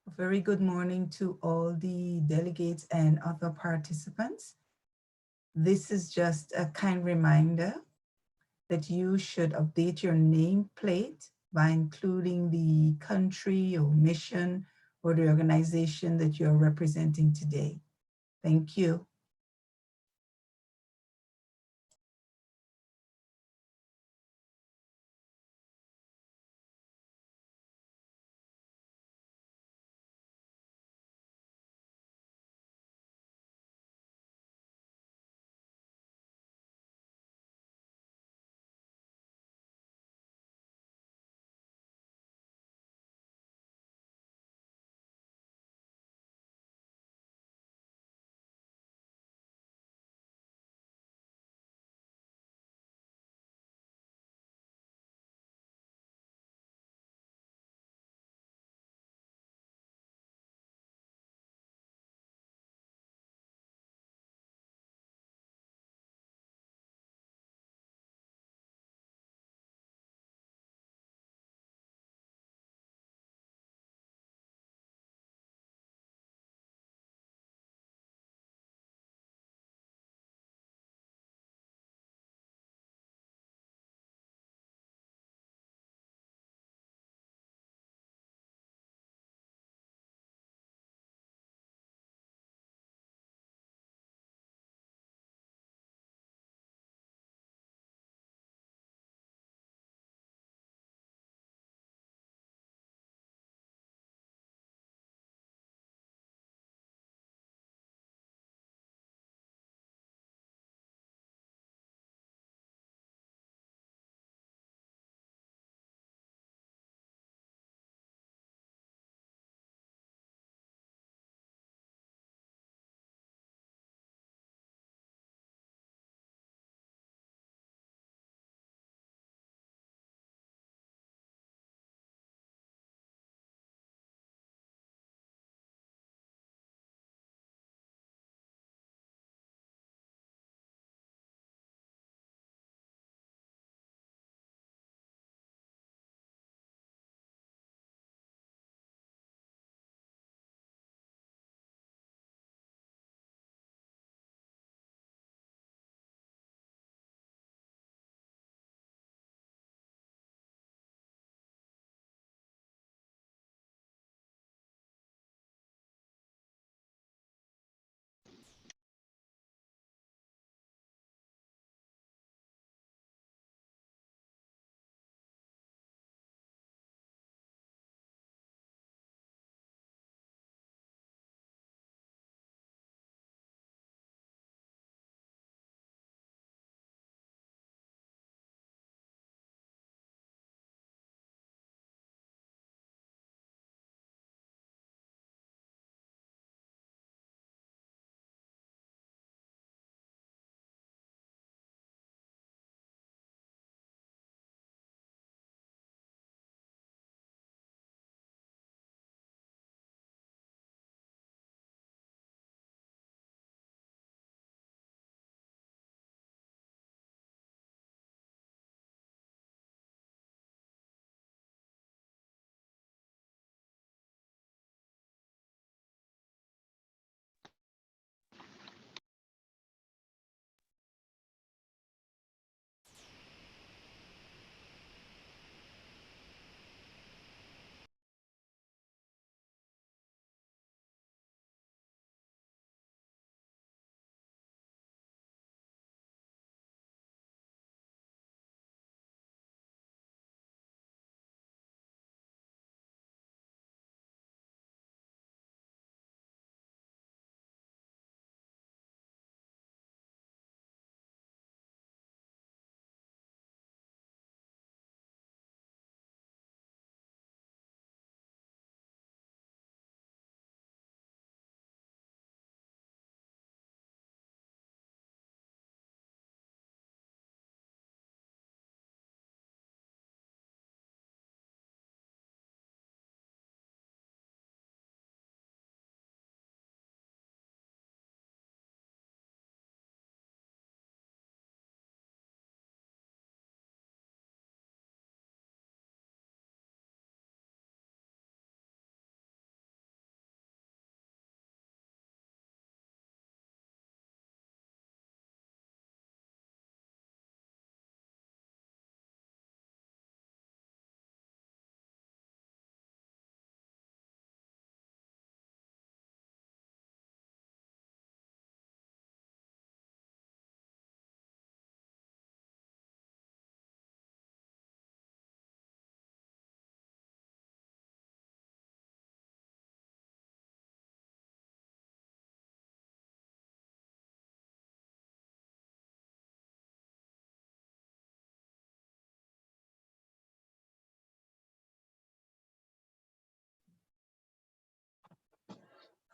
A very good morning to all the delegates and other participants. This is just a kind reminder that you should update your nameplate by including the country or mission or the organization that you're representing today. Thank you.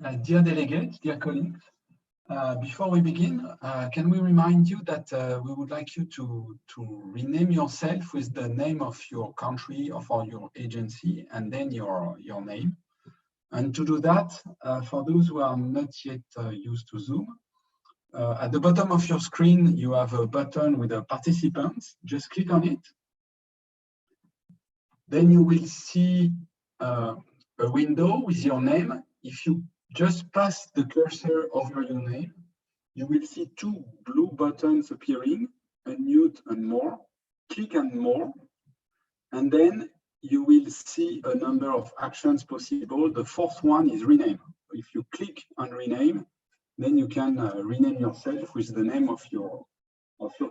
Dear delegates, dear colleagues, before we begin, can we remind you that we would like you to rename yourself with the name of your country or for your agency and then your name. And to do that, for those who are not yet used to Zoom, at the bottom of your screen, you have a button with a participants. Just click on it. Then you will see a window with your name. If you just pass the cursor over your name, you will see two blue buttons appearing, unmute and more. Click on more, and then you will see a number of actions possible. The fourth one is rename. If you click on rename, then you can rename yourself with the name of your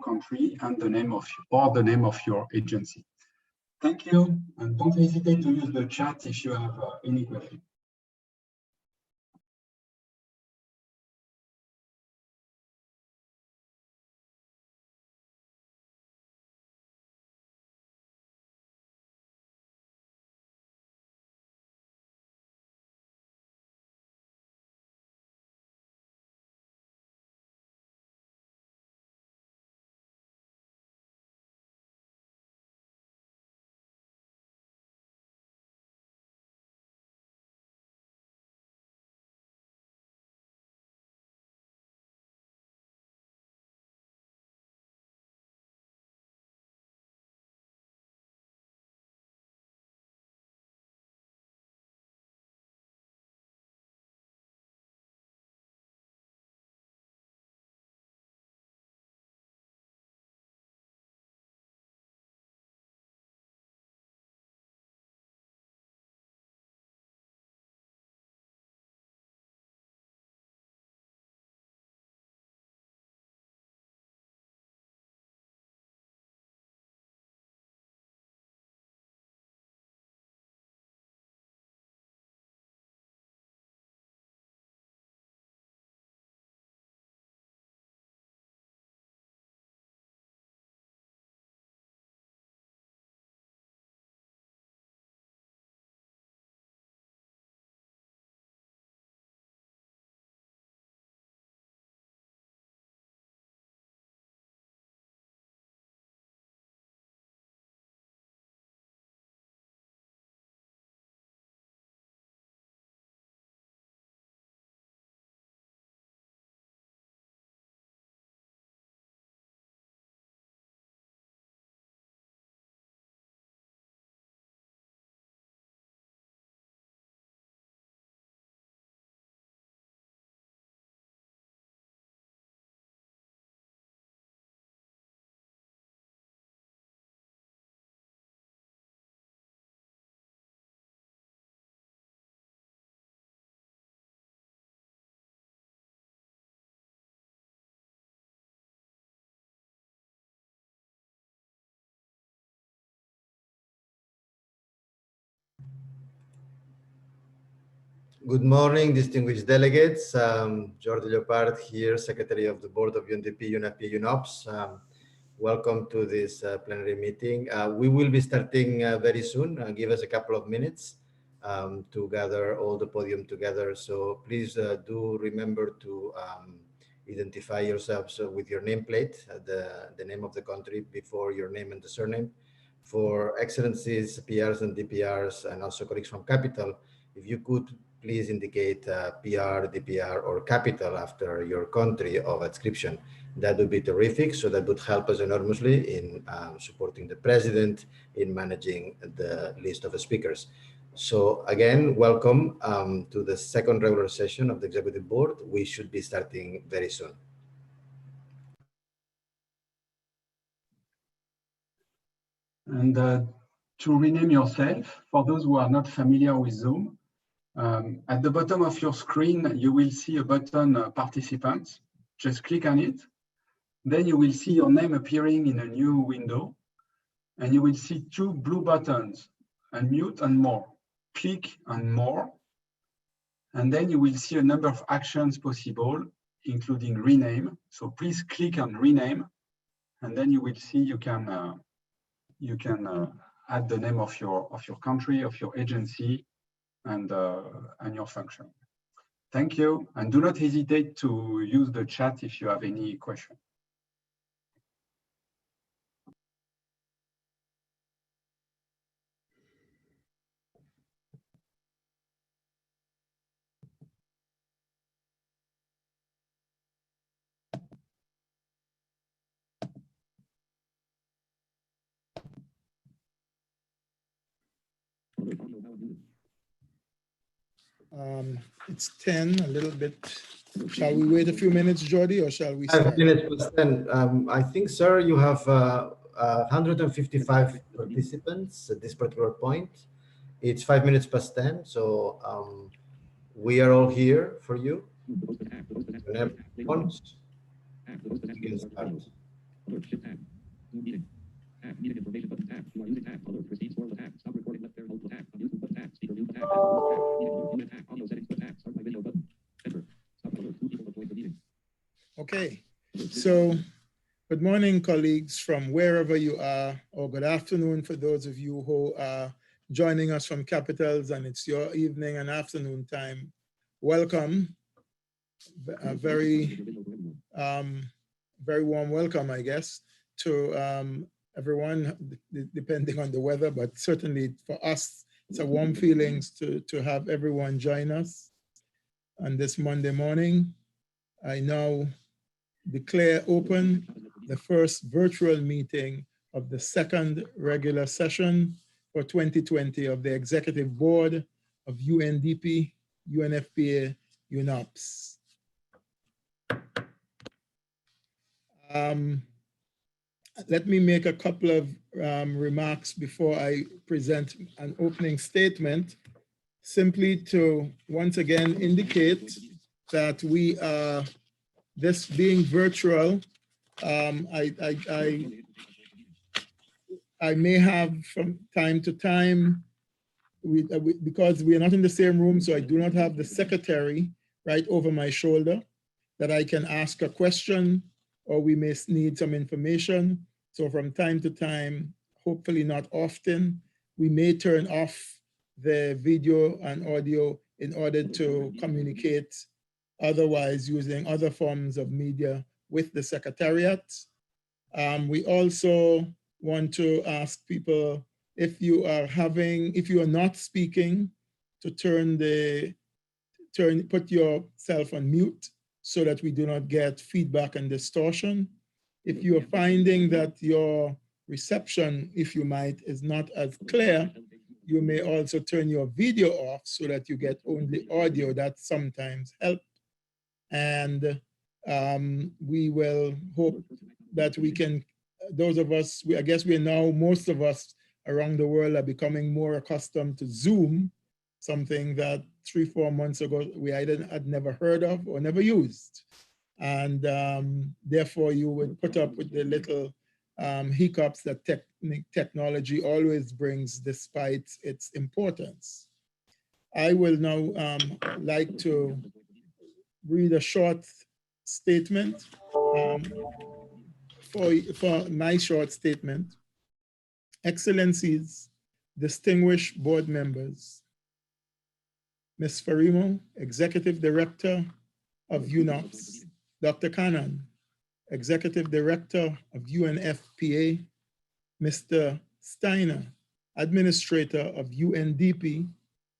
country and the name of your agency. Thank you, and don't hesitate to use the chat if you have any questions. Good morning, distinguished delegates. Jordi Llopart here, Secretary of the Board of UNDP, UNFPA, UNOPS. Welcome to this plenary meeting. We will be starting very soon. Give us a couple of minutes to gather all the podium together. So please do remember to identify yourselves with your nameplate, the name of the country before your name and the surname. For excellencies, PRs and DPRs, and also colleagues from Capital, if you could please indicate PR, DPR, or capital after your country of adscription. That would be terrific. So that would help us enormously in supporting the president in managing the list of speakers. So again, welcome to the second regular session of the Executive Board. We should be starting very soon. And to rename yourself, for those who are not familiar with Zoom, at the bottom of your screen, you will see a button, Participants. Just click on it. Then you will see your name appearing in a new window. And you will see two blue buttons, Unmute and More. Click on More. And then you will see a number of actions possible, including Rename. So please click on Rename. And then you will see you can add the name of your country, of your agency, and your function. Thank you. And do not hesitate to use the chat if you have any questions. It's 10, a little bit. Shall we wait a few minutes, Jordi, or shall we 5 start? minutes past 10. I think, sir, you have 155 participants at this particular point. It's 5 minutes past 10, so we are all here for you. Whenever you want, you can start. Okay, so good morning, colleagues, from wherever you are, or good afternoon for those of you who are joining us from capitals and it's your evening and afternoon time. Welcome, a very warm welcome, I guess, to everyone, depending on the weather, but certainly for us, it's a warm feeling to have everyone join us on this Monday morning. I now declare open the first virtual meeting of the second regular session for 2020 of the Executive Board of UNDP, UNFPA, UNOPS. Let me make a couple of remarks before I present an opening statement, simply to once again indicate that we are, this being virtual, I may have from time to time, because we are not in the same room, so I do not have the secretary right over my shoulder that I can ask a question, or we may need some information. So from time to time, hopefully not often, we may turn off the video and audio in order to communicate otherwise using other forms of media with the Secretariat. We also want to ask people, if you are not speaking, to put yourself on mute so that we do not get feedback and distortion. If you are finding that your reception, if you might, is not as clear, you may also turn your video off so that you get only audio. That sometimes helps. And we will hope that we can, those of us, I guess we are now, most of us around the world are becoming more accustomed to Zoom, something that 3-4 months ago we had never heard of or never used. And therefore you would put up with the little hiccups that technology always brings despite its importance. I will now like to read a short statement, for my short statement. Excellencies, distinguished board members, Ms. Farimo, Executive Director of UNOPS, Dr. Cannon, Executive Director of UNFPA, Mr. Steiner, Administrator of UNDP,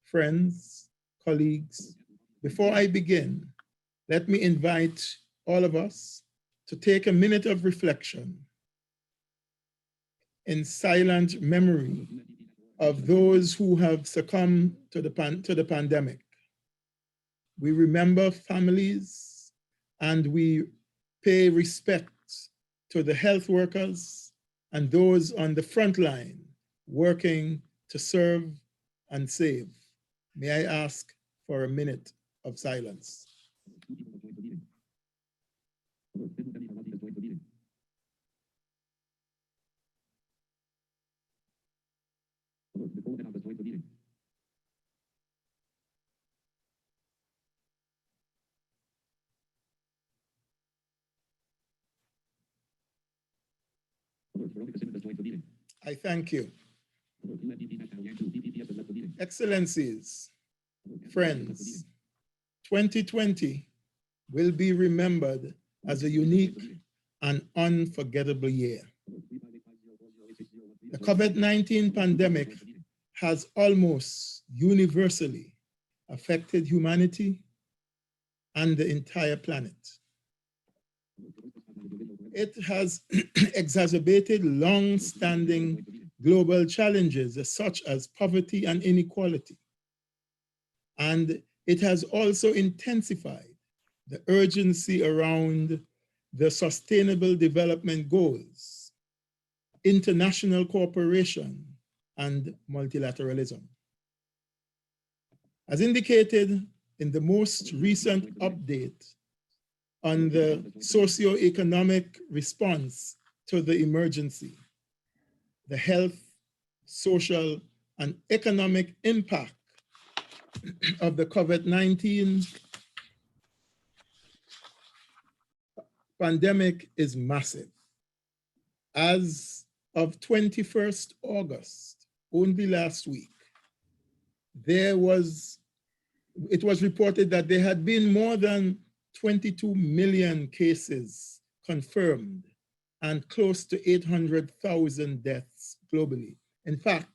friends, colleagues. Before I begin, let me invite all of us to take a minute of reflection in silent memory of those who have succumbed to the pandemic. We remember families and we pay respect to the health workers and those on the front line working to serve and save. May I ask for a minute of silence? I thank you. Excellencies, friends, 2020 will be remembered as a unique and unforgettable year. The COVID-19 pandemic has almost universally affected humanity and the entire planet. It has exacerbated long-standing global challenges such as poverty and inequality. And it has also intensified the urgency around the Sustainable Development Goals, international cooperation, and multilateralism. As indicated in the most recent update on the socio-economic response to the emergency, the health, social, and economic impact of the COVID-19 pandemic is massive. As of 21st August, only last week, it was reported that there had been more than 22 million cases confirmed and close to 800,000 deaths globally. In fact,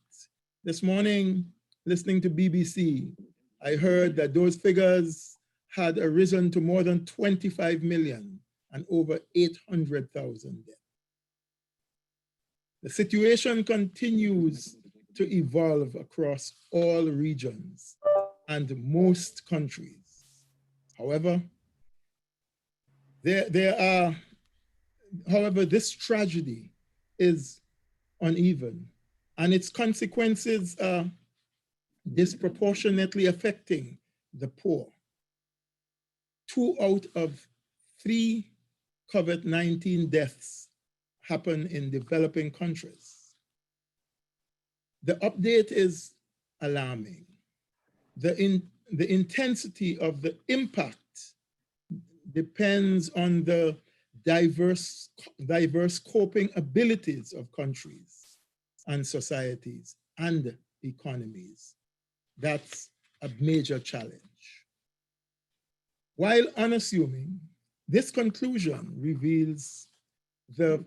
this morning, listening to BBC, I heard that those figures had arisen to more than 25 million and over 800,000 deaths. The situation continues to evolve across all regions and most countries. However, this tragedy is uneven, and its consequences are disproportionately affecting the poor. 2 out of 3 COVID-19 deaths happen in developing countries. The update is alarming. The intensity of the impact depends on the diverse coping abilities of countries and societies and economies. That's a major challenge. While unassuming, this conclusion reveals the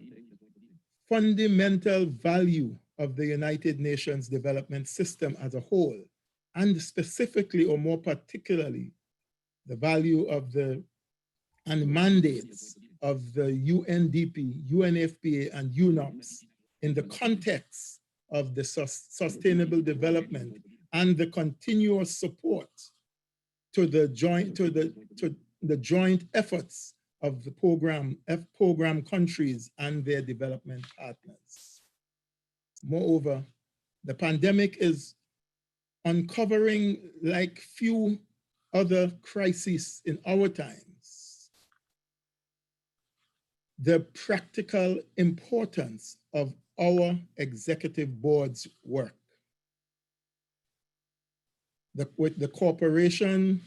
fundamental value of the United Nations development system as a whole, and specifically or more particularly, the value of and mandates of the UNDP, UNFPA, and UNOPS in the context of the sustainable development and the continuous support to the joint efforts of the program countries and their development partners. Moreover, the pandemic is uncovering like few other crises in our times the practical importance of our executive board's work. With the cooperation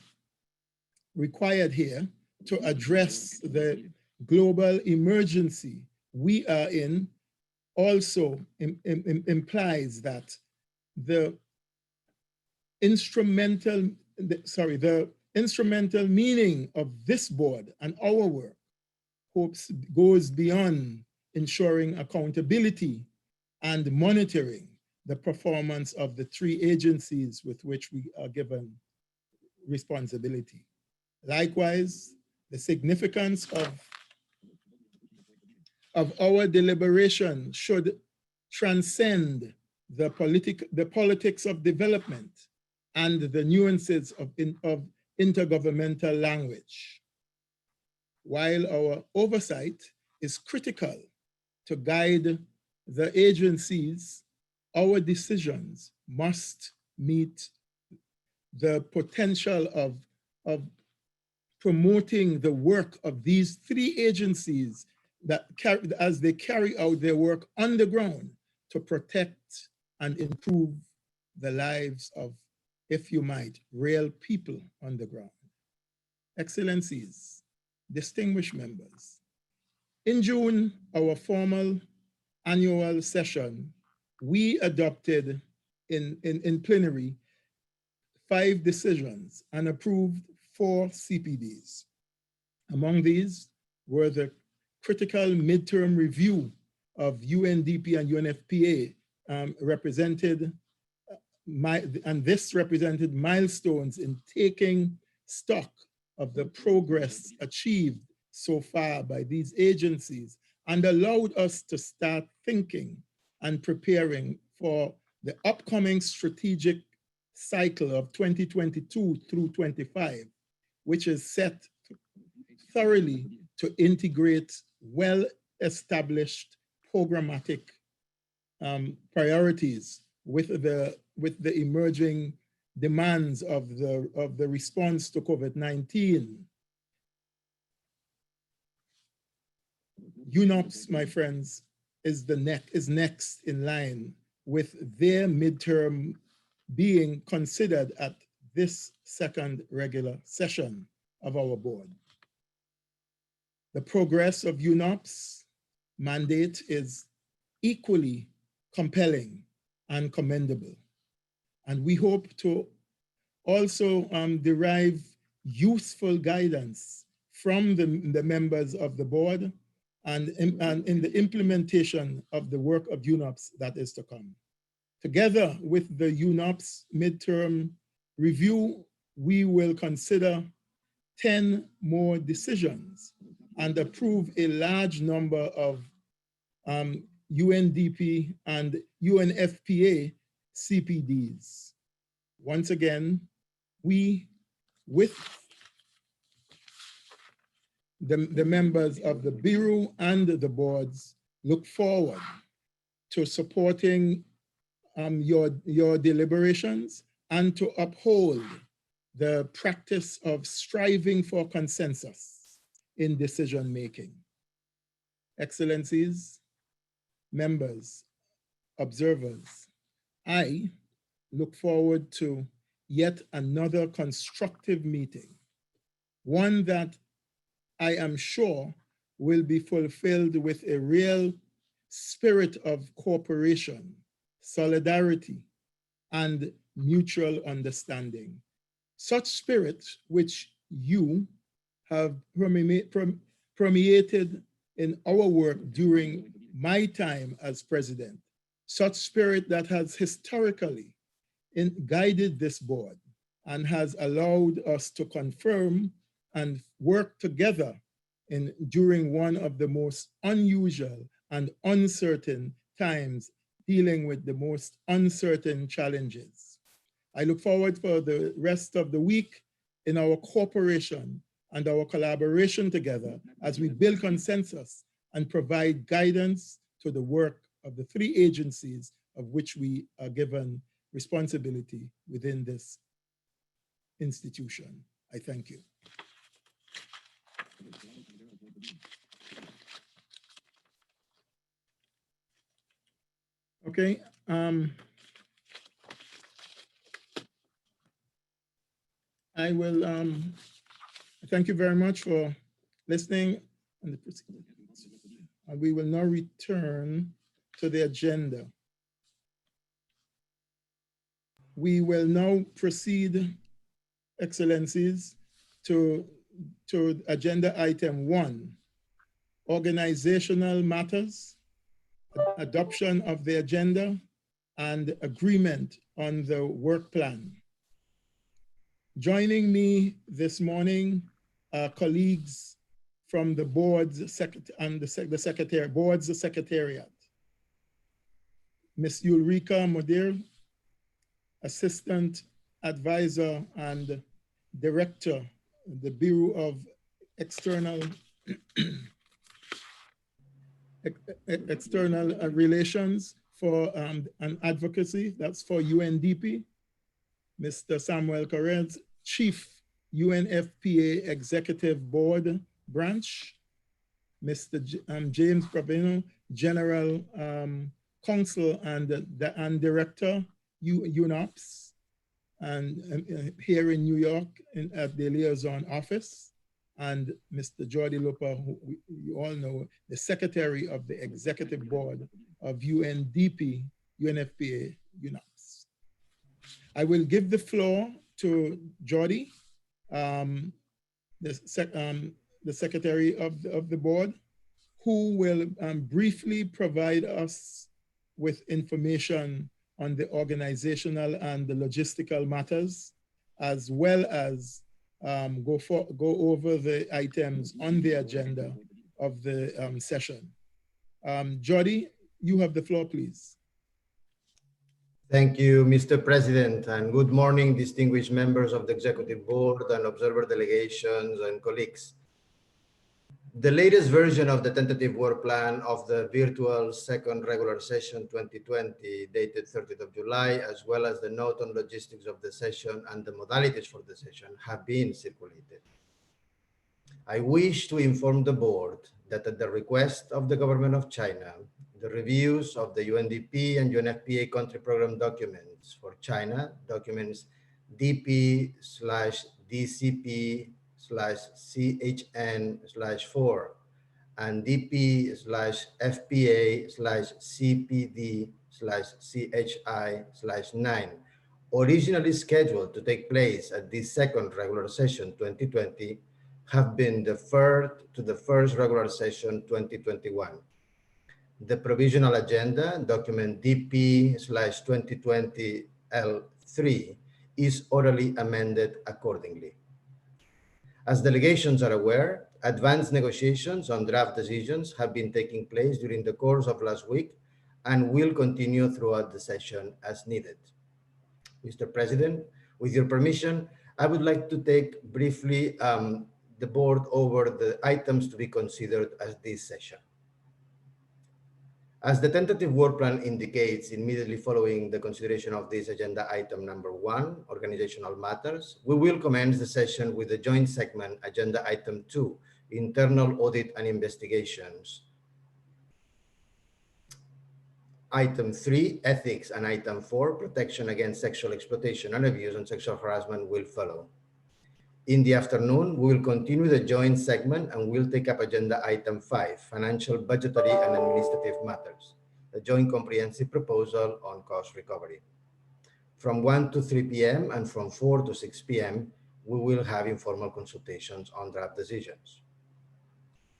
required here to address the global emergency we are in also implies that the instrumental meaning of this board and our work goes beyond ensuring accountability and monitoring the performance of the 3 agencies with which we are given responsibility. Likewise, the significance of our deliberation should transcend the politics of development and the nuances of intergovernmental language. While our oversight is critical to guide the agencies, our decisions must meet the potential of promoting the work of these 3 agencies as they carry out their work on the ground to protect and improve the lives of, if you might, real people on the ground. Excellencies, distinguished members, in June, our formal annual session, we adopted in plenary 5 decisions and approved 4 CPDs. Among these were the critical midterm review of UNDP and UNFPA and this represented milestones in taking stock of the progress achieved so far by these agencies and allowed us to start thinking and preparing for the upcoming strategic cycle of 2022 through 25, which is set thoroughly to integrate well-established programmatic priorities with the emerging demands of the response to COVID-19. UNOPS, my friends, is next in line with their midterm being considered at this second regular session of our board. The progress of UNOPS mandate is equally compelling and commendable. And we hope to also derive useful guidance from the members of the board and in the implementation of the work of UNOPS that is to come. Together with the UNOPS midterm review, we will consider 10 more decisions and approve a large number of UNDP and UNFPA CPDs. Once again, we, with the members of the Bureau and the boards, look forward to supporting your deliberations and to uphold the practice of striving for consensus in decision making. Excellencies, members, observers, I look forward to yet another constructive meeting, one that I am sure will be fulfilled with a real spirit of cooperation, solidarity, and mutual understanding. Such spirit which you have permeated in our work during my time as president. Such spirit that has historically guided this board and has allowed us to confirm and work together during one of the most unusual and uncertain times, dealing with the most uncertain challenges. I look forward for the rest of the week in our cooperation and our collaboration together as we build consensus and provide guidance to the work of the 3 agencies of which we are given responsibility within this institution. I thank you. Okay. I will thank you very much for listening. And we will now return to the agenda. We will now proceed, Excellencies, to agenda item 1, organizational matters, adoption of the agenda, and agreement on the work plan. Joining me this morning are colleagues from the board's secretariat. Ms. Ulrika Modir, Assistant Advisor and Director, the Bureau of External Relations for and Advocacy, that's for UNDP. Mr. Samuel Correz, Chief UNFPA Executive Board Branch. Mr. James Provino, General Counsel and Director, UNOPS, and here in New York at the Liaison Office. And Mr. Jordi Lupa, who you all know, the Secretary of the Executive Board of UNDP, UNFPA, UNOPS. I will give the floor to Jordi um, the secretary of the board, who will briefly provide us with information on the organizational and the logistical matters, as well as go over the items on the agenda of the session. Jody, you have the floor, please. Thank you, Mr. President, and good morning, distinguished members of the Executive Board and observer delegations and colleagues. The latest version of the tentative work plan of the virtual second regular session 2020, dated 30th of July, as well as the note on logistics of the session and the modalities for the session have been circulated. I wish to inform the board that at the request of the government of China, the reviews of the UNDP and UNFPA country program documents for China, documents DP/DCP/CHN/4 and DP/FPA/CPD/CHI/9, originally scheduled to take place at this second regular session 2020, have been deferred to the first regular session 2021. The provisional agenda, document DP/2020L3, is orally amended accordingly. As delegations are aware, advanced negotiations on draft decisions have been taking place during the course of last week and will continue throughout the session as needed. Mr. President, with your permission, I would like to take briefly the board over the items to be considered as this session. As the tentative work plan indicates, immediately following the consideration of this agenda item number 1, organizational matters, we will commence the session with the joint segment agenda item 2, internal audit and investigations. Item 3, ethics, and item 4, protection against sexual exploitation and abuse and sexual harassment will follow. In the afternoon, we will continue the joint segment and we'll take up agenda item 5, financial, budgetary, and administrative matters, the joint comprehensive proposal on cost recovery. From 1 to 3 p.m. and from 4 to 6 p.m., we will have informal consultations on draft decisions.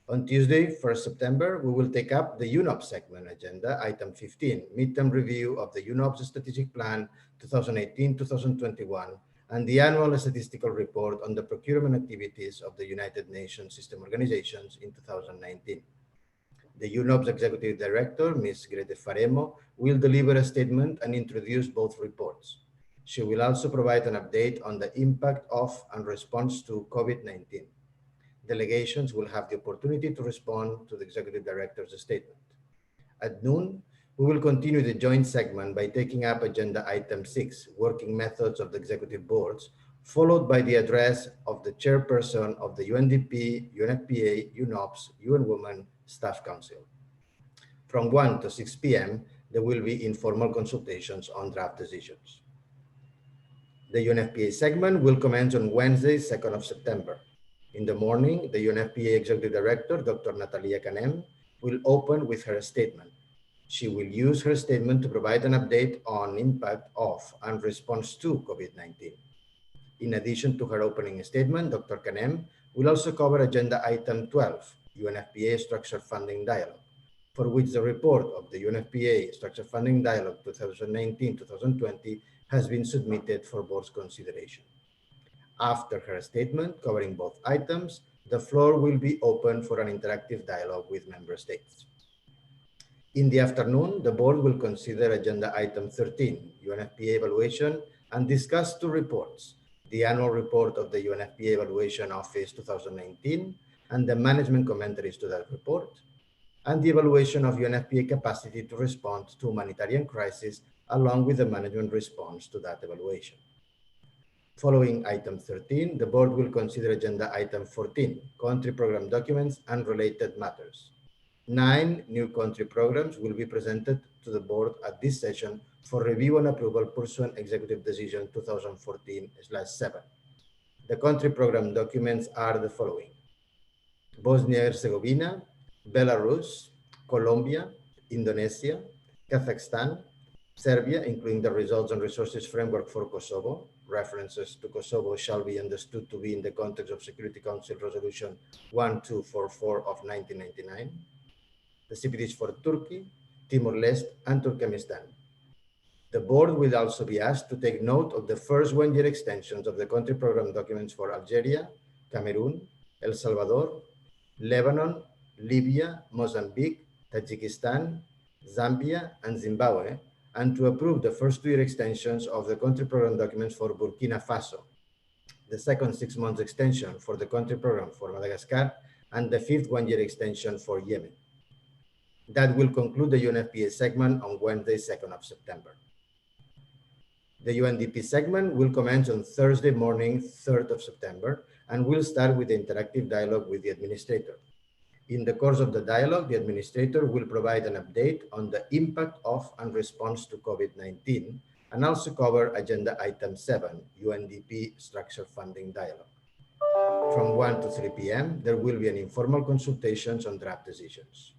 On Tuesday, 1st September, we will take up the UNOPS segment agenda, item 15, midterm review of the UNOPS strategic plan 2018-2021, and the annual statistical report on the procurement activities of the United Nations system organizations in 2019. The UNOPS Executive Director, Ms. Grete Faremo, will deliver a statement and introduce both reports. She will also provide an update on the impact of and response to COVID-19. Delegations will have the opportunity to respond to the Executive Director's statement. At noon, we will continue the joint segment by taking up agenda item 6, working methods of the executive boards, followed by the address of the chairperson of the UNDP, UNFPA, UNOPS, UN Women Staff Council. From 1 to 6 p.m., there will be informal consultations on draft decisions. The UNFPA segment will commence on Wednesday, 2nd of September. In the morning, the UNFPA Executive Director, Dr. Natalia Canem, will open with her statement. She will use her statement to provide an update on impact of and response to COVID-19. In addition to her opening statement, Dr. Canem will also cover agenda item 12, UNFPA Structured Funding Dialogue, for which the report of the UNFPA Structured Funding Dialogue 2019-2020 has been submitted for board's consideration. After her statement covering both items, the floor will be open for an interactive dialogue with member states. In the afternoon, the board will consider agenda item 13, UNFPA evaluation, and discuss 2 reports, the annual report of the UNFPA Evaluation Office 2019 and the management commentaries to that report, and the evaluation of UNFPA capacity to respond to humanitarian crisis along with the management response to that evaluation. Following item 13, the board will consider agenda item 14, country program documents and related matters. 9 new country programs will be presented to the board at this session for review and approval pursuant Executive Decision 2014/7. The country program documents are the following: Bosnia-Herzegovina, Belarus, Colombia, Indonesia, Kazakhstan, Serbia, including the results and resources framework for Kosovo. References to Kosovo shall be understood to be in the context of Security Council Resolution 1244 of 1999. The CPDs for Turkey, Timor-Leste, and Turkmenistan. The board will also be asked to take note of the first one-year extensions of the country program documents for Algeria, Cameroon, El Salvador, Lebanon, Libya, Mozambique, Tajikistan, Zambia, and Zimbabwe, and to approve the first two-year extensions of the country program documents for Burkina Faso, the second 6 months extension for the country program for Madagascar, and the fifth one-year extension for Yemen. That will conclude the UNFPA segment on Wednesday, 2nd of September. The UNDP segment will commence on Thursday morning, 3rd of September, and will start with the interactive dialogue with the administrator. In the course of the dialogue, the administrator will provide an update on the impact of and response to COVID-19, and also cover Agenda Item 7, UNDP Structure Funding Dialogue. From 1 to 3 p.m., there will be an informal consultations on draft decisions.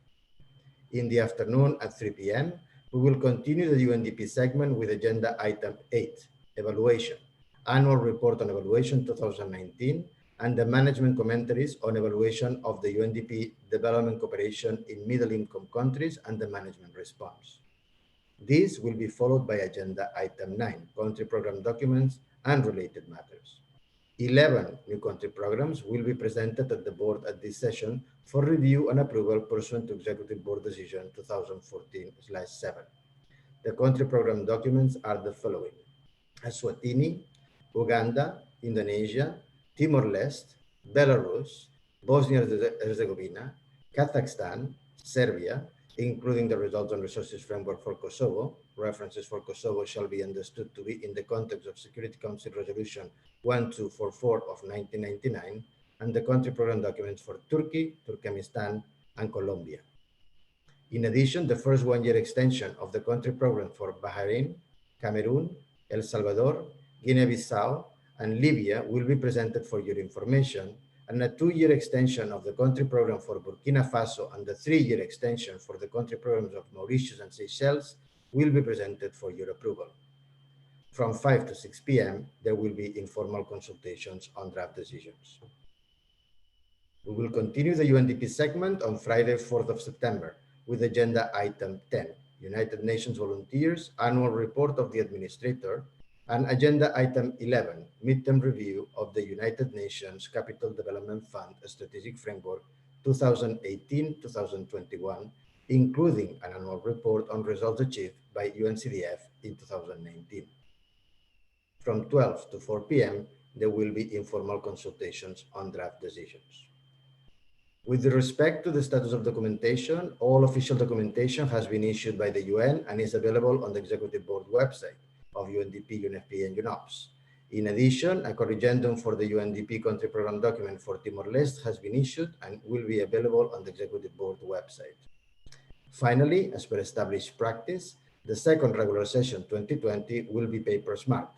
In the afternoon at 3 p.m., we will continue the UNDP segment with Agenda Item 8, Evaluation, Annual Report on Evaluation 2019, and the management commentaries on evaluation of the UNDP development cooperation in middle-income countries and the management response. This will be followed by Agenda Item 9, Country Program Documents and Related Matters. 11 new country programs will be presented at the board at this session for review and approval pursuant to Executive Board Decision 2014/7. The country program documents are the following: Eswatini, Uganda, Indonesia, Timor-Leste, Belarus, Bosnia-Herzegovina, Kazakhstan, Serbia, including the results and resources framework for Kosovo. References for Kosovo shall be understood to be in the context of Security Council Resolution 1244 of 1999, and the country program documents for Turkey, Turkmenistan, and Colombia. In addition, the first one-year extension of the country program for Bahrain, Cameroon, El Salvador, Guinea-Bissau, and Libya will be presented for your information, and a two-year extension of the country program for Burkina Faso and the three-year extension for the country programs of Mauritius and Seychelles will be presented for your approval. From 5 to 6 p.m., there will be informal consultations on draft decisions. We will continue the UNDP segment on Friday, 4th of September, with Agenda Item 10, United Nations Volunteers Annual Report of the Administrator, and Agenda Item 11, Midterm Review of the United Nations Capital Development Fund Strategic Framework 2018-2021, including an annual report on results achieved by UNCDF in 2019. From 12 to 4 p.m., there will be informal consultations on draft decisions. With respect to the status of documentation, all official documentation has been issued by the UN and is available on the Executive Board website of UNDP, UNFPA, and UNOPS. In addition, a corrigendum for the UNDP country program document for Timor-Leste has been issued and will be available on the Executive Board website. Finally, as per established practice, the second regular session 2020 will be paper smart.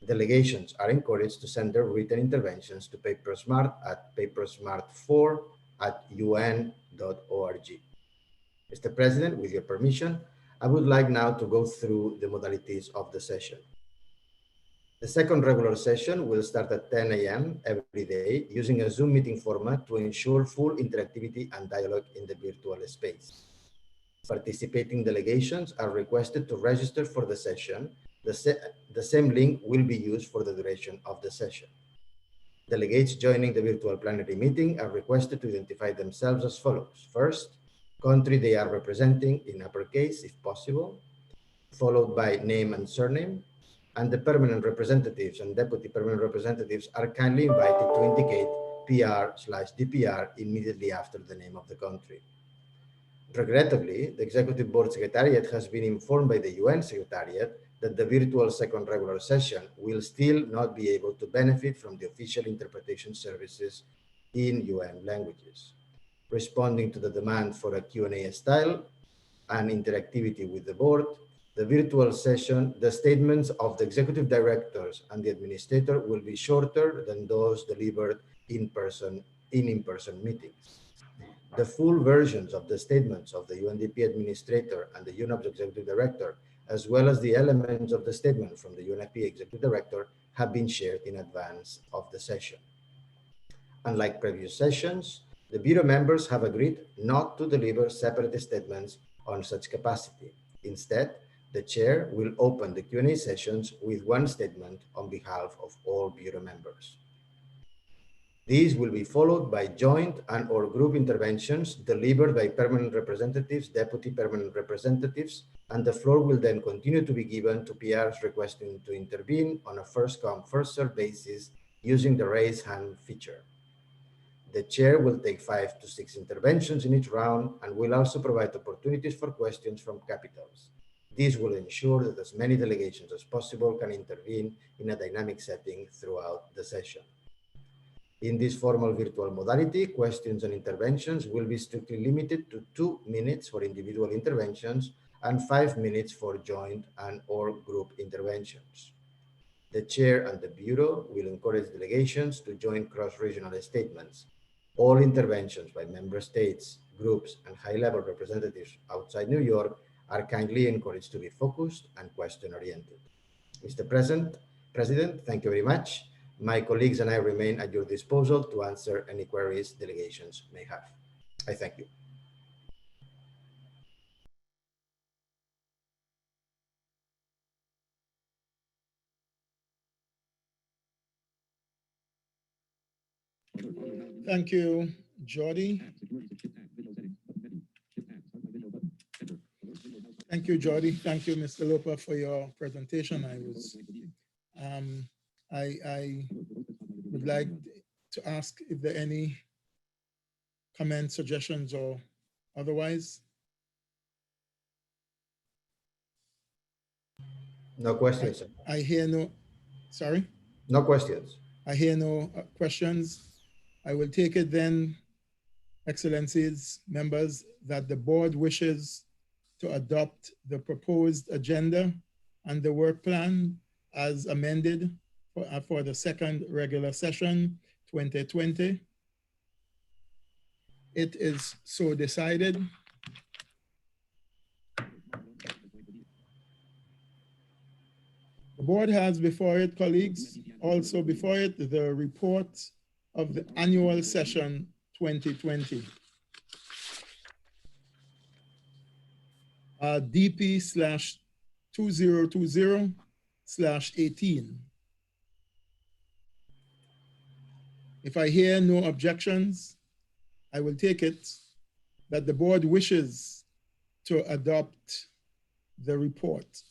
Delegations are encouraged to send their written interventions to papersmart at papersmart4@un.org. Mr. President, with your permission, I would like now to go through the modalities of the session. The second regular session will start at 10 a.m. every day using a Zoom meeting format to ensure full interactivity and dialogue in the virtual space. Participating delegations are requested to register for the session. The same link will be used for the duration of the session. Delegates joining the virtual plenary meeting are requested to identify themselves as follows. First, country they are representing in uppercase if possible, followed by name and surname, and the permanent representatives and deputy permanent representatives are kindly invited to indicate PR/DPR immediately after the name of the country. Regrettably, the Executive Board Secretariat has been informed by the UN Secretariat that the virtual second regular session will still not be able to benefit from the official interpretation services in UN languages. Responding to the demand for a Q&A style and interactivity with the board, the virtual session, the statements of the executive directors and the administrator will be shorter than those delivered in-person meetings. The full versions of the statements of the UNDP administrator and the UNOPS executive director, as well as the elements of the statement from the UNFPA Executive Director, have been shared in advance of the session. Unlike previous sessions, the Bureau members have agreed not to deliver separate statements on such capacity. Instead, the Chair will open the Q&A sessions with one statement on behalf of all Bureau members. These will be followed by joint and/or group interventions delivered by permanent representatives, deputy permanent representatives, and the floor will then continue to be given to PRs requesting to intervene on a first-come, first-served basis using the raise hand feature. The Chair will take 5 to 6 interventions in each round and will also provide opportunities for questions from capitals. This will ensure that as many delegations as possible can intervene in a dynamic setting throughout the session. In this formal virtual modality, questions and interventions will be strictly limited to 2 minutes for individual interventions and 5 minutes for joint and/or group interventions. The Chair and the Bureau will encourage delegations to join cross-regional statements. All interventions by member states, groups, and high-level representatives outside New York are kindly encouraged to be focused and question-oriented. Mr. President, thank you very much. My colleagues and I remain at your disposal to answer any queries delegations may have. I thank you. Thank you, Jordi. Thank you, Jordi. Thank you, Mr. Lopa, for your presentation. I would like to ask if there are any comments, suggestions, or otherwise. No questions. I hear no, sorry? No questions. I hear no questions. I will take it then, Excellencies, members, that the board wishes to adopt the proposed agenda and the work plan as amended for the second regular session 2020. It is so decided. The board has before it, colleagues, also before it, the report of the annual session 2020. DP/2020/18. If I hear no objections, I will take it that the board wishes to adopt the report.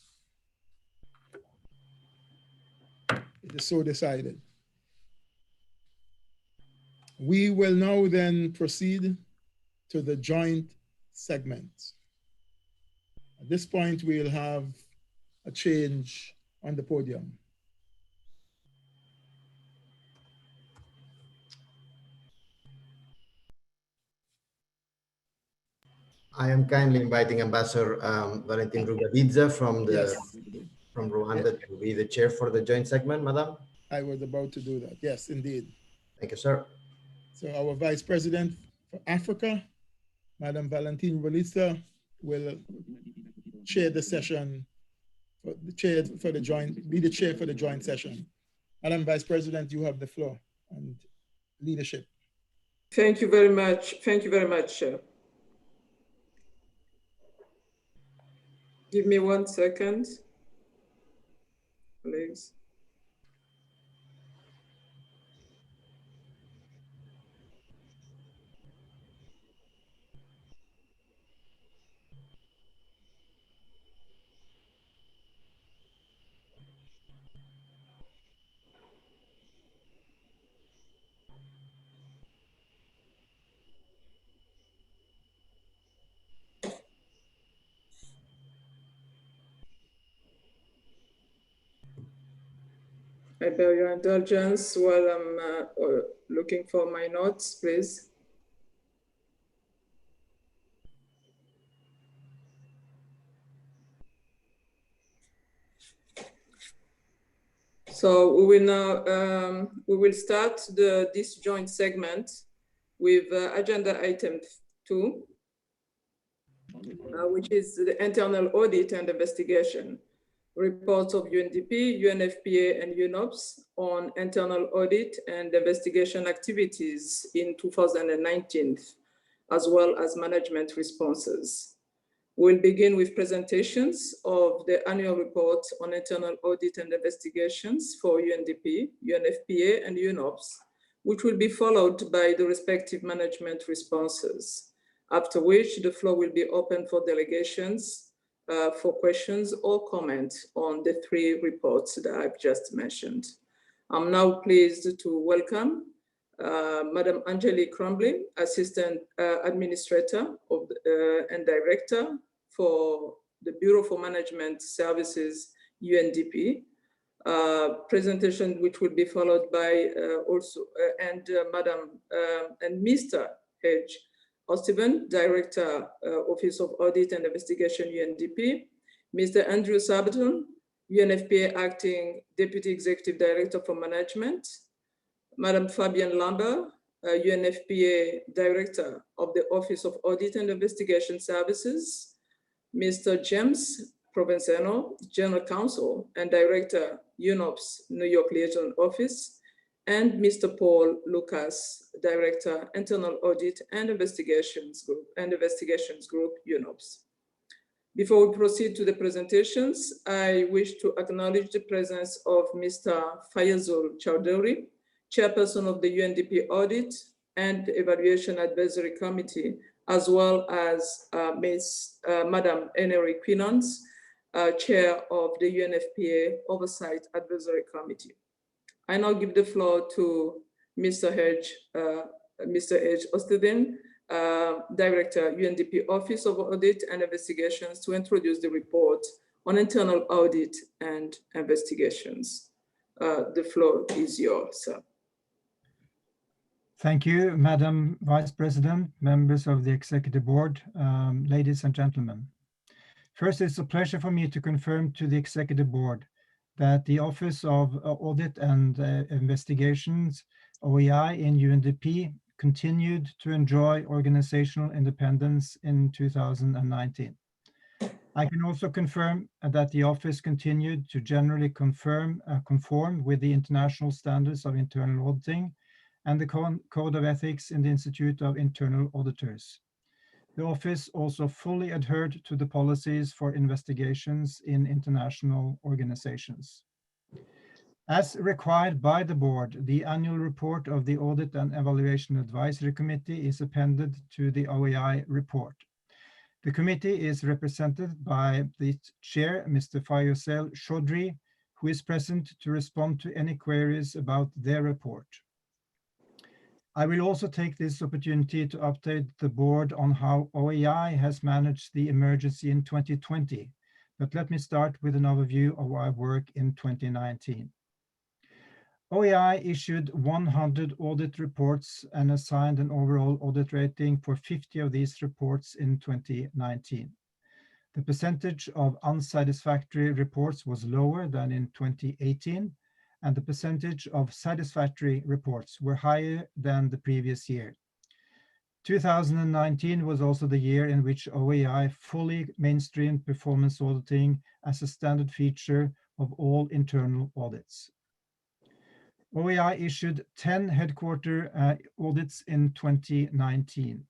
It is so decided. We will now then proceed to the joint segment. At this point, we'll have a change on the podium. I am kindly inviting Ambassador Valentin Rugavizza from Rwanda to be the chair for the joint segment, Madam. I was about to do that. Yes, indeed. Thank you, sir. So our Vice President for Africa, Madam Valentin Rugavizza, will chair the session, be the chair for the joint session. Madam Vice President, you have the floor and leadership. Thank you very much. Thank you very much, Chair. Give me 1 second, please. I bear your indulgence while I'm looking for my notes, please. So we will now we will start this joint segment with agenda item 2. which is the internal audit and investigation. Reports of UNDP, UNFPA, and UNOPS on internal audit and investigation activities in 2019, as well as management responses. We'll begin with presentations of the annual report on internal audit and investigations for UNDP, UNFPA, and UNOPS, which will be followed by the respective management responses, after which the floor will be open for delegations for questions or comments on the three reports that I've just mentioned. I'm now pleased to welcome Madam Angelique Crumbly, Assistant Administrator of and Director for the Bureau for Management Services, UNDP. Presentation which will be followed by Madam and Mr. H. O'Steven, Director, Office of Audit and Investigation, UNDP, Mr. Andrew Sabaton, UNFPA Acting Deputy Executive Director for Management, Madam Fabienne Lambert, UNFPA Director of the Office of Audit and Investigation Services, Mr. James Provenzano, General Counsel and Director, UNOPS New York Liaison Office, and Mr. Paul Lucas, Director, Internal Audit and Investigations Group, UNOPS. Before we proceed to the presentations, I wish to acknowledge the presence of Mr. Fayazul Chowdhury, Chairperson of the UNDP Audit and Evaluation Advisory Committee, as well as Madam Enery Quinons, Chair of the UNFPA Oversight Advisory Committee. I now give the floor to Mr. H. O'Steven, Director, UNDP Office of Audit and Investigations, to introduce the report on internal audit and investigations. The floor is yours, sir. Thank you, Madam Vice President, members of the Executive Board, ladies and gentlemen. First, it's a pleasure for me to confirm to the Executive Board that the Office of Audit and Investigations, OEI, in UNDP continued to enjoy organizational independence in 2019. I can also confirm that the office continued to generally conform with the international standards of internal auditing and the Code of Ethics in the Institute of Internal Auditors. The office also fully adhered to the policies for investigations in international organizations. As required by the board, the annual report of the Audit and Evaluation Advisory Committee is appended to the OEI report. The committee is represented by the chair, Mr. Fayosel Chaudhry, who is present to respond to any queries about their report. I will also take this opportunity to update the board on how OEI has managed the emergency in 2020, but let me start with an overview of our work in 2019. OEI issued 100 audit reports and assigned an overall audit rating for 50 of these reports in 2019. The percentage of unsatisfactory reports was lower than in 2018, and the percentage of satisfactory reports were higher than the previous year. 2019 was also the year in which OEI fully mainstreamed performance auditing as a standard feature of all internal audits. OEI issued 10 headquarter audits in 2019.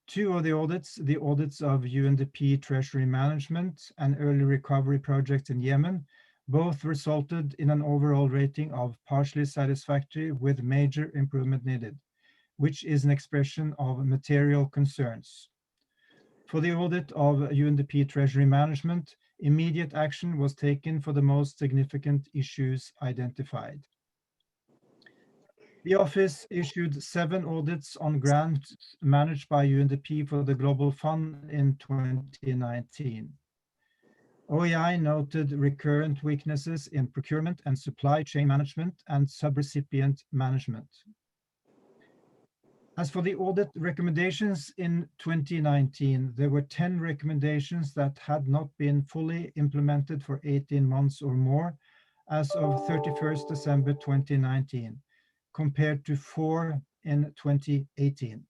Two of the audits of UNDP Treasury Management and Early Recovery Project in Yemen, both resulted in an overall rating of partially satisfactory with major improvement needed, which is an expression of material concerns. For the audit of UNDP Treasury Management, immediate action was taken for the most significant issues identified. The office issued 7 audits on grants managed by UNDP for the Global Fund in 2019. OEI noted recurrent weaknesses in procurement and supply chain management and subrecipient management. As for the audit recommendations in 2019, there were 10 recommendations that had not been fully implemented for 18 months or more as of 31st December 2019, compared to 4 in 2018.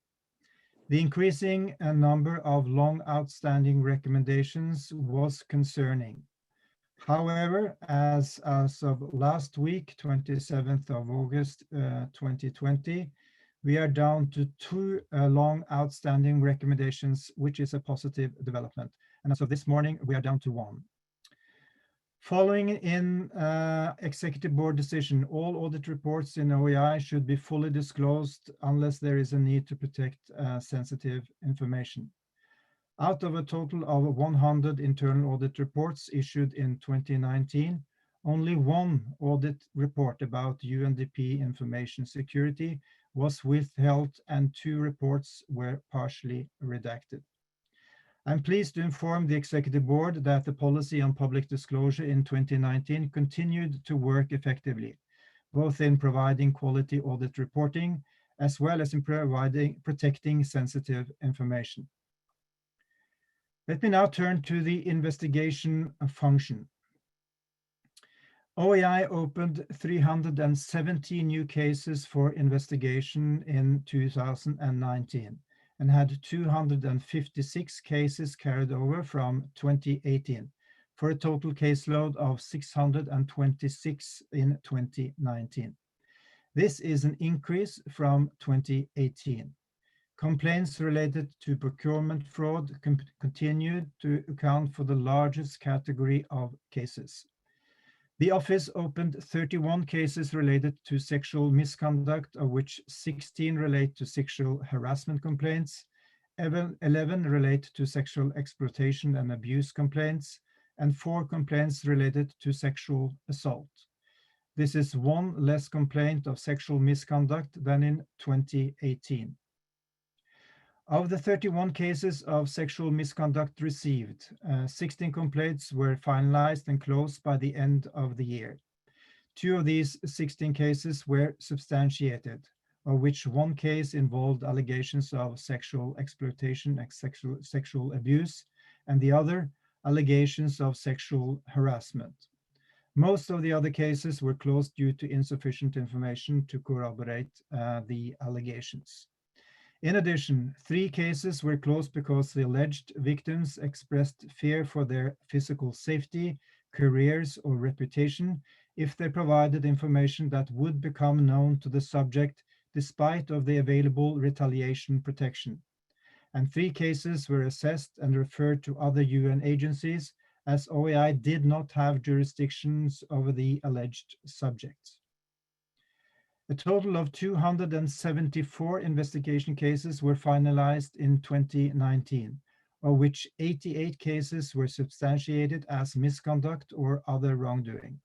The increasing number of long outstanding recommendations was concerning. However, as of last week, 27th of August 2020, we are down to 2 long outstanding recommendations, which is a positive development. And as of this morning, we are down to 1. Following in Executive Board decision, all audit reports in OEI should be fully disclosed unless there is a need to protect sensitive information. Out of a total of 100 internal audit reports issued in 2019, only 1 audit report about UNDP information security was withheld and 2 reports were partially redacted. I'm pleased to inform the Executive Board that the policy on public disclosure in 2019 continued to work effectively, both in providing quality audit reporting as well as in protecting sensitive information. Let me now turn to the investigation function. OEI opened 370 new cases for investigation in 2019 and had 256 cases carried over from 2018 for a total caseload of 626 in 2019. This is an increase from 2018. Complaints related to procurement fraud continued to account for the largest category of cases. The office opened 31 cases related to sexual misconduct, of which 16 relate to sexual harassment complaints, 11 relate to sexual exploitation and abuse complaints, and 4 complaints related to sexual assault. This is 1 less complaint of sexual misconduct than in 2018. Of the 31 cases of sexual misconduct received, 16 complaints were finalized and closed by the end of the year. 2 of these 16 cases were substantiated, of which 1 case involved allegations of sexual exploitation and sexual abuse, and the other allegations of sexual harassment. Most of the other cases were closed due to insufficient information to corroborate the allegations. In addition, 3 cases were closed because the alleged victims expressed fear for their physical safety, careers, or reputation if they provided information that would become known to the subject despite of the available retaliation protection. And 3 cases were assessed and referred to other UN agencies as OEI did not have jurisdictions over the alleged subjects. A total of 274 investigation cases were finalized in 2019, of which 88 cases were substantiated as misconduct or other wrongdoing.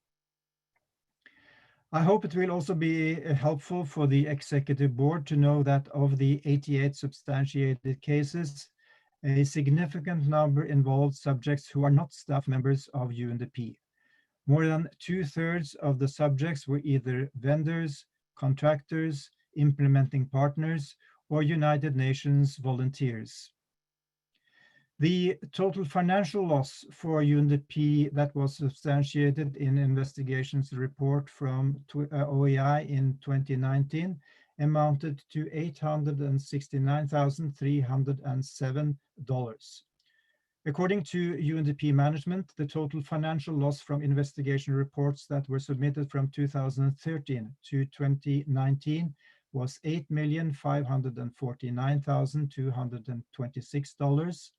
I hope it will also be helpful for the Executive Board to know that of the 88 substantiated cases, a significant number involved subjects who are not staff members of UNDP. More than 2/3 of the subjects were either vendors, contractors, implementing partners, or United Nations volunteers. The total financial loss for UNDP that was substantiated in investigations report from OEI in 2019 amounted to $869,307. According to UNDP management, the total financial loss from investigation reports that were submitted from 2013 to 2019 was $8,549,226,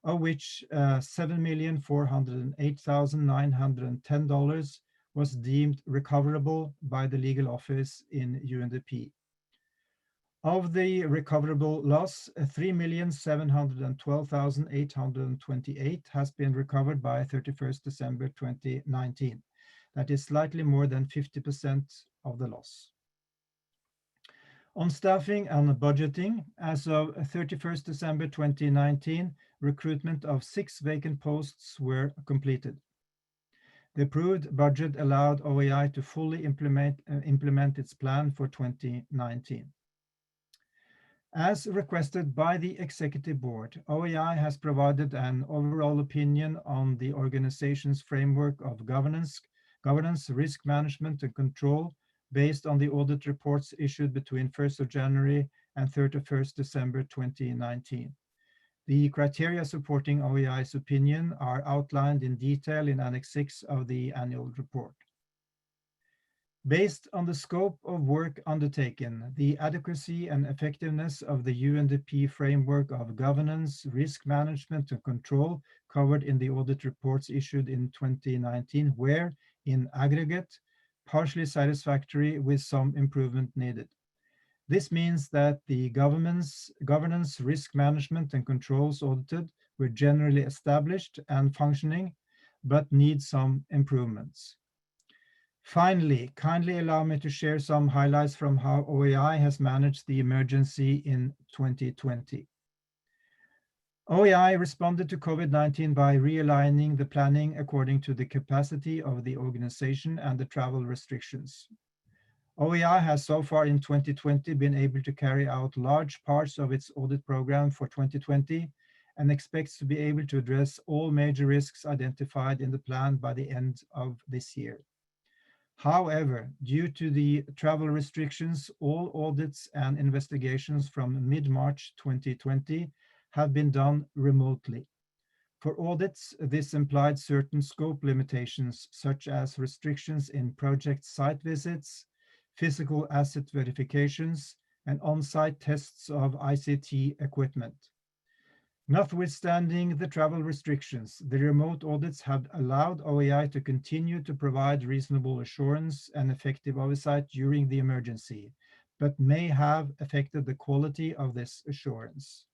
of which $7,408,910 was deemed recoverable by the legal office in UNDP. Of the recoverable loss, 3,712,828 has been recovered by 31st December 2019. That is slightly more than 50% of the loss. On staffing and budgeting, as of 31st December 2019, recruitment of 6 vacant posts were completed. The approved budget allowed OEI to fully implement its plan for 2019. As requested by the Executive Board, OEI has provided an overall opinion on the organization's framework of governance, risk management, and control based on the audit reports issued between 1st of January and 31st December 2019. The criteria supporting OEI's opinion are outlined in detail in Annex 6 of the annual report. Based on the scope of work undertaken, the adequacy and effectiveness of the UNDP framework of governance, risk management, and control covered in the audit reports issued in 2019 were, in aggregate, partially satisfactory with some improvement needed. This means that the governance, risk management, and controls audited were generally established and functioning, but need some improvements. Finally, kindly allow me to share some highlights from how OEI has managed the emergency in 2020. OEI responded to COVID-19 by realigning the planning according to the capacity of the organization and the travel restrictions. OEI has so far in 2020 been able to carry out large parts of its audit program for 2020 and expects to be able to address all major risks identified in the plan by the end of this year. However, due to the travel restrictions, all audits and investigations from mid-March 2020 have been done remotely. For audits, this implied certain scope limitations, such as restrictions in project site visits, physical asset verifications, and on-site tests of ICT equipment. Notwithstanding the travel restrictions, the remote audits have allowed OEI to continue to provide reasonable assurance and effective oversight during the emergency, but may have affected the quality of this assurance.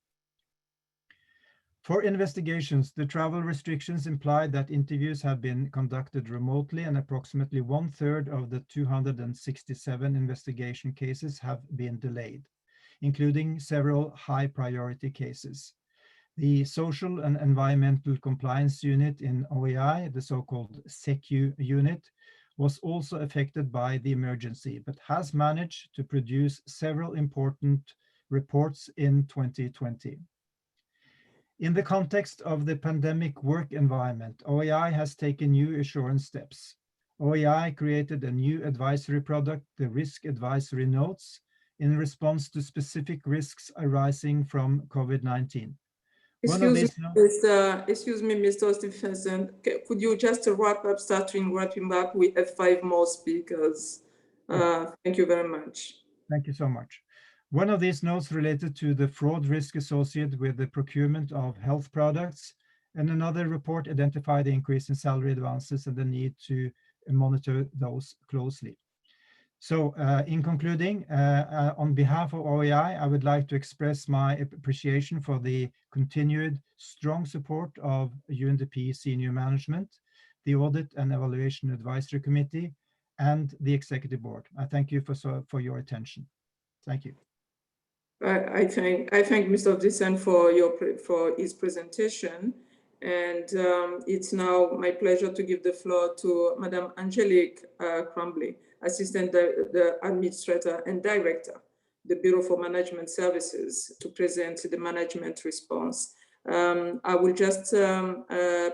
For investigations, the travel restrictions implied that interviews have been conducted remotely, and approximately 1/3 of the 267 investigation cases have been delayed, including several high-priority cases. The Social and Environmental Compliance Unit in OEI, the so-called SECU unit, was also affected by the emergency, but has managed to produce several important reports in 2020. In the context of the pandemic work environment, OEI has taken new assurance steps. OEI created a new advisory product, the Risk Advisory Notes, in response to specific risks arising from COVID-19. Excuse me, Mr. Stephenson. Could you just wrap up, wrapping up? We have 5 more speakers. Thank you very much. Thank you so much. One of these notes related to the fraud risk associated with the procurement of health products, and another report identified the increase in salary advances and the need to monitor those closely. So in concluding, on behalf of OEI, I would like to express my appreciation for the continued strong support of UNDP senior management, the Audit and Evaluation Advisory Committee, and the Executive Board. I thank you for your attention. Thank you. I thank Mr. Dixon for his presentation, and it's now my pleasure to give the floor to Madame Angelique Crumbly, Assistant the Administrator and Director, the Bureau for Management Services, to present the management response. I will just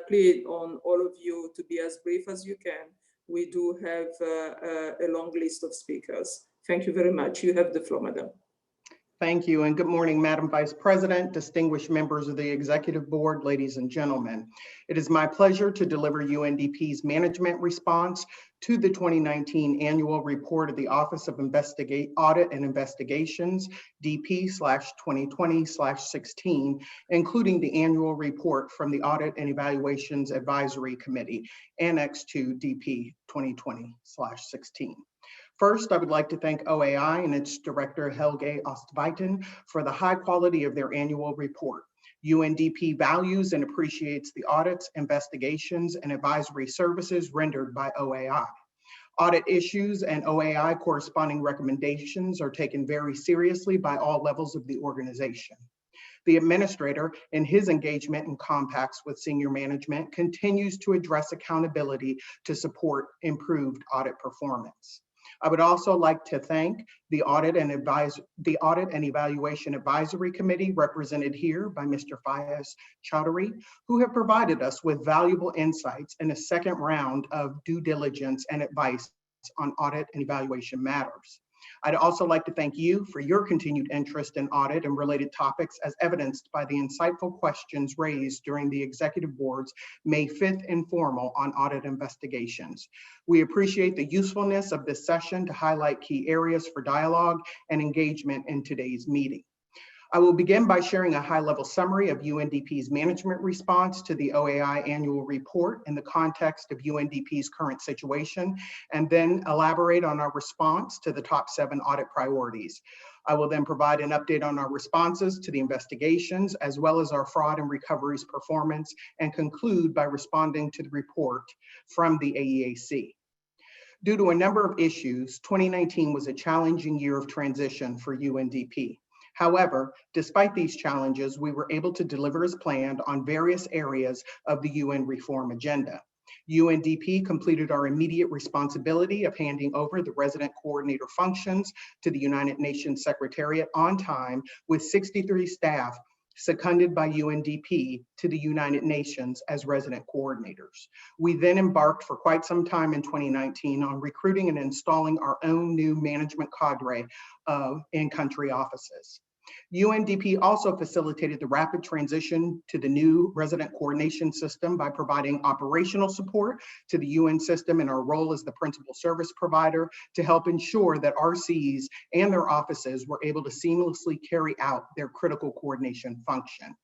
plead on all of you to be as brief as you can. We do have a long list of speakers. Thank you very much. You have the floor, Madam. Thank you, and good morning, Madam Vice President, distinguished members of the Executive Board, ladies and gentlemen. It is my pleasure to deliver UNDP's management response to the 2019 annual report of the Office of Audit and Investigations, DP/2020/16, including the annual report from the Audit and Evaluations Advisory Committee, Annex 2 DP 2020/16. First, I would like to thank OAI and its director, Helge Ostveiten, for the high quality of their annual report. UNDP values and appreciates the audits, investigations, and advisory services rendered by OAI. Audit issues and OAI corresponding recommendations are taken very seriously by all levels of the organization. The administrator, in his engagement and compacts with senior management, continues to address accountability to support improved audit performance. I would also like to thank the Audit and Evaluation Advisory Committee, represented here by Mr. Fayez Chowdhury, who have provided us with valuable insights in a second round of due diligence and advice on audit and evaluation matters. I'd also like to thank you for your continued interest in audit and related topics, as evidenced by the insightful questions raised during the Executive Board's May 5th informal on audit investigations. We appreciate the usefulness of this session to highlight key areas for dialogue and engagement in today's meeting. I will begin by sharing a high-level summary of UNDP's management response to the OAI annual report in the context of UNDP's current situation, and then elaborate on our response to the top 7 audit priorities. I will then provide an update on our responses to the investigations, as well as our fraud and recoveries performance, and conclude by responding to the report from the AEAC. Due to a number of issues, 2019 was a challenging year of transition for UNDP. However, despite these challenges, we were able to deliver as planned on various areas of the UN reform agenda. UNDP completed our immediate responsibility of handing over the resident coordinator functions to the United Nations Secretariat on time, with 63 staff seconded by UNDP to the United Nations as resident coordinators. We then embarked for quite some time in 2019 on recruiting and installing our own new management cadre in-country offices. UNDP also facilitated the rapid transition to the new resident coordination system by providing operational support to the UN system in our role as the principal service provider to help ensure that RCs and their offices were able to seamlessly carry out their critical coordination function.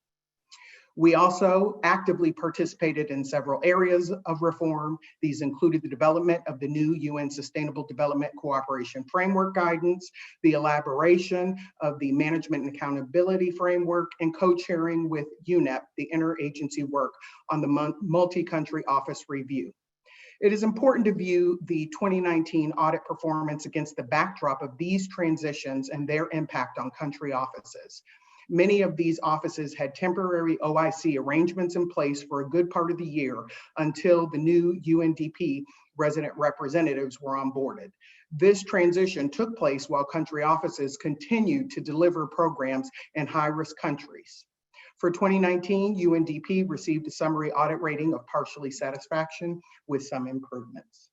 We also actively participated in several areas of reform. These included the development of the new UN Sustainable Development Cooperation Framework Guidance, the elaboration of the Management and Accountability Framework, and co-chairing with UNEP the interagency work on the multi-country office review. It is important to view the 2019 audit performance against the backdrop of these transitions and their impact on country offices. Many of these offices had temporary OIC arrangements in place for a good part of the year until the new UNDP resident representatives were onboarded. This transition took place while country offices continued to deliver programs in high-risk countries. For 2019, UNDP received a summary audit rating of partially satisfaction with some improvements.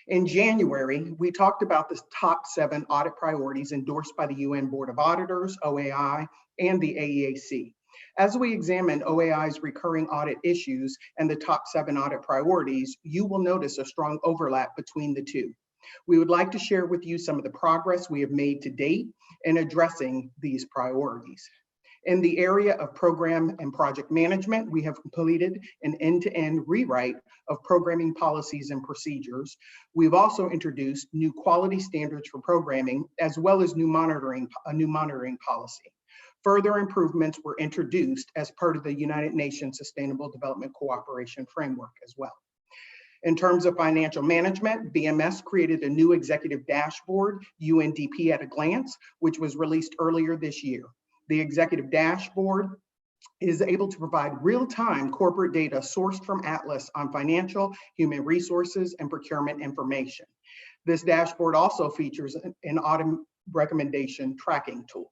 In January, we talked about the top 7 audit priorities endorsed by the UN Board of Auditors, OAI, and the AEAC. As we examine OAI's recurring audit issues and the top 7 audit priorities, you will notice a strong overlap between the two. We would like to share with you some of the progress we have made to date in addressing these priorities. In the area of program and project management, we have completed an end-to-end rewrite of programming policies and procedures. We've also introduced new quality standards for programming, as well as a new monitoring policy. Further improvements were introduced as part of the United Nations Sustainable Development Cooperation Framework as well. In terms of financial management, BMS created a new executive dashboard, UNDP at a Glance, which was released earlier this year. The executive dashboard is able to provide real-time corporate data sourced from Atlas on financial, human resources, and procurement information. This dashboard also features an audit recommendation tracking tool.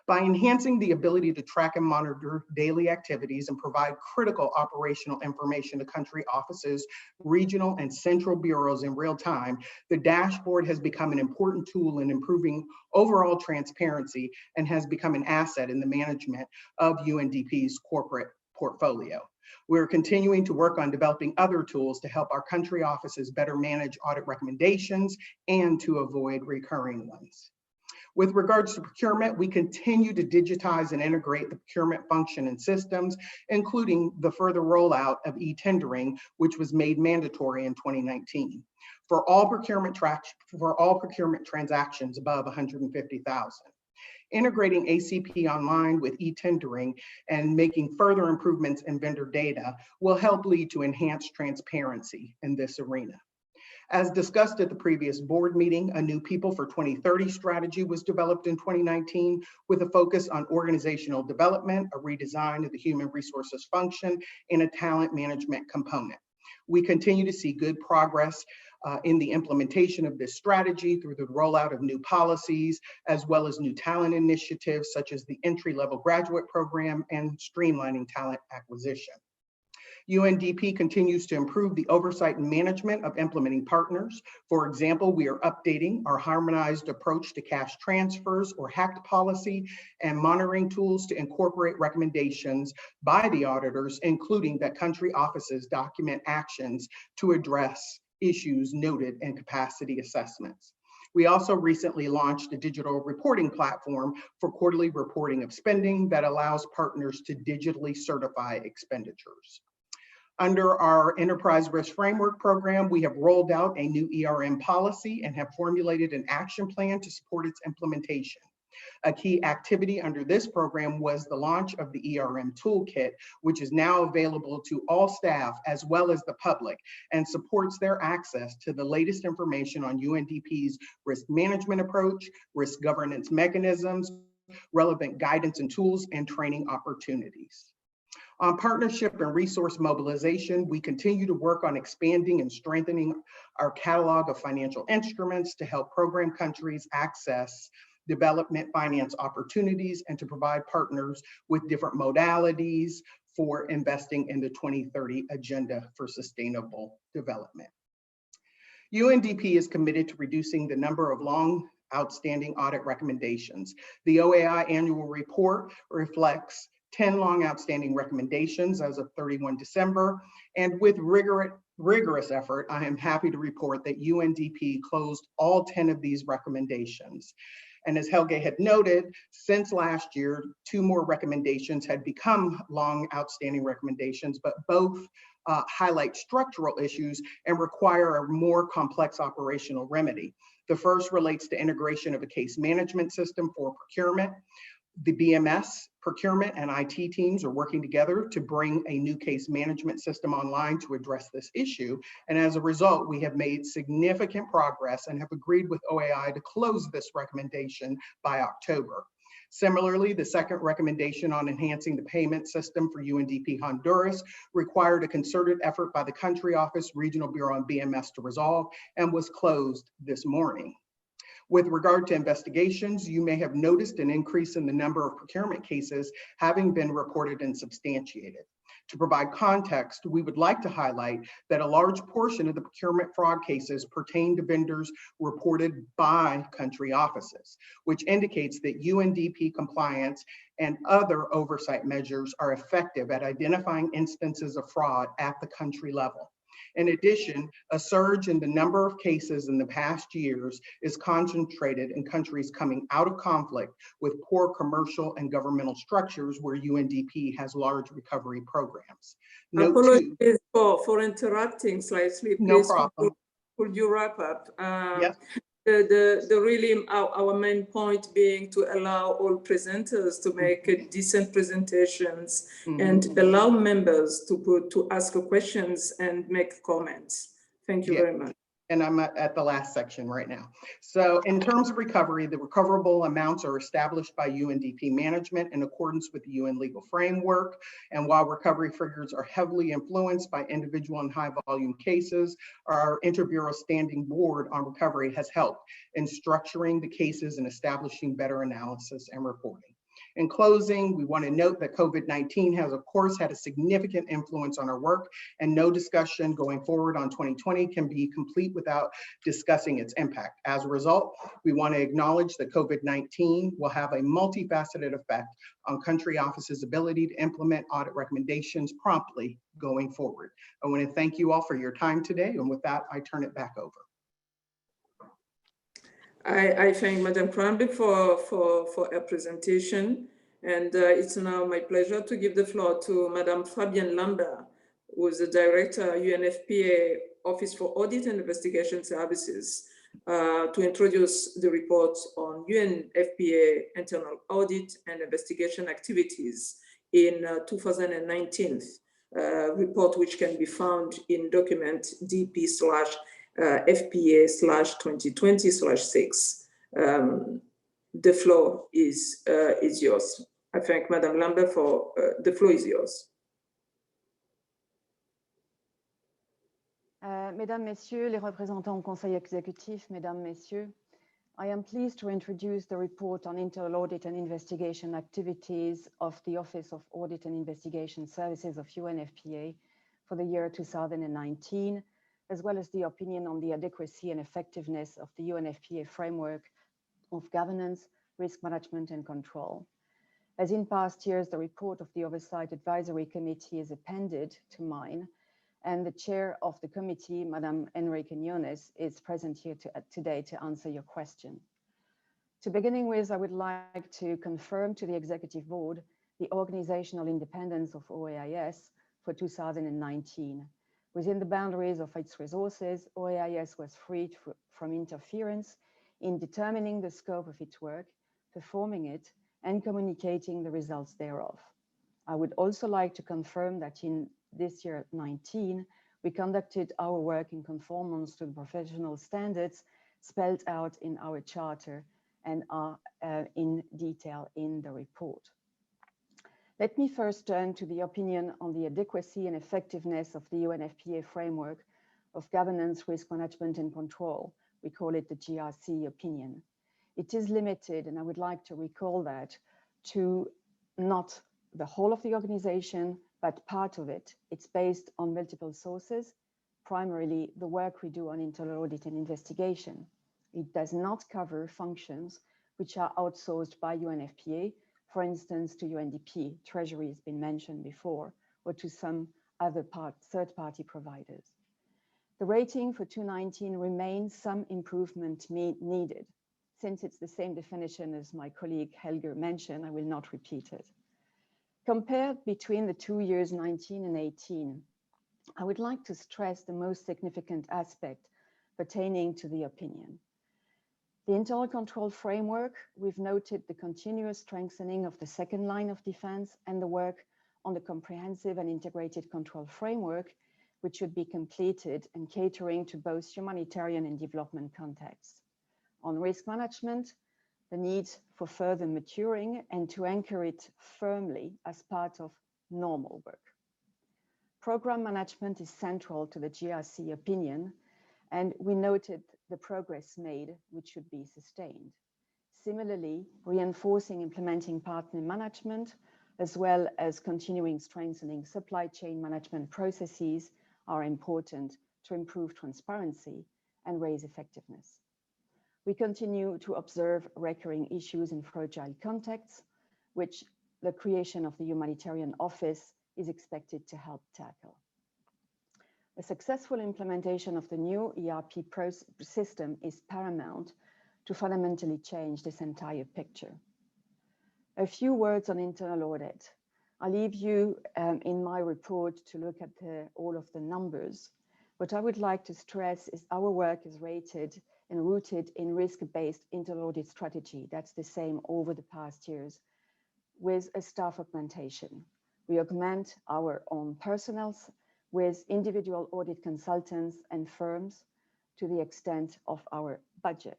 By enhancing the ability to track and monitor daily activities and provide critical operational information to country offices, regional and central bureaus in real time, the dashboard has become an important tool in improving overall transparency and has become an asset in the management of UNDP's corporate portfolio. We're continuing to work on developing other tools to help our country offices better manage audit recommendations and to avoid recurring ones. With regards to procurement, we continue to digitize and integrate the procurement function and systems, including the further rollout of e-tendering, which was made mandatory in 2019 for all procurement transactions above 150,000. Integrating ACP online with e-tendering and making further improvements in vendor data will help lead to enhanced transparency in this arena. As discussed at the previous board meeting, a new People for 2030 strategy was developed in 2019 with a focus on organizational development, a redesign of the human resources function, and a talent management component. We continue to see good progress in the implementation of this strategy through the rollout of new policies, as well as new talent initiatives such as the entry-level graduate program and streamlining talent acquisition. UNDP continues to improve the oversight and management of implementing partners. For example, we are updating our harmonized approach to cash transfers or HACT policy and monitoring tools to incorporate recommendations by the auditors, including that country offices document actions to address issues noted in capacity assessments. We also recently launched a digital reporting platform for quarterly reporting of spending that allows partners to digitally certify expenditures. Under our Enterprise Risk Framework program, we have rolled out a new ERM policy and have formulated an action plan to support its implementation. A key activity under this program was the launch of the ERM Toolkit, which is now available to all staff as well as the public and supports their access to the latest information on UNDP's risk management approach, risk governance mechanisms, relevant guidance and tools, and training opportunities. On partnership and resource mobilization, we continue to work on expanding and strengthening our catalog of financial instruments to help program countries access development finance opportunities and to provide partners with different modalities for investing in the 2030 Agenda for Sustainable Development. UNDP is committed to reducing the number of long outstanding audit recommendations. The OAI annual report reflects 10 long outstanding recommendations as of 31 December, and with rigorous effort, I am happy to report that UNDP closed all 10 of these recommendations. And as Helge had noted, since last year, 2 more recommendations had become long outstanding recommendations, but both highlight structural issues and require a more complex operational remedy. The first relates to integration of a case management system for procurement. The BMS procurement and IT teams are working together to bring a new case management system online to address this issue. And as a result, we have made significant progress and have agreed with OAI to close this recommendation by October. Similarly, the second recommendation on enhancing the payment system for UNDP Honduras required a concerted effort by the country office, regional bureau, and BMS to resolve and was closed this morning. With regard to investigations, you may have noticed an increase in the number of procurement cases having been reported and substantiated. To provide context, we would like to highlight that a large portion of the procurement fraud cases pertain to vendors reported by country offices, which indicates that UNDP compliance and other oversight measures are effective at identifying instances of fraud at the country level. In addition, a surge in the number of cases in the past years is concentrated in countries coming out of conflict with poor commercial and governmental structures where UNDP has large recovery programs. Apologies for interrupting slightly. Please, no problem. Could you wrap up? Yes. Our main point being to allow all presenters to make decent presentations and allow members to ask questions and make comments. Thank you very much. And I'm at the last section right now. So in terms of recovery, the recoverable amounts are established by UNDP management in accordance with the UN legal framework. And while recovery figures are heavily influenced by individual and high volume cases, our Interbureau Standing Board on Recovery has helped in structuring the cases and establishing better analysis and reporting. In closing, we want to note that COVID-19 has, of course, had a significant influence on our work, and no discussion going forward on 2020 can be complete without discussing its impact. As a result, we want to acknowledge that COVID-19 will have a multifaceted effect on country offices' ability to implement audit recommendations promptly going forward. I want to thank you all for your time today, and with that, I turn it back over. I thank Madam Cranby for her presentation, and it's now my pleasure to give the floor to Madam Fabienne Lambert, who is the Director, UNFPA Office for Audit and Investigation Services, to introduce the report on UNFPA internal audit and investigation activities in 2019, report which can be found in document DP/FPA/2020/6. The floor is yours. I thank Madame Lambert for the floor is yours. Mesdames, Messieurs, les représentants au Conseil exécutif, Mesdames, Messieurs, I am pleased to introduce the report on internal audit and investigation activities of the Office of Audit and Investigation Services of UNFPA for the year 2019, as well as the opinion on the adequacy and effectiveness of the UNFPA framework of governance, risk management and control. As in past years, the report of the Oversight Advisory Committee is appended to mine, and the chair of the committee, Madame Enrique Quiñones, is present here today to answer your question. To beginning with, I would like to confirm to the Executive Board the organizational independence of OAIS for 2019. Within the boundaries of its resources, OAIS was freed from interference in determining the scope of its work, performing it, and communicating the results thereof. I would also like to confirm that in this year 19, we conducted our work in conformance to the professional standards spelled out in our charter and are in detail in the report. Let me first turn to the opinion on the adequacy and effectiveness of the UNFPA framework of governance, risk management and control. We call it the GRC opinion. It is limited, and I would like to recall that, to not the whole of the organization, but part of it. It's based on multiple sources, primarily the work we do on internal audit and investigation. It does not cover functions which are outsourced by UNFPA, for instance, to UNDP, Treasury has been mentioned before, or to some other third-party providers. The rating for 2019 remains some improvement needed. Since it's the same definition as my colleague Helger mentioned, I will not repeat it. Compared between the 2 years 19 and 18, I would like to stress the most significant aspect pertaining to the opinion. The internal control framework, we've noted the continuous strengthening of the second line of defense and the work on the comprehensive and integrated control framework, which should be completed and catering to both humanitarian and development contexts. On risk management, the need for further maturing and to anchor it firmly as part of normal work. Program management is central to the GRC opinion, and we noted the progress made, which should be sustained. Similarly, reinforcing implementing partner management, as well as continuing strengthening supply chain management processes are important to improve transparency and raise effectiveness. We continue to observe recurring issues in fragile contexts, which the creation of the Humanitarian Office is expected to help tackle. A successful implementation of the new ERP system is paramount to fundamentally change this entire picture. A few words on internal audit. I'll leave you in my report to look at all of the numbers. What I would like to stress is our work is rated and rooted in risk-based internal audit strategy. That's the same over the past years with a staff augmentation. We augment our own personnel with individual audit consultants and firms to the extent of our budget.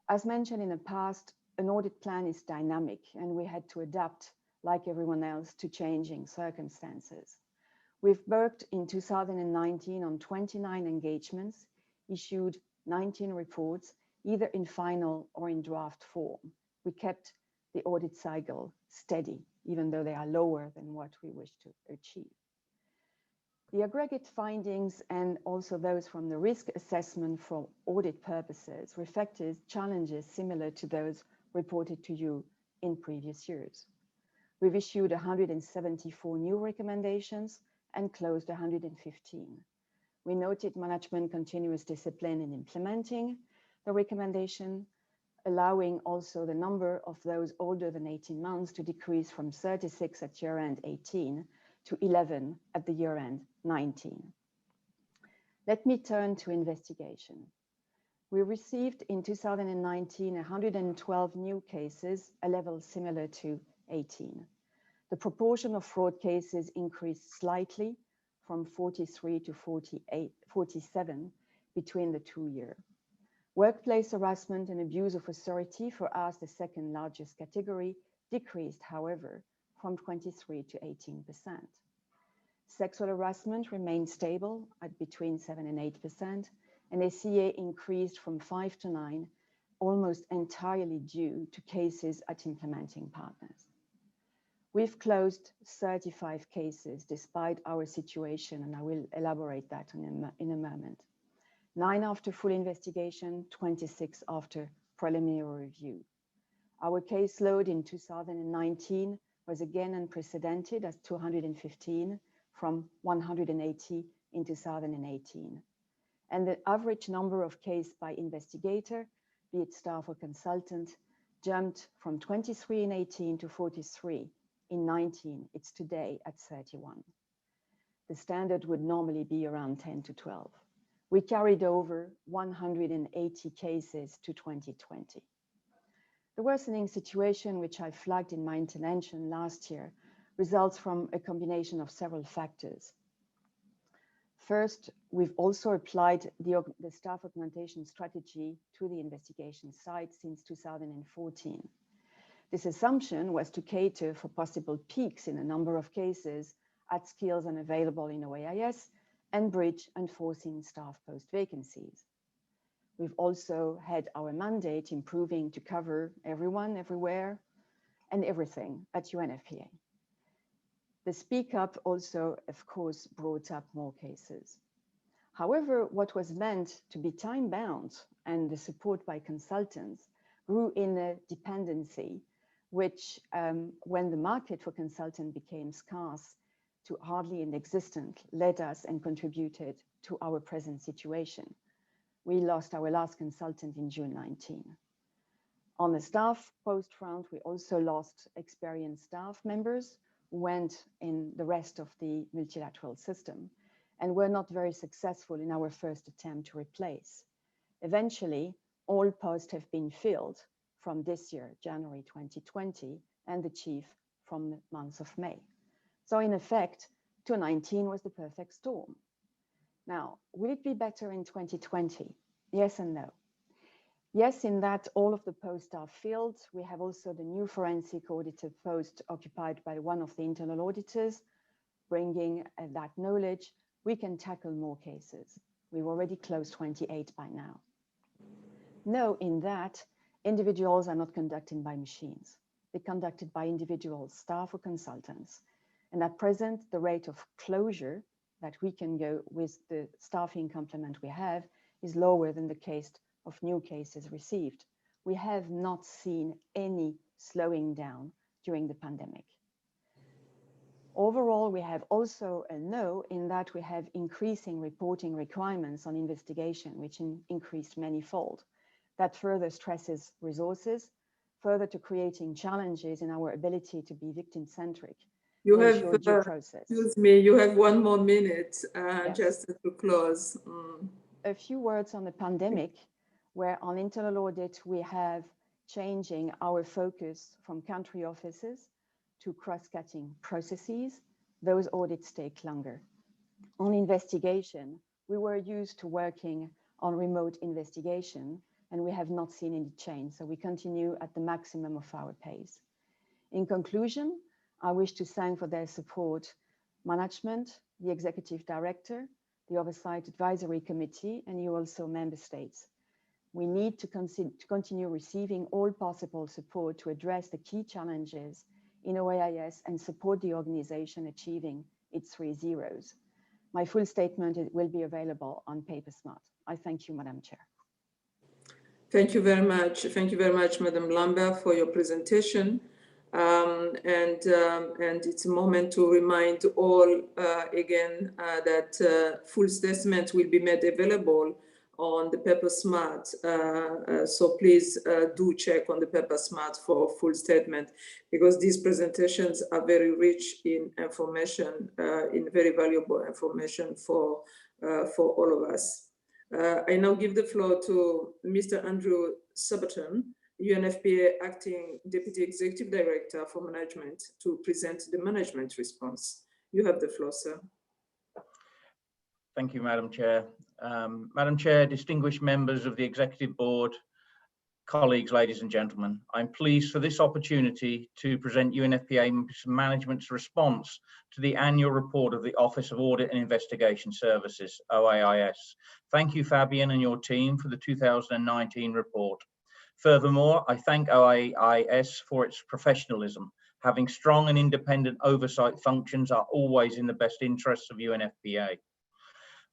As mentioned in the past, an audit plan is dynamic and we had to adapt, like everyone else, to changing circumstances. We've worked in 2019 on 29 engagements, issued 19 reports, either in final or in draft form. We kept the audit cycle steady, even though they are lower than what we wish to achieve. The aggregate findings and also those from the risk assessment for audit purposes reflected challenges similar to those reported to you in previous years. We've issued 174 new recommendations and closed 115. We noted management continuous discipline in implementing the recommendation, allowing also the number of those older than 18 months to decrease from 36 at year-end 18 to 11 at the year-end 19. Let me turn to investigation. We received in 2019 112 new cases, a level similar to 18. The proportion of fraud cases increased slightly from 43 to 47 between the 2 years. Workplace harassment and abuse of authority, for us the second largest category, decreased, however, from 23 to 18%. Sexual harassment remained stable at between 7 and 8%, and ACA increased from 5 to 9, almost entirely due to cases at implementing partners. We've closed 35 cases despite our situation, and I will elaborate that in a moment. 9 after full investigation, 26 after preliminary review. Our caseload in 2019 was again unprecedented at 215 from 180 in 2018. And the average number of cases by investigator, be it staff or consultant, jumped from 23 in 18 to 43 in 19. It's today at 31. The standard would normally be around 10 to 12. We carried over 180 cases to 2020. The worsening situation, which I flagged in my intervention last year, results from a combination of several factors. First, we've also applied the staff augmentation strategy to the investigation site since 2014. This assumption was to cater for possible peaks in a number of cases at skills unavailable in OAIS and bridge unforeseen staff post vacancies. We've also had our mandate improving to cover everyone, everywhere, and everything at UNFPA. The speak up also, of course, brought up more cases. However, what was meant to be time-bound and the support by consultants grew in a dependency, which, when the market for consultants became scarce to hardly inexistent, led us and contributed to our present situation. We lost our last consultant in June 19. On the staff post front, we also lost experienced staff members who went in the rest of the multilateral system and were not very successful in our first attempt to replace. Eventually, all posts have been filled from this year, January 2020, and the chief from the month of May. So in effect, 2019 was the perfect storm. Now, will it be better in 2020? Yes and no. Yes, in that all of the posts are filled. We have also the new forensic auditor post occupied by one of the internal auditors, bringing that knowledge. We can tackle more cases. We've already closed 28 by now. No, in that individuals are not conducted by machines. They're conducted by individual staff or consultants. And at present, the rate of closure that we can go with the staffing complement we have is lower than the case of new cases received. We have not seen any slowing down during the pandemic. Overall, we have also a no in that we have increasing reporting requirements on investigation, which increased manifold. That further stresses resources, further to creating challenges in our ability to be victim-centric. You have, excuse me, you have 1 more minute yes. Just to close. A few words on the pandemic, where on internal audit, we have changing our focus from country offices to cross-cutting processes. Those audits take longer. On investigation, we were used to working on remote investigation, and we have not seen any change. So we continue at the maximum of our pace. In conclusion, I wish to thank for their support management, the executive director, the Oversight Advisory Committee, and you also member states. We need to continue receiving all possible support to address the key challenges in OAIS and support the organization achieving its 3 zeros. My full statement will be available on PaperSmart. I thank you, Madam Chair. Thank you very much. Thank you very much, Madam Lambert, for your presentation. And it's a moment to remind all again that full statement will be made available on the PaperSmart. So please do check on the PaperSmart for full statement, because these presentations are very rich in information, in very valuable information for all of us. I now give the floor to Mr. Andrew Sabaton, UNFPA Acting Deputy Executive Director for Management, to present the management response. You have the floor, sir. Thank you, Madam Chair. Madam Chair, distinguished members of the Executive Board, colleagues, ladies and gentlemen, I'm pleased for this opportunity to present UNFPA Management's response to the annual report of the Office of Audit and Investigation Services, OAIS. Thank you, Fabian, and your team for the 2019 report. Furthermore, I thank OAIS for its professionalism, Having strong and independent oversight functions are always in the best interests of UNFPA.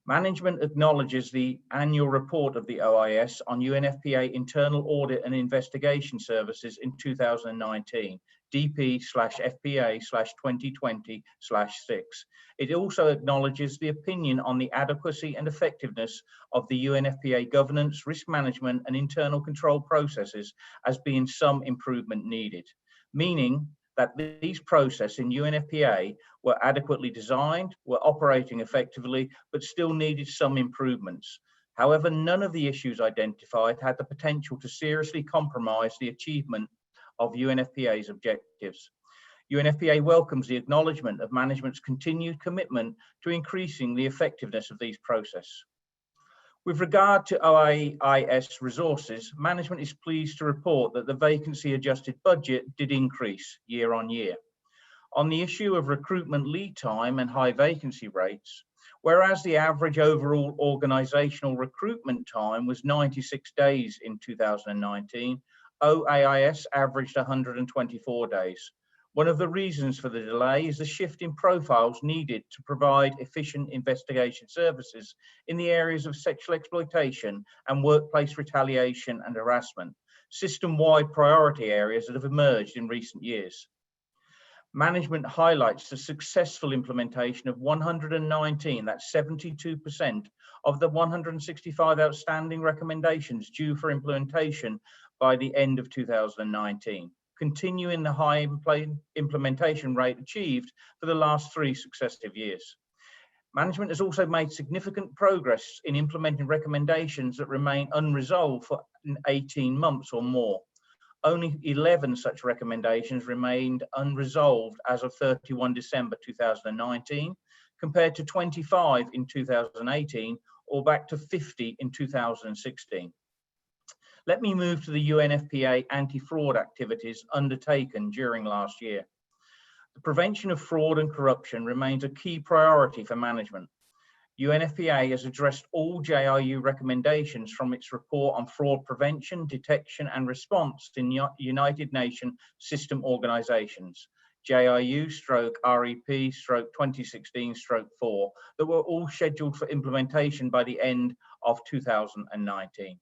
Management acknowledges the annual report of the OIS on UNFPA internal audit and investigation services in 2019, DP/FPA/2020/6. It also acknowledges the opinion on the adequacy and effectiveness of the UNFPA governance, risk management, and internal control processes as being some improvement needed, meaning that these processes in UNFPA were adequately designed, were operating effectively, but still needed some improvements. However, none of the issues identified had the potential to seriously compromise the achievement of UNFPA's objectives. UNFPA welcomes the acknowledgement of management's continued commitment to increasing the effectiveness of these processes. With regard to OIS resources, management is pleased to report that the vacancy adjusted budget did increase year on year. On the issue of recruitment lead time and high vacancy rates, whereas the average overall organizational recruitment time was 96 days in 2019, OAIS averaged 124 days. One of the reasons for the delay is the shift in profiles needed to provide efficient investigation services in the areas of sexual exploitation and workplace retaliation and harassment, system-wide priority areas that have emerged in recent years. Management highlights the successful implementation of 119, that's 72%, of the 165 outstanding recommendations due for implementation by the end of 2019. Continuing the high implementation rate achieved for the last 3 successive years. Management has also made significant progress in implementing recommendations that remain unresolved for 18 months or more. Only 11 such recommendations remained unresolved as of 31 December 2019, compared to 25 in 2018, or back to 50 in 2016. Let me move to the UNFPA anti-fraud activities undertaken during last year. The prevention of fraud and corruption remains a key priority for management. UNFPA has addressed all JRU recommendations from its report on fraud prevention, detection, and response in United Nations system organizations, JRU/REP/2016/4, that were all scheduled for implementation by the end of 2019.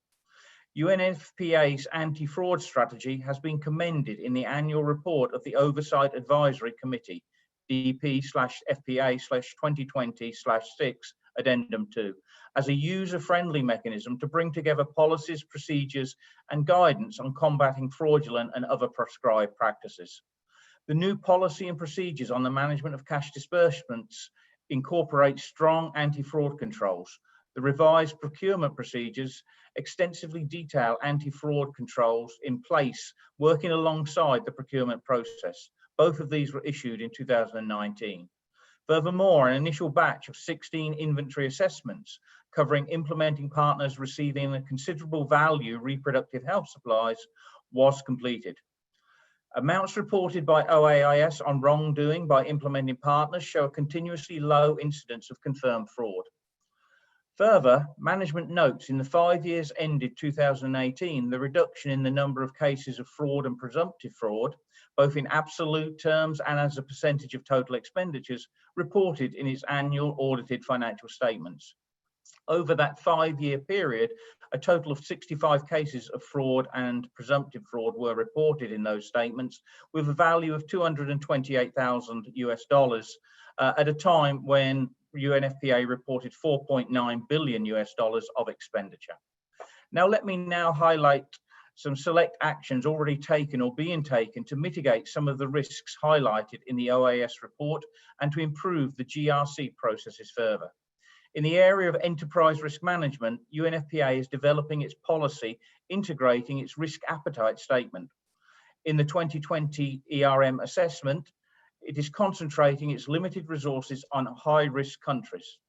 UNFPA's anti-fraud strategy has been commended in the annual report of the Oversight Advisory Committee, DP/FPA/2020/6, Addendum 2, as a user-friendly mechanism to bring together policies, procedures, and guidance on combating fraudulent and other prescribed practices. The new policy and procedures on the management of cash disbursements incorporate strong anti-fraud controls. The revised procurement procedures extensively detail anti-fraud controls in place, working alongside the procurement process. Both of these were issued in 2019. Furthermore, an initial batch of 16 inventory assessments covering implementing partners receiving a considerable value reproductive health supplies was completed. Amounts reported by OAIS on wrongdoing by implementing partners show a continuously low incidence of confirmed fraud. Further, management notes in the 5 years ended 2018, the reduction in the number of cases of fraud and presumptive fraud, both in absolute terms and as a percentage of total expenditures, reported in its annual audited financial statements. Over that 5-year period, a total of 65 cases of fraud and presumptive fraud were reported in those statements, with a value of $228,000 at a time when UNFPA reported $4.9 billion of expenditure. Now, let me highlight some select actions already taken or being taken to mitigate some of the risks highlighted in the OAS report and to improve the GRC processes further. In the area of enterprise risk management, UNFPA is developing its policy, integrating its risk appetite statement. In the 2020 ERM assessment, it is concentrating its limited resources on high-risk countries.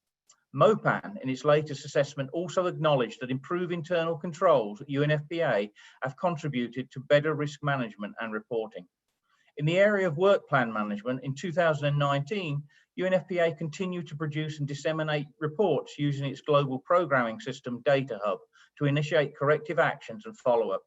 MOPAN, in its latest assessment, also acknowledged that improved internal controls at UNFPA have contributed to better risk management and reporting. In the area of work plan management, in 2019, UNFPA continued to produce and disseminate reports using its global programming system Data Hub to initiate corrective actions and follow-up.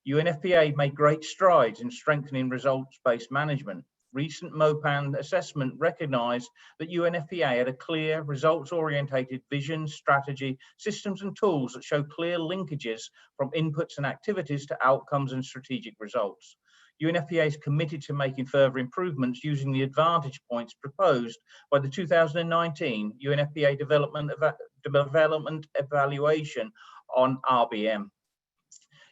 UNFPA made great strides in strengthening results-based management. Recent MOPAN assessment recognized that UNFPA had a clear, results-orientated vision, strategy, systems and tools that show clear linkages from inputs and activities to outcomes and strategic results. UNFPA is committed to making further improvements using the advantage points proposed by the 2019 UNFPA development evaluation on RBM.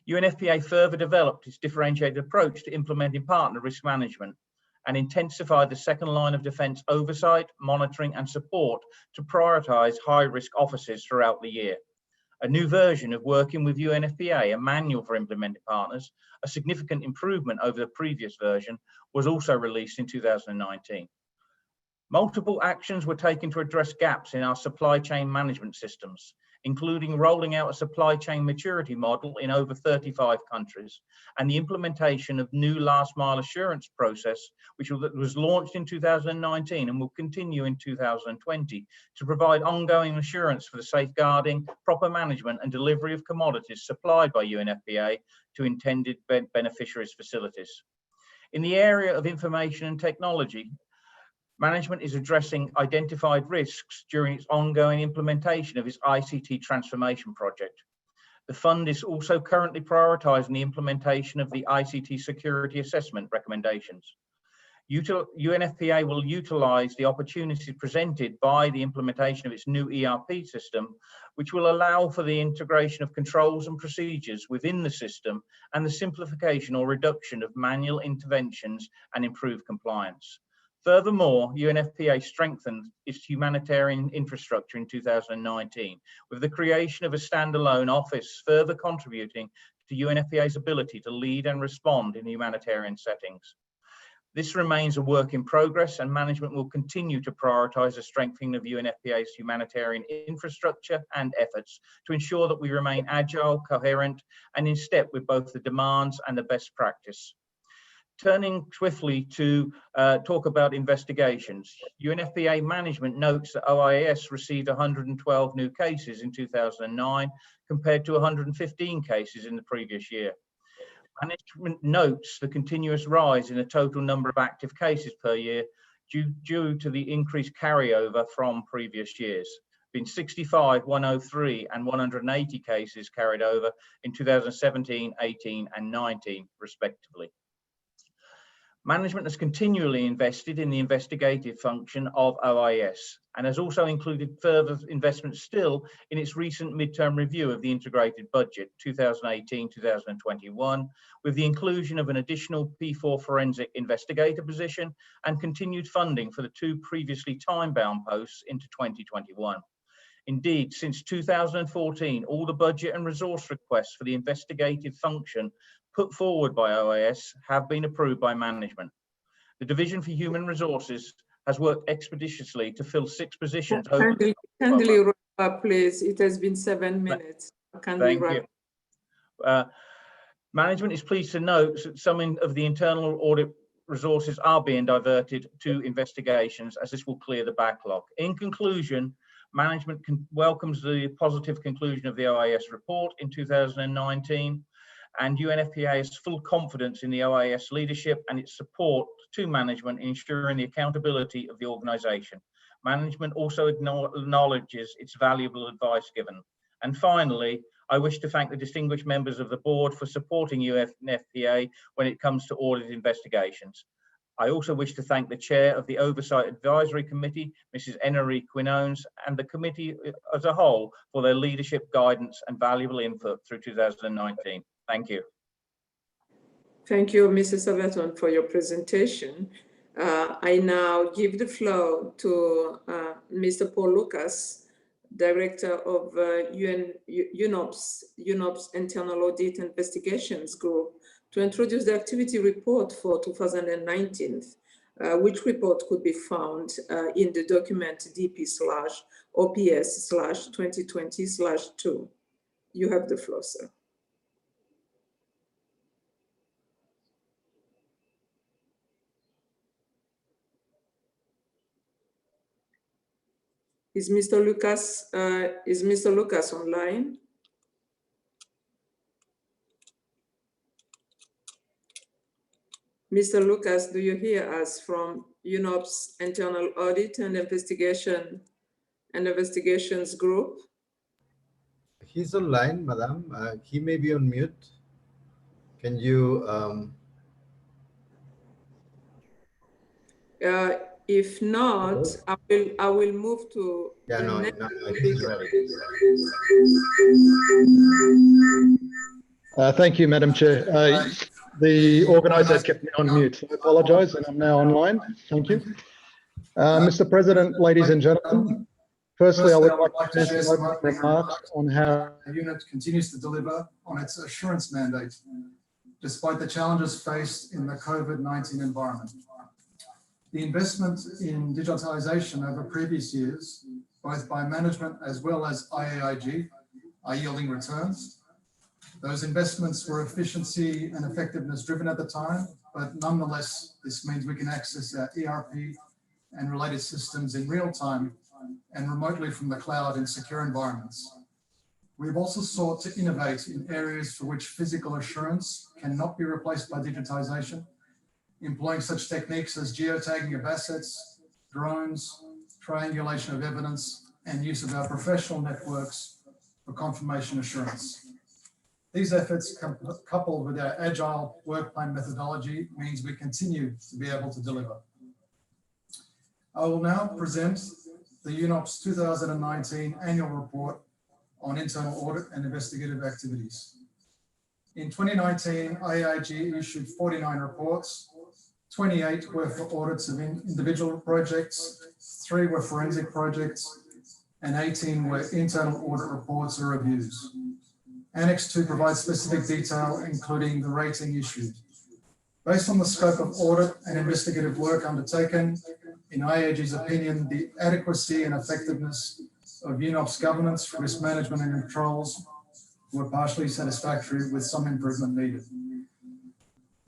UNFPA further developed its differentiated approach to implementing partner risk management and intensified the second line of defense oversight, monitoring and support to prioritize high-risk offices throughout the year. A new version of Working with UNFPA, a manual for implementing partners, a significant improvement over the previous version, was also released in 2019. Multiple actions were taken to address gaps in our supply chain management systems, including rolling out a supply chain maturity model in over 35 countries and the implementation of new last mile assurance process, which was launched in 2019 and will continue in 2020 to provide ongoing assurance for the safeguarding, proper management and delivery of commodities supplied by UNFPA to intended beneficiaries' facilities. In the area of information and technology, management is addressing identified risks during its ongoing implementation of its ICT transformation project. The fund is also currently prioritizing the implementation of the ICT security assessment recommendations. UNFPA will utilize the opportunity presented by the implementation of its new ERP system, which will allow for the integration of controls and procedures within the system and the simplification or reduction of manual interventions and improved compliance. Furthermore, UNFPA strengthened its humanitarian infrastructure in 2019 with the creation of a standalone office, further contributing to UNFPA's ability to lead and respond in humanitarian settings. This remains a work in progress and management will continue to prioritize the strengthening of UNFPA's humanitarian infrastructure and efforts to ensure that we remain agile, coherent, and in step with both the demands and the best practice. Turning swiftly to talk about investigations, UNFPA management notes that OIS received 112 new cases in 2009 compared to 115 cases in the previous year. Management notes the continuous rise in the total number of active cases per year due to the increased carryover from previous years, being 65, 103 and 180 cases carried over in 2017, 18 and 19 respectively. Management has continually invested in the investigative function of OIS and has also included further investments still in its recent midterm review of the integrated budget 2018-2021 with the inclusion of an additional P4 forensic investigator position and continued funding for the two previously time-bound posts into 2021. Indeed, since 2014, all the budget and resource requests for the investigative function put forward by OIS have been approved by management. The Division for Human Resources has worked expeditiously to fill 6 positions. Kindly wrap up, please. It has been 7 minutes. Thank you. Management is pleased to note that some of the internal audit resources are being diverted to investigations as this will clear the backlog. In conclusion, management welcomes the positive conclusion of the OIS report in 2019. And UNFPA has full confidence in the OIS leadership and its support to management in ensuring the accountability of the organisation. Management also acknowledges its valuable advice given. And finally, I wish to thank the distinguished members of the board for supporting UNFPA when it comes to audit investigations. I also wish to thank the chair of the Oversight Advisory Committee, Mrs. Enery Quinones, and the committee as a whole for their leadership, guidance, and valuable input through 2019. Thank you. Thank you, Mrs. Sabaton, for your presentation. I now give the floor to Mr. Paul Lucas, Director of UNOPS Internal Audit Investigations Group, to introduce the activity report for 2019, which report could be found in the document DP/OPS/2020/2. You have the floor, sir. Is Mr. Lucas online? Mr. Lucas, do you hear us from UNOPS Internal Audit and Investigations Group? He's online, madam. He may be on mute. Can you? If not, I will move to Yeah, the no, next no, Thank you, Madam Chair. The organizer kept me on mute. I apologize, and I'm now online. Thank you. Mr. President, ladies and gentlemen, firstly, I would like to share some opening remarks on how the unit continues to deliver on its assurance mandate, despite the challenges faced in the COVID-19 environment. The investment in digitalization over previous years, both by management as well as IAIG, are yielding returns. Those investments were efficiency and effectiveness driven at the time, but nonetheless, this means we can access our ERP and related systems in real time and remotely from the cloud in secure environments. We've also sought to innovate in areas for which physical assurance cannot be replaced by digitization, employing such techniques as geotagging of assets, drones, triangulation of evidence, and use of our professional networks for confirmation assurance. These efforts, coupled with our agile work plan methodology, means we continue to be able to deliver. I will now present the UNOPS 2019 annual report on internal audit and investigative activities. In 2019, IAIG issued 49 reports. 28 were for audits of individual projects, 3 were forensic projects, and 18 were internal audit reports or reviews. Annex 2 provides specific detail, including the rating issued. Based on the scope of audit and investigative work undertaken, in IAG's opinion, the adequacy and effectiveness of UNOPS governance, risk management and controls were partially satisfactory with some improvement needed.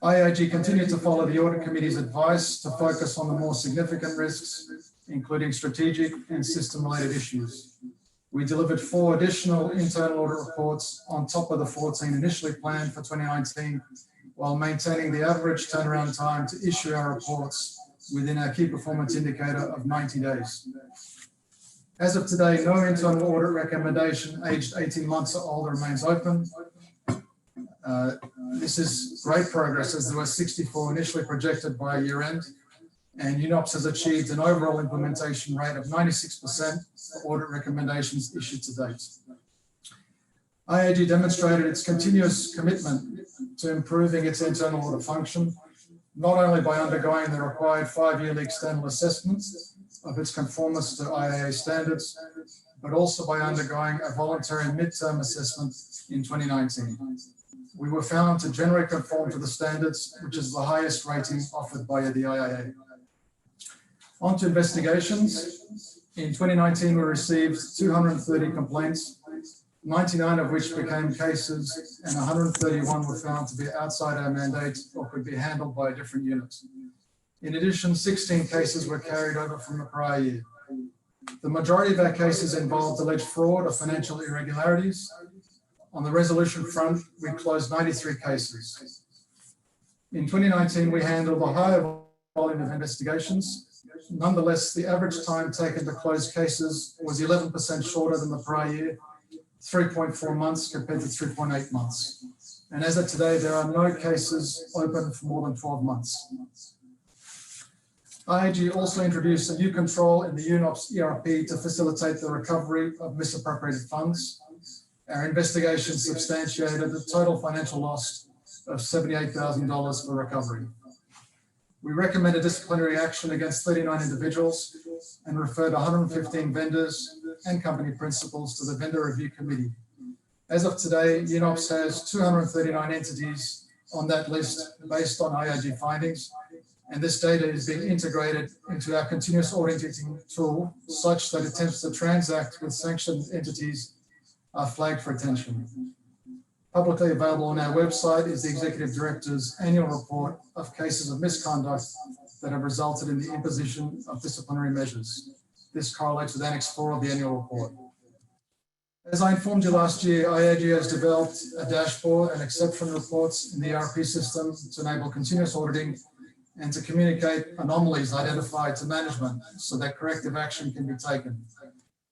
IAG continued to follow the Audit Committee's advice to focus on the more significant risks, including strategic and system-related issues. We delivered 4 additional internal audit reports on top of the 14 initially planned for 2019, while maintaining the average turnaround time to issue our reports within our key performance indicator of 90 days. As of today, no internal audit recommendation aged 18 months or older remains open. This is great progress, as there were 64 initially projected by year end, and UNOPS has achieved an overall implementation rate of 96% for audit recommendations issued to date. IAG demonstrated its continuous commitment to improving its internal audit function, not only by undergoing the required 5-yearly external assessments of its conformance to IAA standards, but also by undergoing a voluntary midterm assessment in 2019. We were found to generally conform to the standards, which is the highest rating offered by the IAA. On to investigations. In 2019, we received 230 complaints, 99 of which became cases, and 131 were found to be outside our mandate or could be handled by a different unit. In addition, 16 cases were carried over from the prior year. The majority of our cases involved alleged fraud or financial irregularities. On the resolution front, we closed 93 cases. In 2019, we handled a higher volume of investigations. Nonetheless, the average time taken to close cases was 11% shorter than the prior year, 3.4 months compared to 3.8 months. And as of today, there are no cases open for more than 12 months. IAG also introduced a new control in the UNOPS ERP to facilitate the recovery of misappropriated funds. Our investigation substantiated the total financial loss of $78,000 for recovery. We recommended disciplinary action against 39 individuals and referred 115 vendors and company principals to the Vendor Review Committee. As of today, UNOPS has 239 entities on that list based on IAG findings, and this data is being integrated into our continuous auditing tool such that attempts to transact with sanctioned entities are flagged for attention. Publicly available on our website is the Executive Director's annual report of cases of misconduct that have resulted in the imposition of disciplinary measures. This correlates with Annex 4 of the annual report. As I informed you last year, IAG has developed a dashboard and exception reports in the ERP system to enable continuous auditing and to communicate anomalies identified to management so that corrective action can be taken.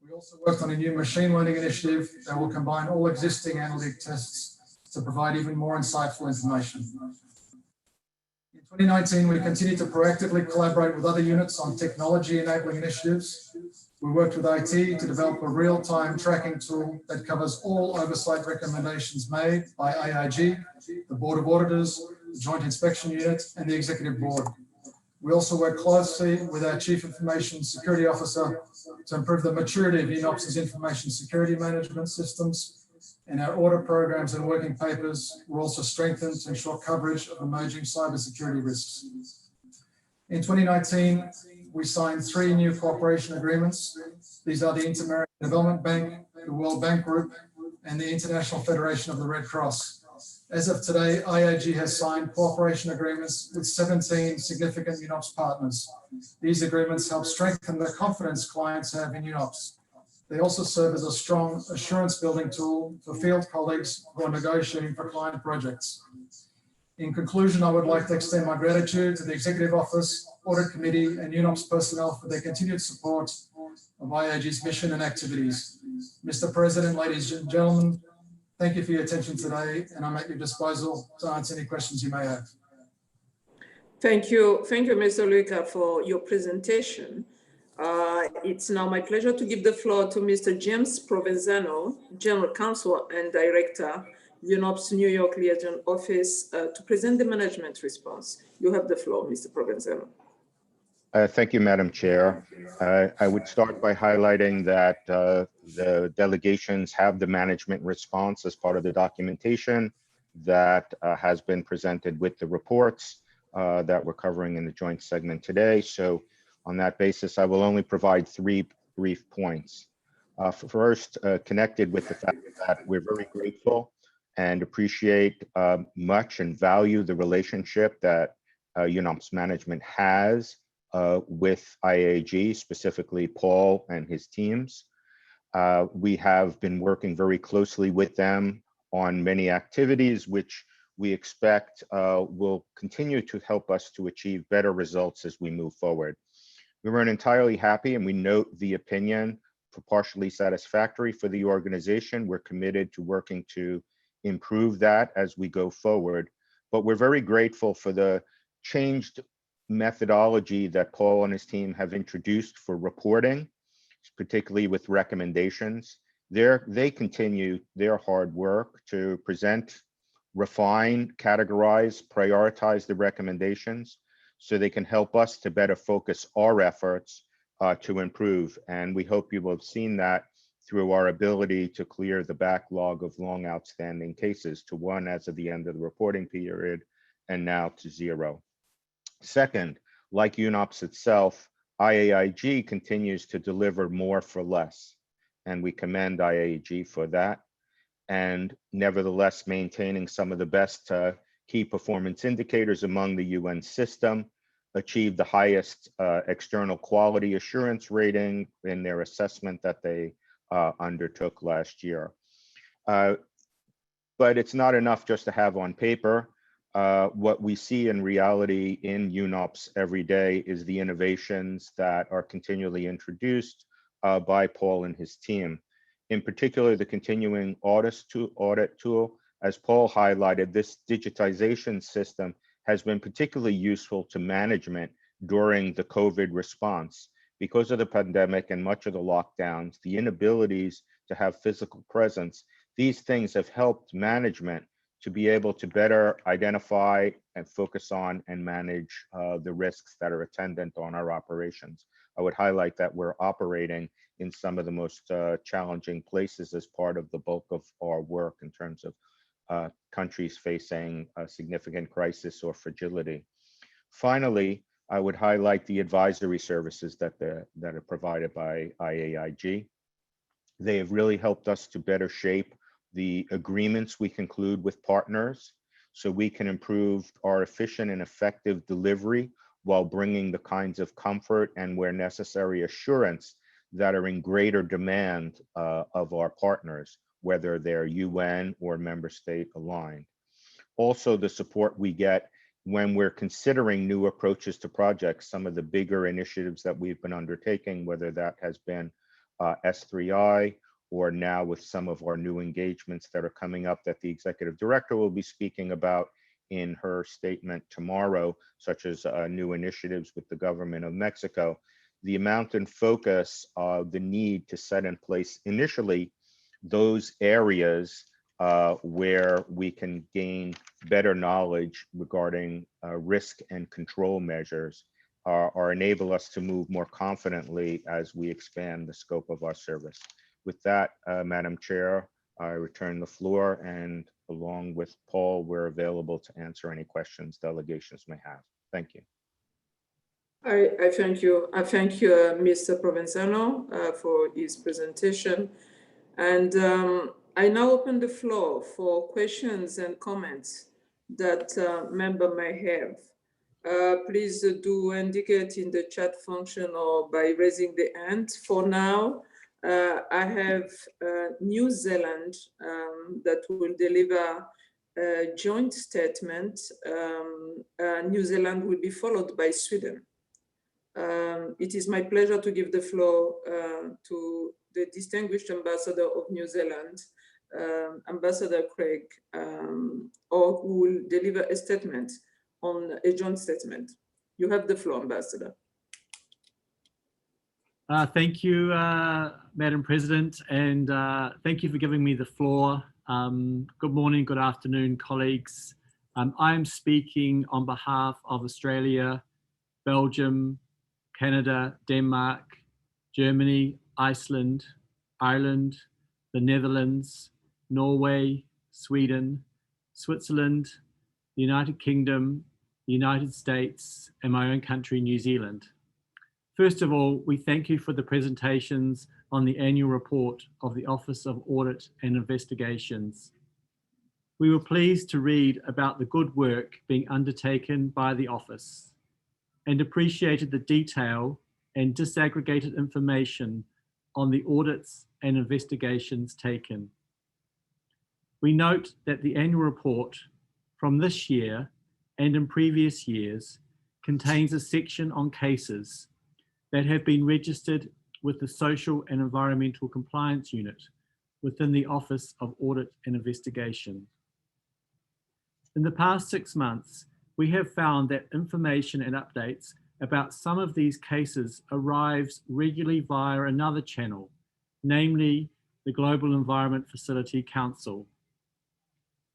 We also worked on a new machine learning initiative that will combine all existing analytic tests to provide even more insightful information. In 2019, we continued to proactively collaborate with other units on technology enabling initiatives. We worked with IT to develop a real-time tracking tool that covers all oversight recommendations made by AIG, the Board of Auditors, the Joint Inspection Unit, and the Executive Board. We also work closely with our Chief Information Security Officer to improve the maturity of UNOPS' information security management systems, and our audit programs and working papers were also strengthened to ensure coverage of emerging cybersecurity risks. In 2019, we signed 3 new cooperation agreements. These are the Inter-American Development Bank, the World Bank Group, and the International Federation of the Red Cross. As of today, IAG has signed cooperation agreements with 17 significant UNOPS partners. These agreements help strengthen the confidence clients have in UNOPS. They also serve as a strong assurance building tool for field colleagues who are negotiating for client projects. In conclusion, I would like to extend my gratitude to the Executive Office, Audit Committee, and UNOPS personnel for their continued support of IAG's mission and activities. Mr. President, ladies and gentlemen, thank you for your attention today, and I'm at your disposal to answer any questions you may have. Thank you, Mr. Luca, for your presentation. It's now my pleasure to give the floor to Mr. James Provenzano, General Counsel and Director, UNOPS New York Liaison Office, to present the management response. You have the floor, Mr. Provenzano. Thank you, Madam Chair. I would start by highlighting that the delegations have the management response as part of the documentation that has been presented with the reports that we're covering in the joint segment today. So on that basis, I will only provide 3 brief points. First, connected with the fact that we're very grateful and appreciate much and value the relationship that UNOPS management has with IAG, specifically Paul and his teams. We have been working very closely with them on many activities, which we expect will continue to help us to achieve better results as we move forward. We weren't entirely happy, and we note the opinion for partially satisfactory for the organization. We're committed to working to improve that as we go forward, but we're very grateful for the changed methodology that Paul and his team have introduced for reporting, particularly with recommendations. They continue their hard work to present, refine, categorize, prioritize the recommendations so they can help us to better focus our efforts to improve. And we hope you will have seen that through our ability to clear the backlog of long outstanding cases to 1 as of the end of the reporting period and now to 0. Second, like UNOPS itself, IAIG continues to deliver more for less, and we commend IAIG for that. And nevertheless, maintaining some of the best key performance indicators among the UN system, achieved the highest external quality assurance rating in their assessment that they undertook last year. But it's not enough just to have on paper. What we see in reality in UNOPS every day is the innovations that are continually introduced by Paul and his team. In particular, the continuing audit tool, as Paul highlighted, this digitization system has been particularly useful to management during the COVID response. Because of the pandemic and much of the lockdowns, the inabilities to have physical presence, these things have helped management to be able to better identify and focus on and manage the risks that are attendant on our operations. I would highlight that we're operating in some of the most challenging places as part of the bulk of our work in terms of countries facing a significant crisis or fragility. Finally, I would highlight the advisory services that are provided by IAIG. They have really helped us to better shape the agreements we conclude with partners so we can improve our efficient and effective delivery while bringing the kinds of comfort and, where necessary, assurance that are in greater demand of our partners, whether they're UN or member state aligned. Also, the support we get when we're considering new approaches to projects, some of the bigger initiatives that we've been undertaking, whether that has been S3I or now with some of our new engagements that are coming up that the executive director will be speaking about in her statement tomorrow, such as new initiatives with the government of Mexico, the amount and focus of the need to set in place initially those areas where we can gain better knowledge regarding risk and control measures or enable us to move more confidently as we expand the scope of our service. With that, Madam Chair, I return the floor, and along with Paul, we're available to answer any questions delegations may have. Thank you. I thank you. I thank you, Mr. Provenzano, for his presentation. And I now open the floor for questions and comments that member may have. Please do indicate in the chat function or by raising the hand. For now, I have New Zealand that will deliver a joint statement. New Zealand will be followed by Sweden. It is my pleasure to give the floor to the distinguished ambassador of New Zealand, Ambassador Craig, or who will deliver a statement on a joint statement. You have the floor, Ambassador. Thank you, Madam President, and thank you for giving me the floor. Good morning, good afternoon, colleagues. I'm speaking on behalf of Australia, Belgium, Canada, Denmark, Germany, Iceland, Ireland, the Netherlands, Norway, Sweden, Switzerland, the United Kingdom, the United States, and my own country, New Zealand. First of all, we thank you for the presentations on the annual report of the Office of Audit and Investigations. We were pleased to read about the good work being undertaken by the office and appreciated the detail and disaggregated information on the audits and investigations taken. We note that the annual report from this year and in previous years contains a section on cases that have been registered with the Social and Environmental Compliance Unit within the Office of Audit and Investigation. In the past 6 months, we have found that information and updates about some of these cases arrives regularly via another channel, namely the Global Environment Facility Council.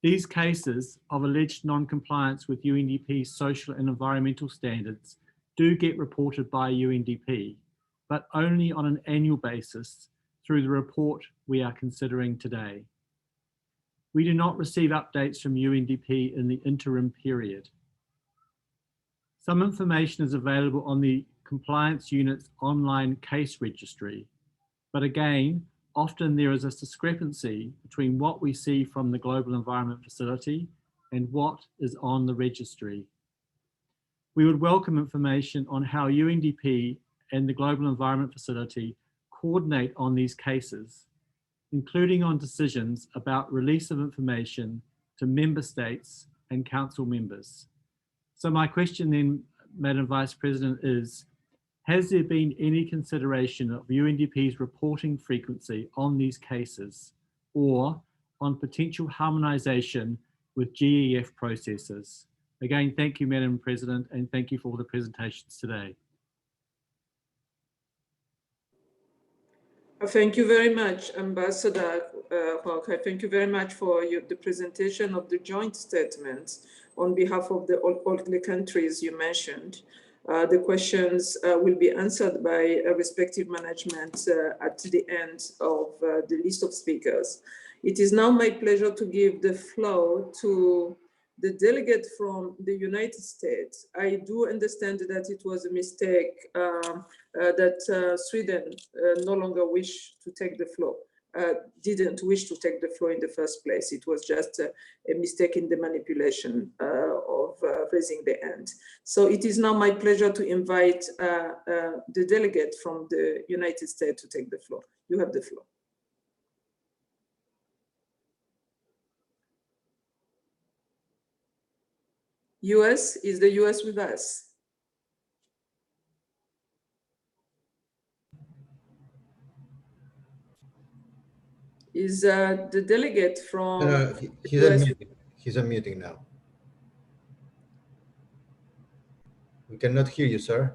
These cases of alleged non-compliance with UNDP's social and environmental standards do get reported by UNDP, but only on an annual basis through the report we are considering today. We do not receive updates from UNDP in the interim period. Some information is available on the Compliance Unit's online case registry, but again, often there is a discrepancy between what we see from the Global Environment Facility and what is on the registry. We would welcome information on how UNDP and the Global Environment Facility coordinate on these cases, including on decisions about release of information to member states and council members. So my question then, Madam Vice President, is, has there been any consideration of UNDP's reporting frequency on these cases or on potential harmonisation with GEF processes? Again, thank you, Madam President, and thank you for all the presentations today. Thank you very much, Ambassador Jorge. Thank you very much for the presentation of the joint statements on behalf of all the countries you mentioned. The questions will be answered by respective management at the end of the list of speakers. It is now my pleasure to give the floor to the delegate from the United States. I do understand that it was a mistake that Sweden no longer wished to take the floor, didn't wish to take the floor in the first place. It was just a mistake in the manipulation of raising the hand. So it is now my pleasure to invite the delegate from the United States to take the floor. You have the floor. US, is the US with us? Is the delegate from he's US? unmuting. He's unmuting now. We cannot hear you, sir.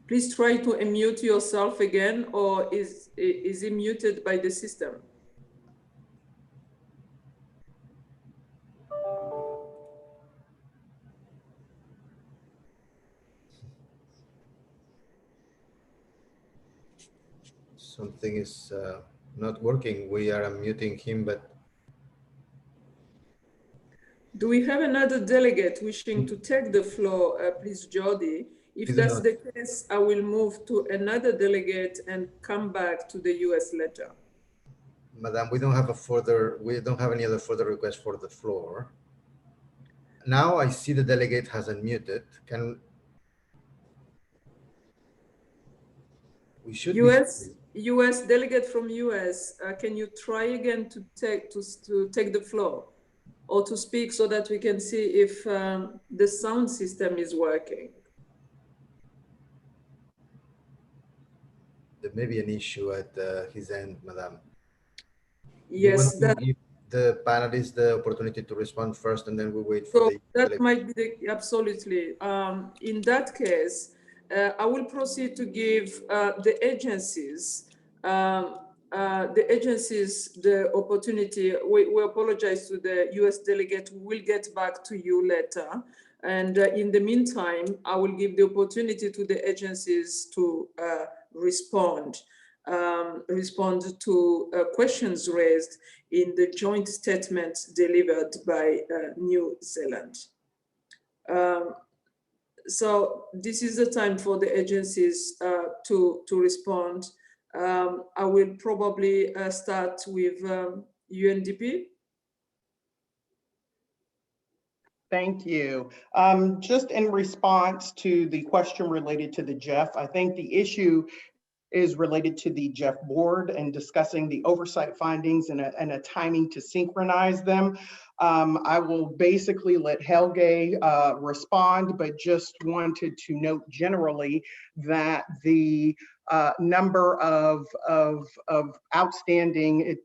Please try to unmute yourself again, or is he muted by the system? Something is not working. We are unmuting him, but do we have another delegate wishing to take the floor? Please, Jody. If that's the case, I will move to another delegate and come back to the US later. Madam, we don't have any other further request for the floor. Now I see the delegate has unmuted. We should US delegate from US, can you try again to take the floor or to speak so that we can see if the sound system is working? There may be an issue at his end, Madam. Yes, that give the panelists the opportunity to respond first, and then we wait for the that might be absolutely. In that case, I will proceed to give the agencies the opportunity. We apologize to the US delegate. We'll get back to you later. And in the meantime, I will give the opportunity to the agencies to respond to questions raised in the joint statement delivered by New Zealand. So this is the time for the agencies to respond. I will probably start with UNDP. Thank you. Just in response to the question related to the JEF, I think the issue is related to the JEF board and discussing the oversight findings and a timing to synchronize them. I will basically let Helge respond, but just wanted to note generally that the number of outstanding,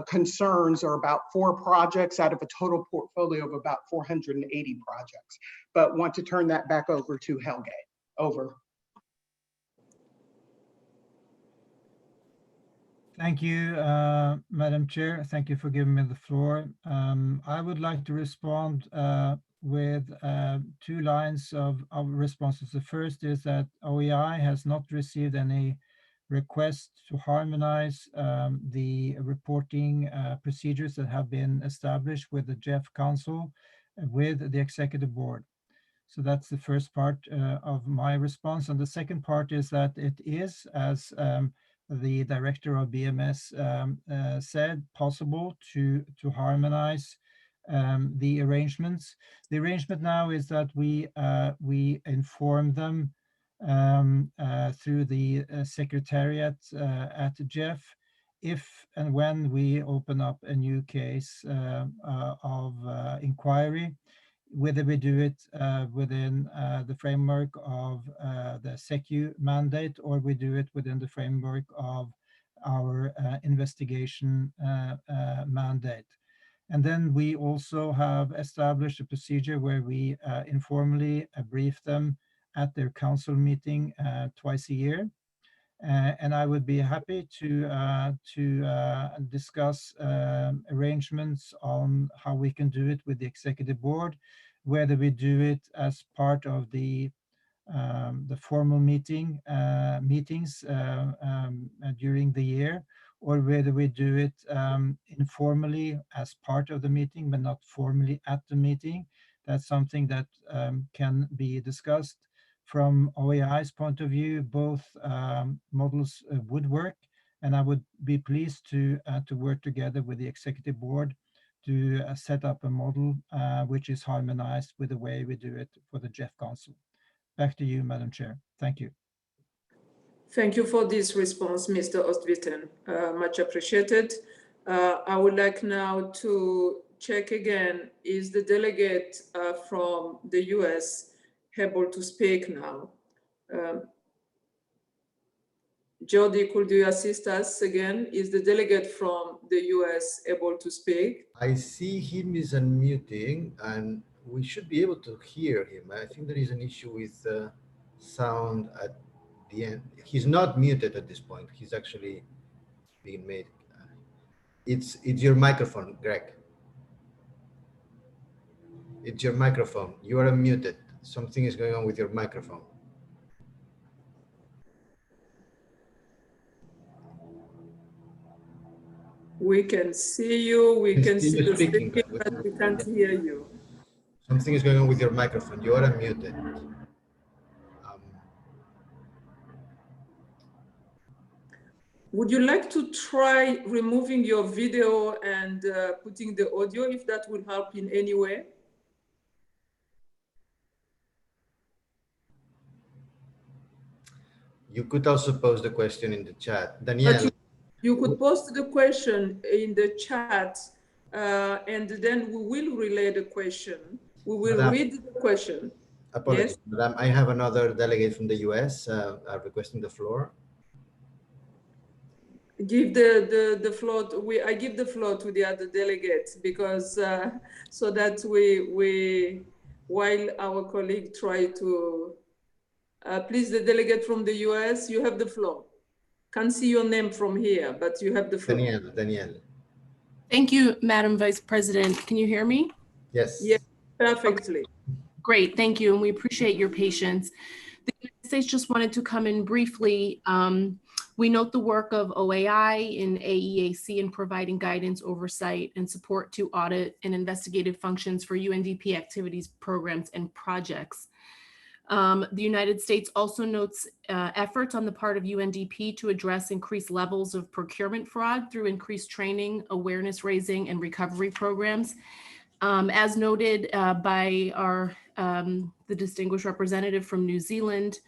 concerns are about 4 projects out of a total portfolio of about 480 projects. But want to turn that back over to Helge. Over. Thank you, Madam Chair. Thank you for giving me the floor. I would like to respond with 2 lines of responses. The first is that OEI has not received any request to harmonize the reporting procedures that have been established with the JEF Council with the Executive Board. So that's the first part of my response. And the second part is that it is, as the director of BMS said, possible to harmonize the arrangements. The arrangement now is that we inform them through the secretariat at JEF if and when we open up a new case of inquiry, whether we do it within the framework of the SECU mandate or we do it within the framework of our investigation mandate. And then we also have established a procedure where we informally brief them at their council meeting twice a year. And I would be happy to discuss arrangements on how we can do it with the Executive Board, whether we do it as part of the formal meetings during the year, or whether we do it informally as part of the meeting, but not formally at the meeting. That's something that can be discussed. From OEI's point of view, both models would work, and I would be pleased to work together with the Executive Board to set up a model which is harmonized with the way we do it for the JEF Council. Back to you, Madam Chair. Thank you. Thank you for this response, Mr. Oostvitten. Much appreciated. I would like now to check again, is the delegate from the US able to speak now? Jody, could you assist us again? Is the delegate from the US able to speak? I see him is unmuting and we should be able to hear him. I think there is an issue with sound at the end. He's not muted at this point. He's actually being made. It's your microphone, Greg. It's your microphone. You are unmuted. Something is going on with your microphone. We can see you, we can see the speaking, but we can't hear you. Something is going on with your microphone. You are unmuted. Would you like to try removing your video and putting the audio, if that would help in any way? You could also post the question in the chat. Danielle. You could post the question in the chat and then we will relay the question. We will read the question. Apologies, yes? Madam. I have another delegate from the US requesting the floor. Give the floor I give the floor to the other delegates because so that we while our colleague try to please, the delegate from the US, you have the floor. Can't see your name from here, but you have the floor. Danielle. Thank you, Madam Vice President. Can you hear me? Yes. Yes, perfectly. Okay. Great, thank you, and we appreciate your patience. The United States just wanted to come in briefly. We note the work of OAI in AEAC in providing guidance, oversight, and support to audit and investigative functions for UNDP activities, programs, and projects. The United States also notes efforts on the part of UNDP to address increased levels of procurement fraud through increased training, awareness raising, and recovery programs. As noted by the distinguished representative from New Zealand,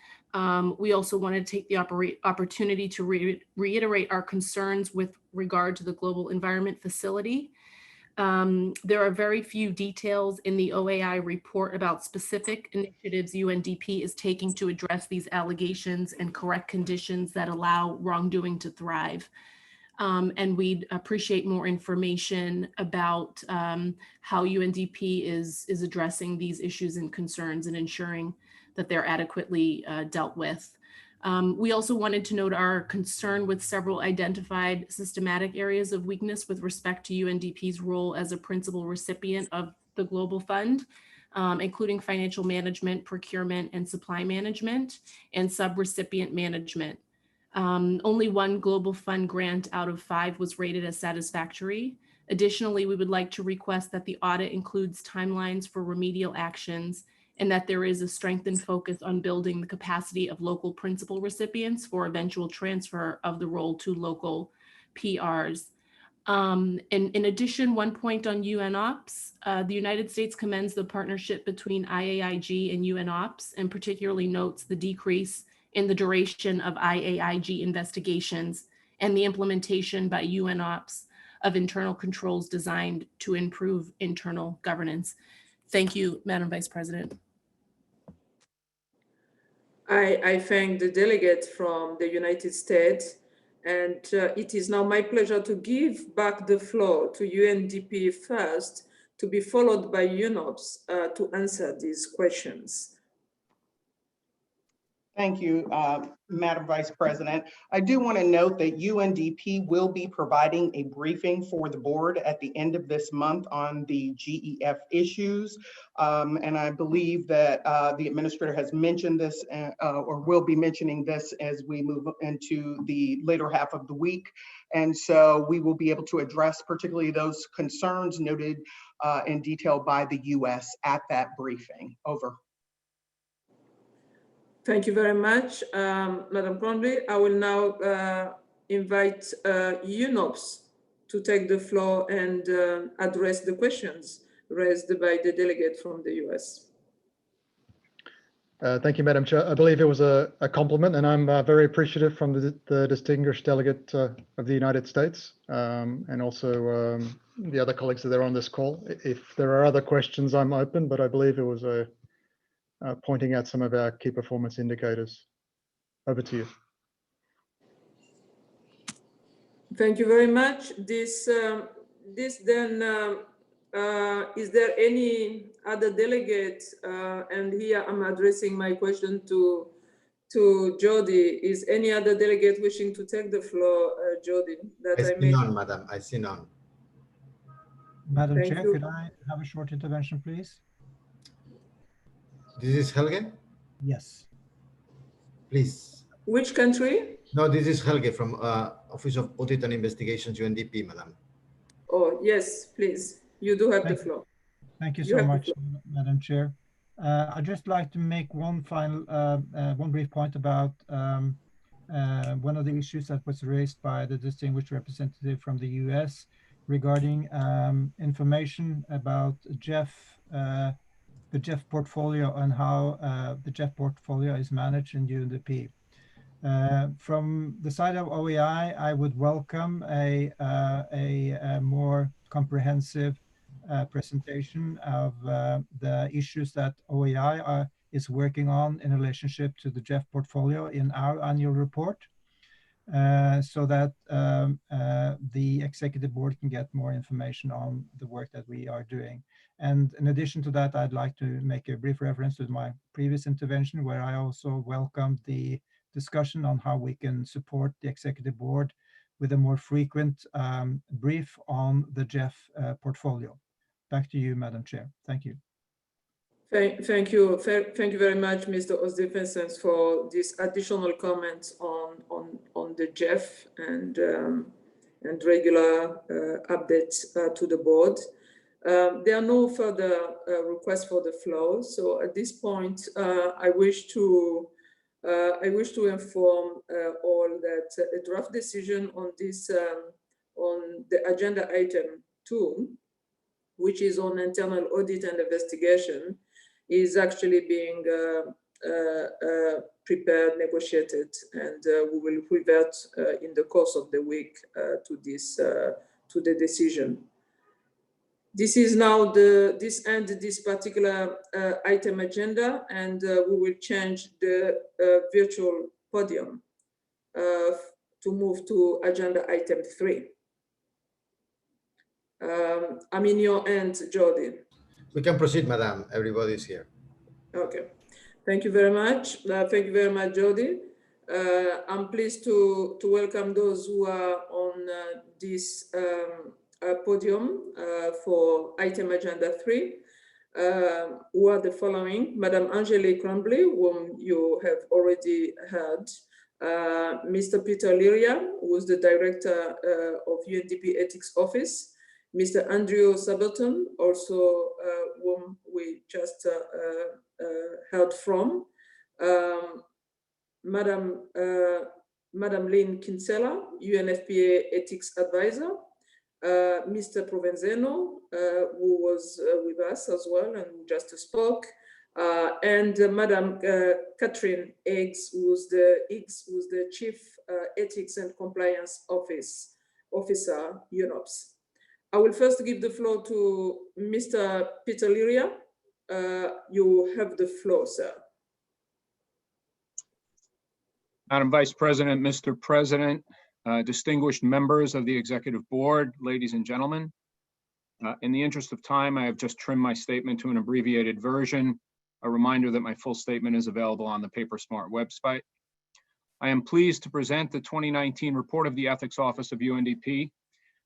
we also want to take the opportunity to reiterate our concerns with regard to the Global Environment Facility. There are very few details in the OAI report about specific initiatives UNDP is taking to address these allegations and correct conditions that allow wrongdoing to thrive. And we'd appreciate more information about how UNDP is addressing these issues and concerns and ensuring that they're adequately dealt with. We also wanted to note our concern with several identified systematic areas of weakness with respect to UNDP's role as a principal recipient of the Global Fund, including financial management, procurement, and supply management, and sub-recipient management. Only one Global Fund grant out of 5 was rated as satisfactory. Additionally, we would like to request that the audit includes timelines for remedial actions and that there is a strengthened focus on building the capacity of local principal recipients for eventual transfer of the role to local PRs. And in addition, one point on UNOPS, the United States commends the partnership between IAIG and UNOPS and particularly notes the decrease in the duration of IAIG investigations and the implementation by UNOPS of internal controls designed to improve internal governance. Thank you, Madam Vice President. I thank the delegate from the United States, and it is now my pleasure to give back the floor to UNDP first, to be followed by UNOPS to answer these questions. Thank you, Madam Vice President. I do want to note that UNDP will be providing a briefing for the board at the end of this month on the GEF issues. And I believe that the administrator has mentioned this or will be mentioning this as we move into the later half of the week. And so we will be able to address particularly those concerns noted in detail by the US at that briefing. Over. Thank you very much, Madam Conley. I will now invite UNOPS to take the floor and address the questions raised by the delegate from the US. Thank you, Madam Chair. I believe it was a compliment, and I'm very appreciative from the distinguished delegate of the United States, and also the other colleagues that are on this call. If there are other questions, I'm open, but I believe it was pointing out some of our key performance indicators. Over to you. Thank you very much. This then, is there any other delegate? And here I'm addressing my question to Jody. Is any other delegate wishing to take the floor, Jody? I see none, Madam. I see none. Madam Thank Chair, you. could I have a short intervention, please? This is Helge? Yes. Please. Which country? No, this is Helge from Office of Audit and Investigations, UNDP, Madam. Oh, yes, please. You do have the floor. Thank you so much, Madam Chair. I'd just like to make one brief point about one of the issues that was raised by the distinguished representative from the US regarding information about the GEF portfolio and how the GEF portfolio is managed in UNDP. From the side of OEI, I would welcome a more comprehensive presentation of the issues that OEI is working on in relationship to the GEF portfolio in our annual report, so that the executive board can get more information on the work that we are doing. And in addition to that, I'd like to make a brief reference to my previous intervention, where I also welcomed the discussion on how we can support the executive board with a more frequent brief on the GEF portfolio. Back to you, Madam Chair. Thank you. Thank you very much, Mr. Osdefensens, for this additional comments on the GEF and regular updates to the board. There are no further requests for the floor. So at this point, I wish to inform all that a draft decision on this on the agenda item 2, which is on internal audit and investigation, is actually being prepared, negotiated, and we will revert in the course of the week to the decision. This is now this particular item agenda, and we will change the virtual podium to move to agenda item 3. I'm in your hands, Jody. We can proceed, Madam. Everybody's here. Okay. Thank you very much. Thank you very much, Jody. I'm pleased to welcome those who are on this podium for item agenda 3, who are the following: Madam Angelique Crumbly, whom you have already heard, Mr. Peter Liria, who is the Director of UNDP Ethics Office, Mr. Andrew Sableton, also whom we just heard from, Madam Lynn Kinsella, UNFPA Ethics Advisor, Mr. Provenzano, who was with us as well and just spoke, and Madam Catherine Eggs, who's the Chief Ethics and Compliance Officer, UNOPS. I will first give the floor to Mr. Peter Liria. You have the floor, sir. Madam Vice President, Mr. President, distinguished members of the Executive Board, ladies and gentlemen. In the interest of time, I have just trimmed my statement to an abbreviated version. A reminder that my full statement is available on the PaperSmart website. I am pleased to present the 2019 report of the Ethics Office of UNDP.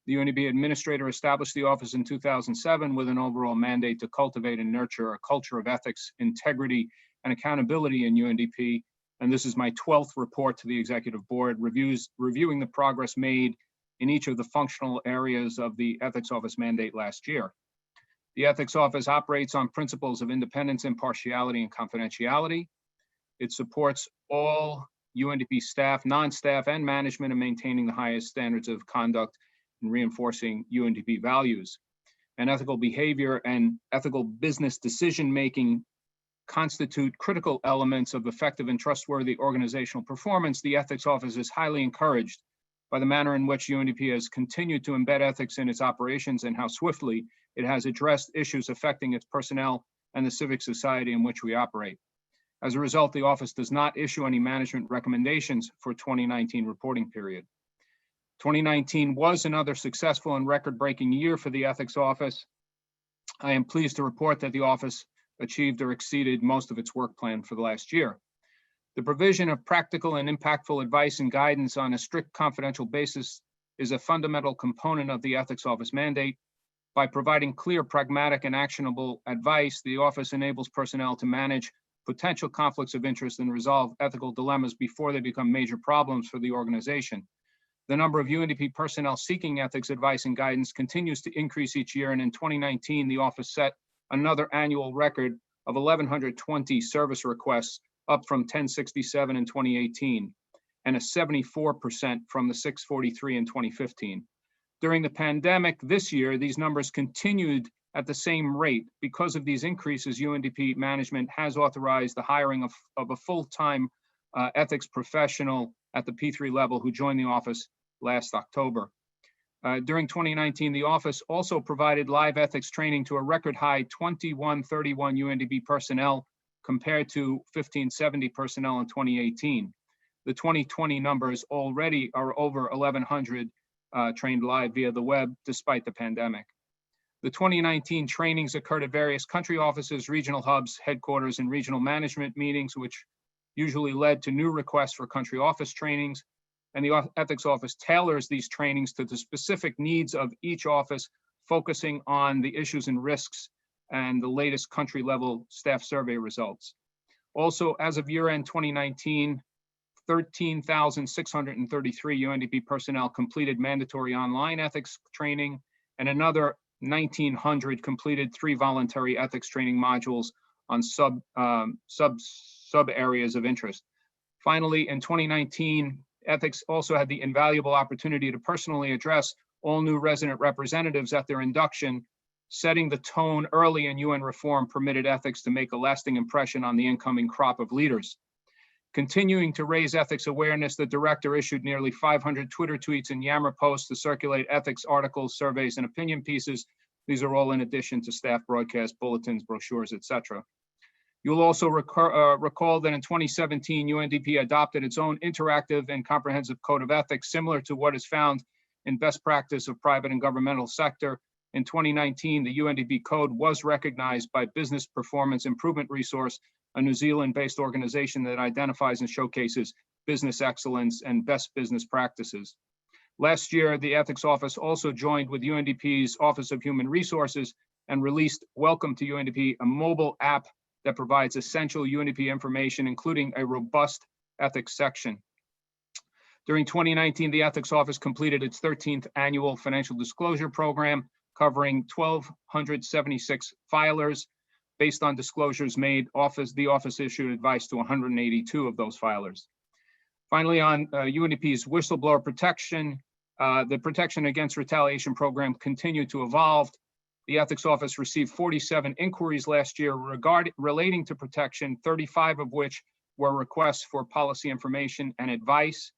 The UNDP administrator established the office in 2007 with an overall mandate to cultivate and nurture a culture of ethics, integrity, and accountability in UNDP. And this is my 12th report to the Executive Board, reviewing the progress made in each of the functional areas of the Ethics Office mandate last year. The Ethics Office operates on principles of independence, impartiality, and confidentiality. It supports all UNDP staff, non-staff, and management in maintaining the highest standards of conduct and reinforcing UNDP values. And ethical behavior and ethical business decision-making constitute critical elements of effective and trustworthy organizational performance, the Ethics Office is highly encouraged by the manner in which UNDP has continued to embed ethics in its operations and how swiftly it has addressed issues affecting its personnel and the civic society in which we operate. As a result, the office does not issue any management recommendations for 2019 reporting period. 2019 was another successful and record-breaking year for the Ethics Office. I am pleased to report that the office achieved or exceeded most of its work plan for the last year. The provision of practical and impactful advice and guidance on a strict confidential basis is a fundamental component of the Ethics Office mandate. By providing clear, pragmatic, and actionable advice, the office enables personnel to manage potential conflicts of interest and resolve ethical dilemmas before they become major problems for the organization. The number of UNDP personnel seeking ethics advice and guidance continues to increase each year, and in 2019, the office set another annual record of 1,120 service requests, up from 1,067 in 2018, and a 74% from the 643 in 2015. During the pandemic this year, these numbers continued at the same rate. Because of these increases, UNDP management has authorized the hiring of a full-time ethics professional at the P3 level who joined the office last October. During 2019, the office also provided live ethics training to a record high 2131 UNDP personnel compared to 1570 personnel in 2018. The 2020 numbers already are over 1,100 trained live via the web despite the pandemic. The 2019 trainings occurred at various country offices, regional hubs, headquarters, and regional management meetings, which usually led to new requests for country office trainings. And the Ethics Office tailors these trainings to the specific needs of each office, focusing on the issues and risks and the latest country level staff survey results. Also, as of year-end 2019, 13,633 UNDP personnel completed mandatory online ethics training, and another 1,900 completed 3 voluntary ethics training modules on sub areas of interest. Finally, in 2019, ethics also had the invaluable opportunity to personally address all new resident representatives at their induction. Setting the tone early in UN reform permitted ethics to make a lasting impression on the incoming crop of leaders. Continuing to raise ethics awareness, the director issued nearly 500 Twitter tweets and Yammer posts to circulate ethics articles, surveys, and opinion pieces. These are all in addition to staff broadcasts, bulletins, brochures, etc. You'll also recall that in 2017, UNDP adopted its own interactive and comprehensive code of ethics, similar to what is found in best practice of private and governmental sector. In 2019, the UNDP code was recognized by Business Performance Improvement Resource, a New Zealand-based organization that identifies and showcases business excellence and best business practices. Last year, the Ethics Office also joined with UNDP's Office of Human Resources and released Welcome to UNDP, a mobile app that provides essential UNDP information, including a robust ethics section. During 2019, the Ethics Office completed its 13th annual financial disclosure program, covering 1,276 filers. Based on disclosures made, the office issued advice to 182 of those filers. Finally, on UNDP's whistleblower protection, the protection against retaliation program continued to evolve. The Ethics Office received 47 inquiries last year relating to protection, 35 of which were requests for policy information and advice.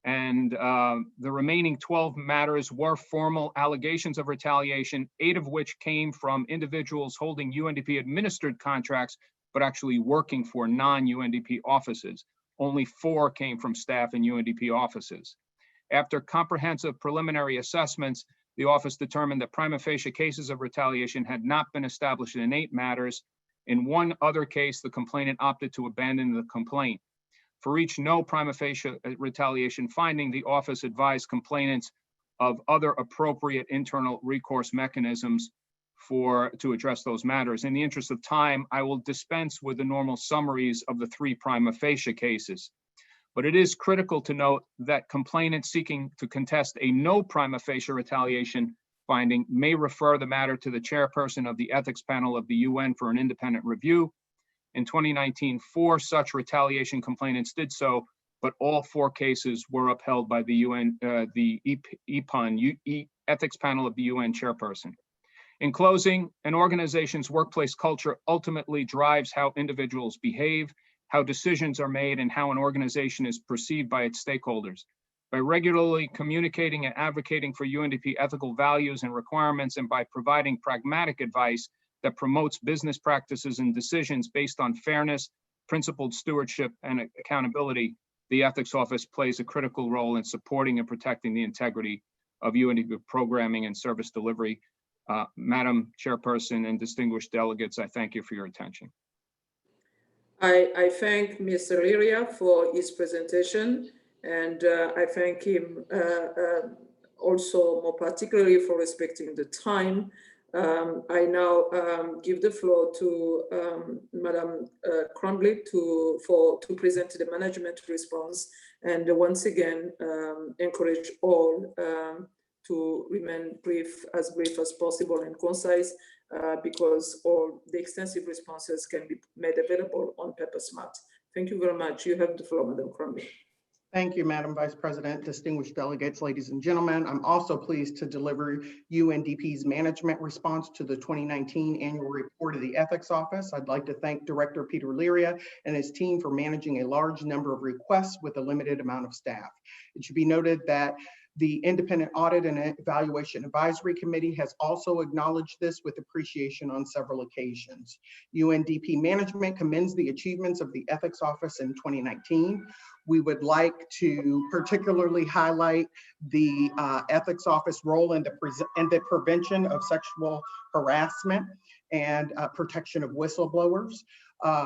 And the remaining 12 matters were formal allegations of retaliation, 8 of which came from individuals holding UNDP administered contracts, but actually working for non-UNDP offices. Only 4 came from staff in UNDP offices. After comprehensive preliminary assessments, the office determined that prima facie cases of retaliation had not been established in 8 matters. In one other case, the complainant opted to abandon the complaint. For each no prima facie retaliation finding, the office advised complainants of other appropriate internal recourse mechanisms to address those matters. In the interest of time, I will dispense with the normal summaries of the 3 prima facie cases. But it is critical to note that complainants seeking to contest a no prima facie retaliation finding may refer the matter to the chairperson of the ethics panel of the UN for an independent review. In 2019, 4 such retaliation complainants did so, but all 4 cases were upheld by the UN, the EPUN, Ethics Panel of the UN chairperson. In closing, an organization's workplace culture ultimately drives how individuals behave, how decisions are made, and how an organization is perceived by its stakeholders. By regularly communicating and advocating for UNDP ethical values and requirements, and by providing pragmatic advice that promotes business practices and decisions based on fairness, principled stewardship, and accountability, the Ethics Office plays a critical role in supporting and protecting the integrity of UNDP programming and service delivery. Madam Chairperson and distinguished delegates, I thank you for your attention. I thank Mr. Liria for his presentation, and I thank him also more particularly for respecting the time. I now give the floor to Madam Crumbly to present the management response, and once again encourage all to remain brief as possible and concise, because all the extensive responses can be made available on PaperSmart. Thank you very much. You have the floor, Madam Crumbly. Thank you, Madam Vice President, distinguished delegates, ladies and gentlemen. I'm also pleased to deliver UNDP's management response to the 2019 annual report of the Ethics Office. I'd like to thank Director Peter Liria and his team for managing a large number of requests with a limited amount of staff. It should be noted that the Independent Audit and Evaluation Advisory Committee has also acknowledged this with appreciation on several occasions. UNDP management commends the achievements of the Ethics Office in 2019. We would like to particularly highlight the Ethics Office role in the prevention of sexual harassment and protection of whistleblowers.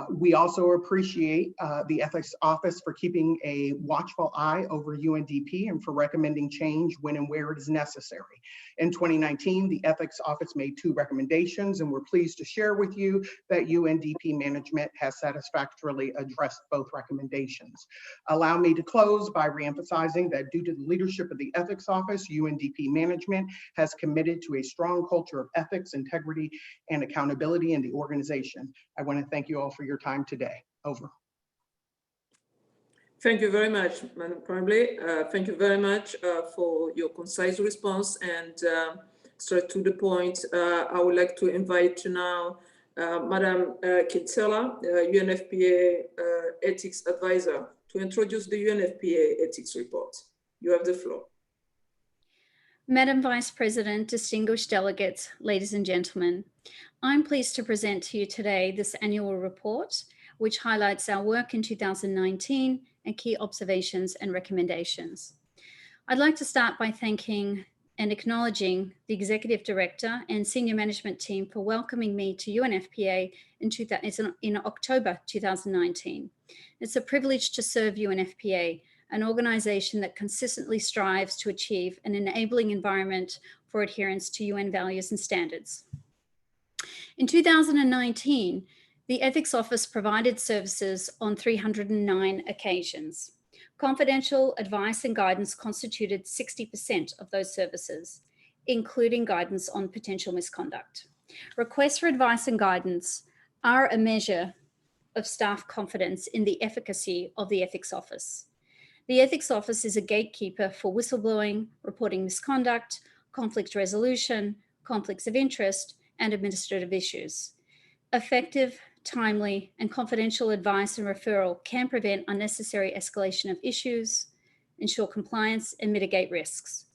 We also appreciate the Ethics Office for keeping a watchful eye over UNDP and for recommending change when and where it is necessary. In 2019, the Ethics Office made 2 recommendations, and we're pleased to share with you that UNDP management has satisfactorily addressed both recommendations. Allow me to close by reemphasizing that due to the leadership of the Ethics Office, UNDP management has committed to a strong culture of ethics, integrity, and accountability in the organization. I want to thank you all for your time today. Over. Thank you very much, Madam Crumbly. Thank you very much for your concise response and straight to the point. I would like to invite now Madam Kinsella, UNFPA Ethics Advisor, to introduce the UNFPA Ethics Report. You have the floor. Madam Vice President, distinguished delegates, ladies and gentlemen, I'm pleased to present to you today this annual report, which highlights our work in 2019 and key observations and recommendations. I'd like to start by thanking and acknowledging the Executive Director and Senior Management Team for welcoming me to UNFPA in October 2019. It's a privilege to serve UNFPA, an organization that consistently strives to achieve an enabling environment for adherence to UN values and standards. In 2019, the Ethics Office provided services on 309 occasions. Confidential advice and guidance constituted 60% of those services, including guidance on potential misconduct. Requests for advice and guidance are a measure of staff confidence in the efficacy of the Ethics Office. The Ethics Office is a gatekeeper for whistleblowing, reporting misconduct, conflict resolution, conflicts of interest, and administrative issues. Effective, timely, and confidential advice and referral can prevent unnecessary escalation of issues, ensure compliance, and mitigate risks.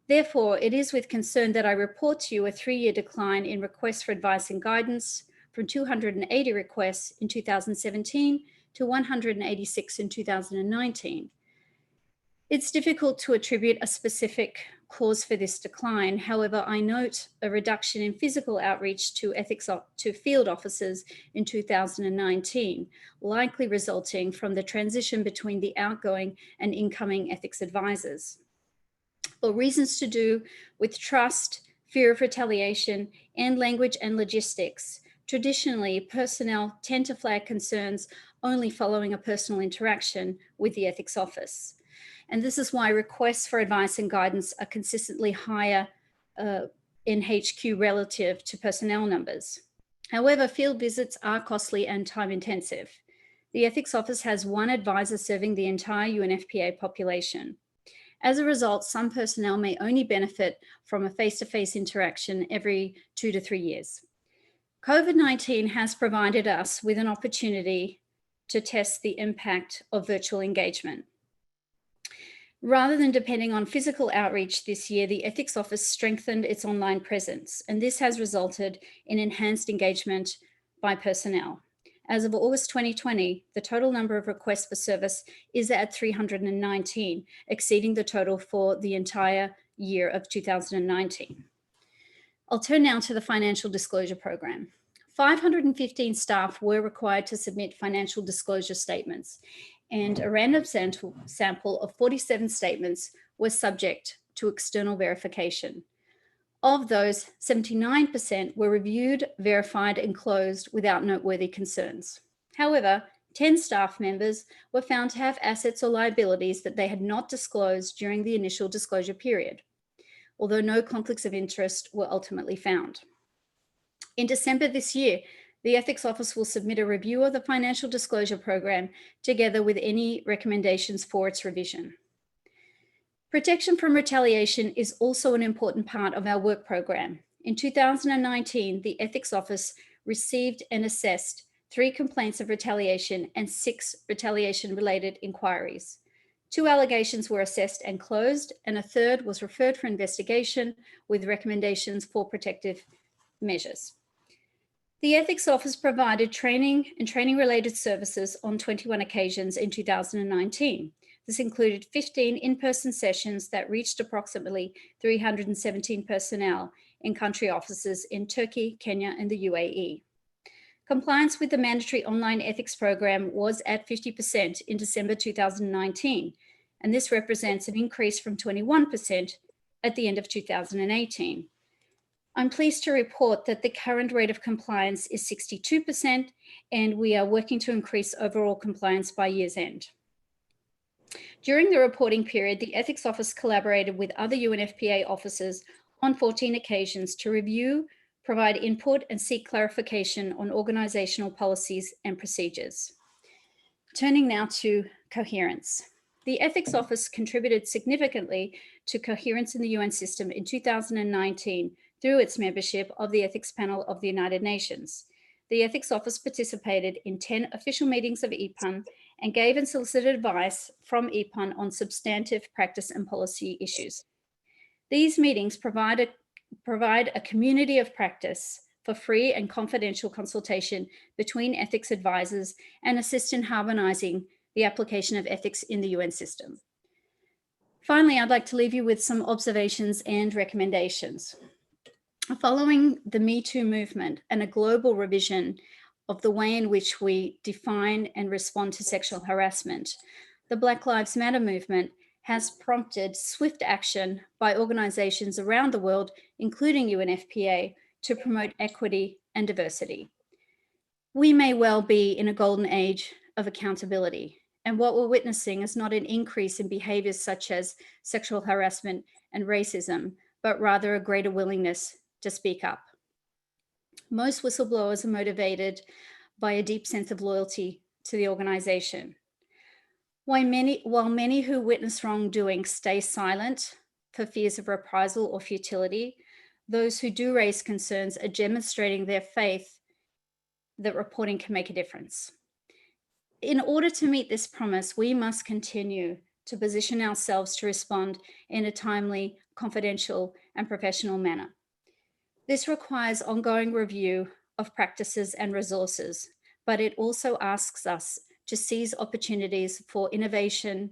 Therefore, it is with concern that I report to you a 3-year decline in requests for advice and guidance from 280 requests in 2017 to 186 in 2019. It's difficult to attribute a specific cause for this decline. However, I note a reduction in physical outreach to field officers in 2019, likely resulting from the transition between the outgoing and incoming ethics advisors. For reasons to do with trust, fear of retaliation, and language and logistics, traditionally personnel tend to flag concerns only following a personal interaction with the Ethics Office. And this is why requests for advice and guidance are consistently higher in HQ relative to personnel numbers. However, field visits are costly and time intensive. The Ethics Office has 1 advisor serving the entire UNFPA population. As a result, some personnel may only benefit from a face-to-face interaction every 2 to 3 years. COVID-19 has provided us with an opportunity to test the impact of virtual engagement. Rather than depending on physical outreach this year, the Ethics Office strengthened its online presence, and this has resulted in enhanced engagement by personnel. As of August 2020, the total number of requests for service is at 319, exceeding the total for the entire year of 2019. I'll turn now to the financial disclosure program. 515 staff were required to submit financial disclosure statements, and a random sample of 47 statements was subject to external verification. Of those, 79% were reviewed, verified, and closed without noteworthy concerns. However, 10 staff members were found to have assets or liabilities that they had not disclosed during the initial disclosure period, although no conflicts of interest were ultimately found. In December this year, the Ethics Office will submit a review of the financial disclosure program together with any recommendations for its revision. Protection from retaliation is also an important part of our work program. In 2019, the Ethics Office received and assessed 3 complaints of retaliation and 6 retaliation-related inquiries. 2 allegations were assessed and closed, and a third was referred for investigation with recommendations for protective measures. The Ethics Office provided training and training-related services on 21 occasions in 2019. This included 15 in-person sessions that reached approximately 317 personnel in country offices in Turkey, Kenya, and the UAE. Compliance with the mandatory online ethics program was at 50% in December 2019, and this represents an increase from 21% at the end of 2018. I'm pleased to report that the current rate of compliance is 62%, and we are working to increase overall compliance by year's end. During the reporting period, the Ethics Office collaborated with other UNFPA officers on 14 occasions to review, provide input, and seek clarification on organizational policies and procedures. Turning now to coherence. The Ethics Office contributed significantly to coherence in the UN system in 2019 through its membership of the Ethics Panel of the United Nations. The Ethics Office participated in 10 official meetings of EPUN and gave and solicited advice from EPUN on substantive practice and policy issues. These meetings provide a community of practice for free and confidential consultation between ethics advisors and assist in harmonizing the application of ethics in the UN system. Finally, I'd like to leave you with some observations and recommendations. Following the Me Too movement and a global revision of the way in which we define and respond to sexual harassment, the Black Lives Matter movement has prompted swift action by organizations around the world, including UNFPA, to promote equity and diversity. We may well be in a golden age of accountability, and what we're witnessing is not an increase in behaviors such as sexual harassment and racism, but rather a greater willingness to speak up. Most whistleblowers are motivated by a deep sense of loyalty to the organization. While many who witness wrongdoing stay silent for fears of reprisal or futility, those who do raise concerns are demonstrating their faith that reporting can make a difference. In order to meet this promise, we must continue to position ourselves to respond in a timely, confidential, and professional manner. This requires ongoing review of practices and resources, but it also asks us to seize opportunities for innovation,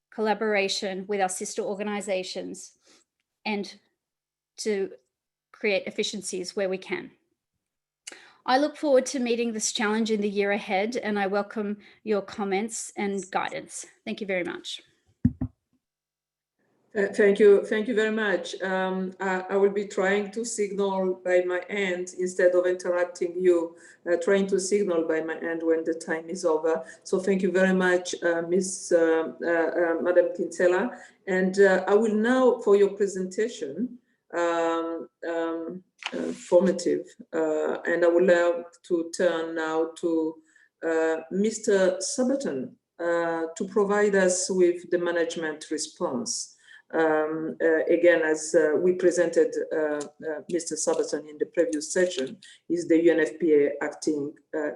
collaboration with our sister organizations, and to create efficiencies where we can. I look forward to meeting this challenge in the year ahead, and I welcome your comments and guidance. Thank you very much. Thank you very much. I will be trying to signal by my end instead of interrupting you, trying to signal by my end when the time is over. So thank you very much, Madam Quintela. And I will now, for your presentation, formative, and I would like to turn now to Mr. Sabaton. to provide us with the management response. Again, as we presented Mr. Sabaton in the previous session, is the UNFPA Acting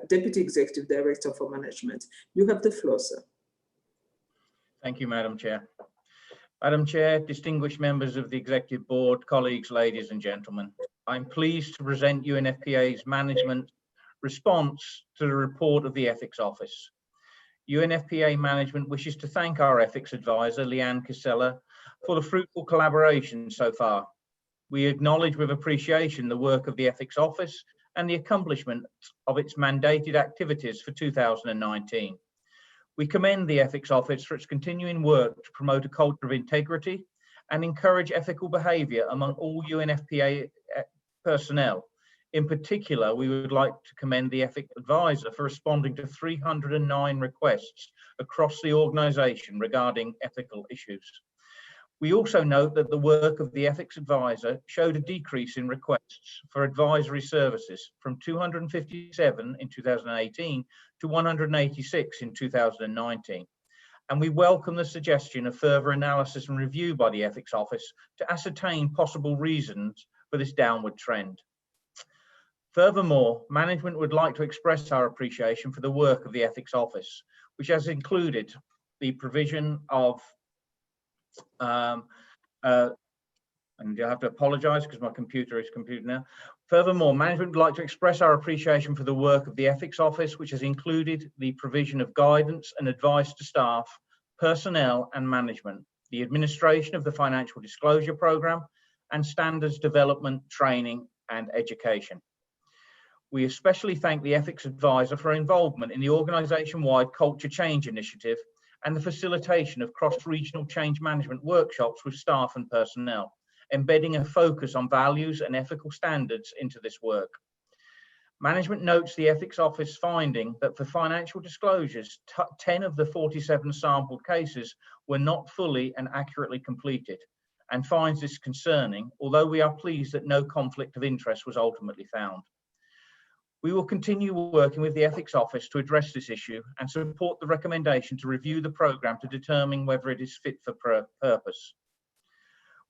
Deputy Executive Director for Management. You have the floor, sir. Thank you, Madam Chair. Madam Chair, distinguished members of the Executive Board, colleagues, ladies and gentlemen, I'm pleased to present UNFPA's management response to the report of the Ethics Office. UNFPA management wishes to thank our ethics advisor, Leanne Casella, for the fruitful collaboration so far. We acknowledge with appreciation the work of the Ethics Office and the accomplishment of its mandated activities for 2019. We commend the Ethics Office for its continuing work to promote a culture of integrity and encourage ethical behaviour among all UNFPA personnel. In particular, we would like to commend the Ethics Advisor for responding to 309 requests across the organisation regarding ethical issues. We also note that the work of the Ethics Advisor showed a decrease in requests for advisory services from 257 in 2018 to 186 in 2019. And we welcome the suggestion of further analysis and review by the Ethics Office to ascertain possible reasons for this downward trend. Furthermore, management would like to express our appreciation for the work of the Ethics Office, which has included the provision of and you'll have to apologise because my computer is computing now. Furthermore, management would like to express our appreciation for the work of the Ethics Office, which has included the provision of guidance and advice to staff, personnel and management, the administration of the Financial Disclosure Programme, and standards development, training and education. We especially thank the Ethics Advisor for involvement in the organisation-wide Culture Change Initiative and the facilitation of cross-regional change management workshops with staff and personnel, embedding a focus on values and ethical standards into this work. Management notes the Ethics Office finding that for financial disclosures, 10 of the 47 sampled cases were not fully and accurately completed, and finds this concerning, although we are pleased that no conflict of interest was ultimately found. We will continue working with the Ethics Office to address this issue and support the recommendation to review the programme to determine whether it is fit for purpose.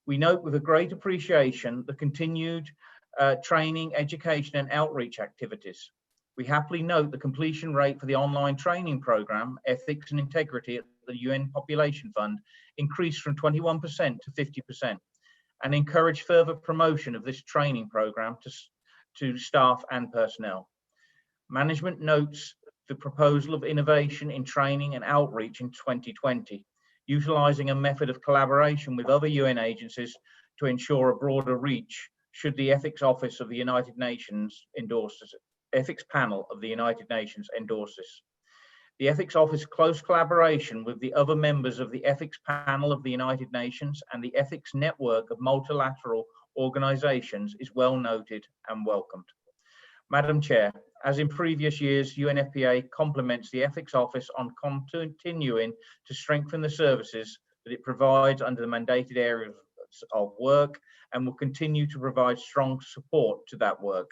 We note with a great appreciation the continued training, education and outreach activities. We happily note the completion rate for the online training programme, Ethics and Integrity at the UN Population Fund, increased from 21% to 50%, and encourage further promotion of this training programme to staff and personnel. Management notes the proposal of innovation in training and outreach in 2020, utilising a method of collaboration with other UN agencies to ensure a broader reach should the Ethics Office of the United Nations endorse this, Ethics Panel of the United Nations endorse this. The Ethics Office close collaboration with the other members of the Ethics Panel of the United Nations and the Ethics Network of multilateral organisations is well noted and welcomed. Madam Chair, as in previous years, UNFPA complements the Ethics Office on continuing to strengthen the services that it provides under the mandated areas of work and will continue to provide strong support to that work.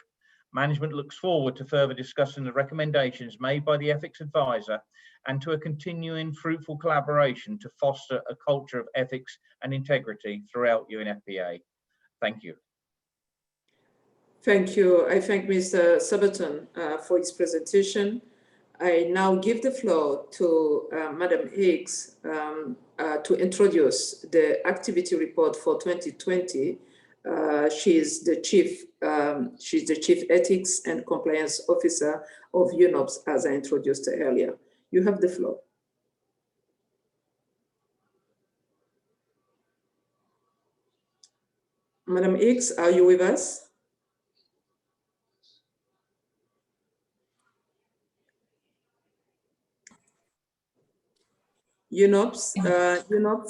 Management looks forward to further discussing the recommendations made by the Ethics Advisor and to a continuing fruitful collaboration to foster a culture of ethics and integrity throughout UNFPA. Thank you. Thank you. I thank Mr. Sabaton for his presentation. I now give the floor to Madam Higgs to introduce the activity report for 2020. She's the Chief Ethics and Compliance Officer of UNOPS, as I introduced her earlier. You have the floor. Madam Higgs, are you with us? UNOPS,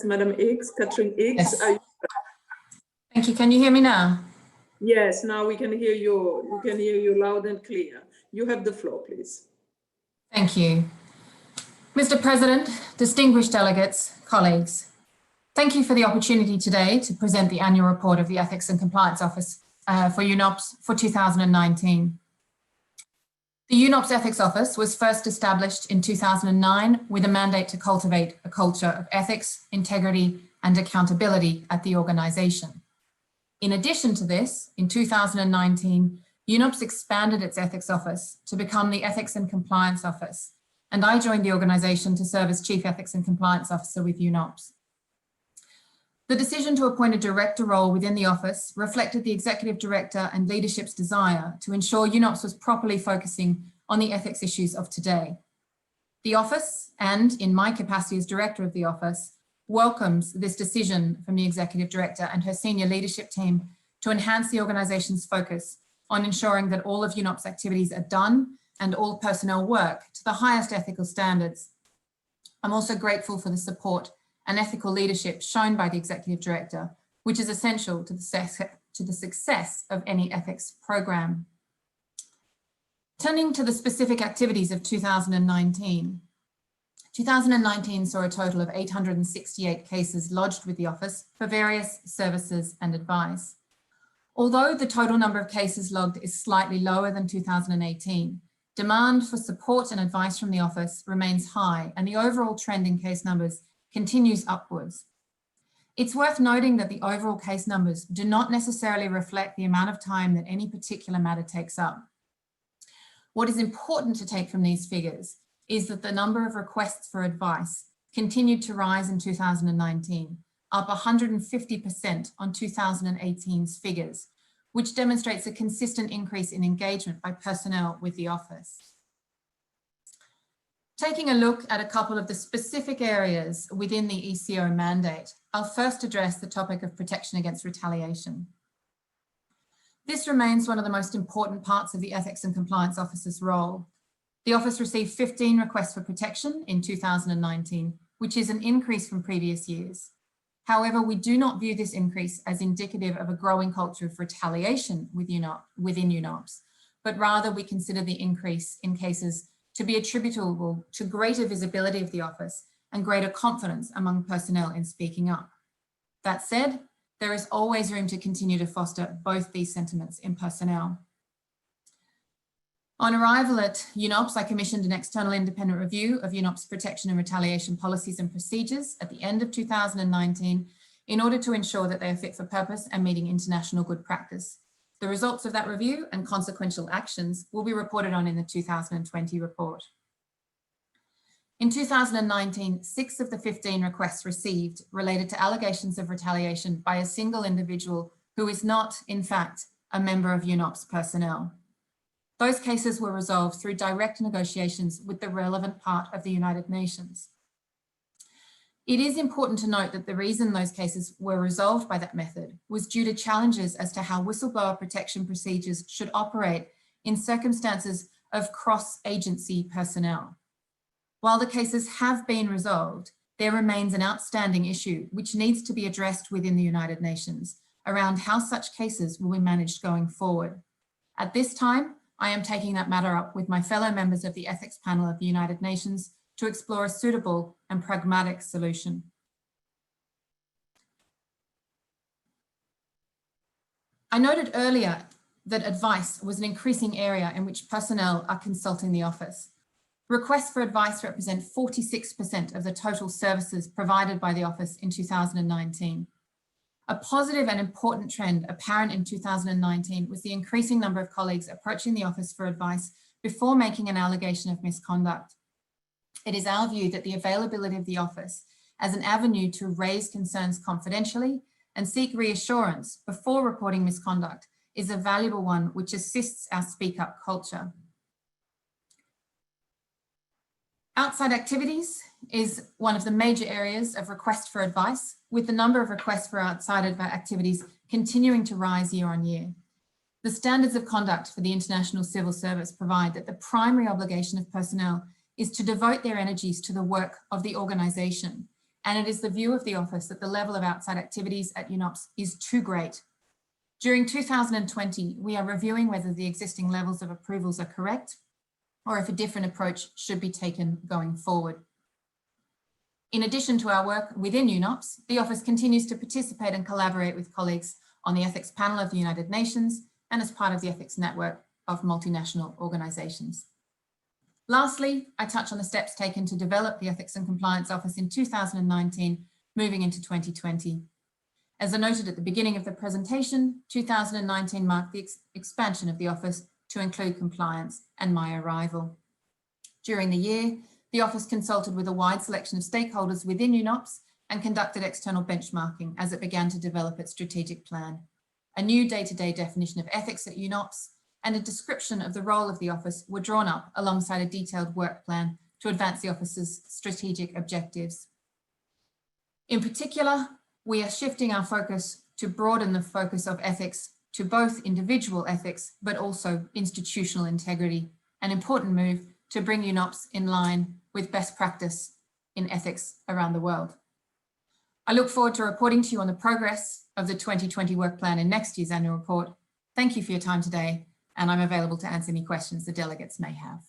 Madam Higgs, Catherine Higgs. Yes. Thank you. Can you hear me now? Yes, now we can hear you. We can hear you loud and clear. You have the floor, please. Thank you. Mr. President, distinguished delegates, colleagues, thank you for the opportunity today to present the annual report of the Ethics and Compliance Office for UNOPS for 2019. The UNOPS Ethics Office was first established in 2009 with a mandate to cultivate a culture of ethics, integrity, and accountability at the organisation. In addition to this, in 2019, UNOPS expanded its Ethics Office to become the Ethics and Compliance Office, and I joined the organisation to serve as Chief Ethics and Compliance Officer with UNOPS. The decision to appoint a director role within the office reflected the executive director and leadership's desire to ensure UNOPS was properly focusing on the ethics issues of today. The office, and in my capacity as director of the office, welcomes this decision from the executive director and her senior leadership team to enhance the organisation's focus on ensuring that all of UNOPS activities are done and all personnel work to the highest ethical standards. I'm also grateful for the support and ethical leadership shown by the executive director, which is essential to the success of any ethics program. Turning to the specific activities of 2019. 2019 saw a total of 868 cases lodged with the office for various services and advice. Although the total number of cases logged is slightly lower than 2018, demand for support and advice from the office remains high, and the overall trend in case numbers continues upwards. It's worth noting that the overall case numbers do not necessarily reflect the amount of time that any particular matter takes up. What is important to take from these figures is that the number of requests for advice continued to rise in 2019, up 150% on 2018's figures, which demonstrates a consistent increase in engagement by personnel with the office. Taking a look at a couple of the specific areas within the ECO mandate, I'll first address the topic of protection against retaliation. This remains one of the most important parts of the Ethics and Compliance Officer's role. The office received 15 requests for protection in 2019, which is an increase from previous years. However, we do not view this increase as indicative of a growing culture of retaliation within UNOPS, but rather we consider the increase in cases to be attributable to greater visibility of the office and greater confidence among personnel in speaking up. That said, there is always room to continue to foster both these sentiments in personnel. On arrival at UNOPS, I commissioned an external independent review of UNOPS protection and retaliation policies and procedures at the end of 2019 in order to ensure that they are fit for purpose and meeting international good practice. The results of that review and consequential actions will be reported on in the 2020 report. In 2019, 6 of the 15 requests received related to allegations of retaliation by a single individual who is not, in fact, a member of UNOPS personnel. Those cases were resolved through direct negotiations with the relevant part of the United Nations. It is important to note that the reason those cases were resolved by that method was due to challenges as to how whistleblower protection procedures should operate in circumstances of cross-agency personnel. While the cases have been resolved, there remains an outstanding issue which needs to be addressed within the United Nations around how such cases will be managed going forward. At this time, I am taking that matter up with my fellow members of the Ethics Panel of the United Nations to explore a suitable and pragmatic solution. I noted earlier that advice was an increasing area in which personnel are consulting the office. Requests for advice represent 46% of the total services provided by the office in 2019. A positive and important trend apparent in 2019 was the increasing number of colleagues approaching the office for advice before making an allegation of misconduct. It is our view that the availability of the office as an avenue to raise concerns confidentially and seek reassurance before reporting misconduct is a valuable one which assists our speak up culture. Outside activities is one of the major areas of request for advice, with the number of requests for outside activities continuing to rise year on year. The standards of conduct for the International Civil Service provide that the primary obligation of personnel is to devote their energies to the work of the organisation, and it is the view of the office that the level of outside activities at UNOPS is too great. During 2020, we are reviewing whether the existing levels of approvals are correct or if a different approach should be taken going forward. In addition to our work within UNOPS, the office continues to participate and collaborate with colleagues on the Ethics Panel of the United Nations and as part of the Ethics Network of multinational organisations. Lastly, I touch on the steps taken to develop the Ethics and Compliance Office in 2019, moving into 2020. As I noted at the beginning of the presentation, 2019 marked the expansion of the office to include compliance and my arrival. During the year, the office consulted with a wide selection of stakeholders within UNOPS and conducted external benchmarking as it began to develop its strategic plan. A new day-to-day definition of ethics at UNOPS and a description of the role of the office were drawn up alongside a detailed work plan to advance the office's strategic objectives. In particular, we are shifting our focus to broaden the focus of ethics to both individual ethics, but also institutional integrity, an important move to bring UNOPS in line with best practice in ethics around the world. I look forward to reporting to you on the progress of the 2020 work plan in next year's annual report. Thank you for your time today, and I'm available to answer any questions the delegates may have.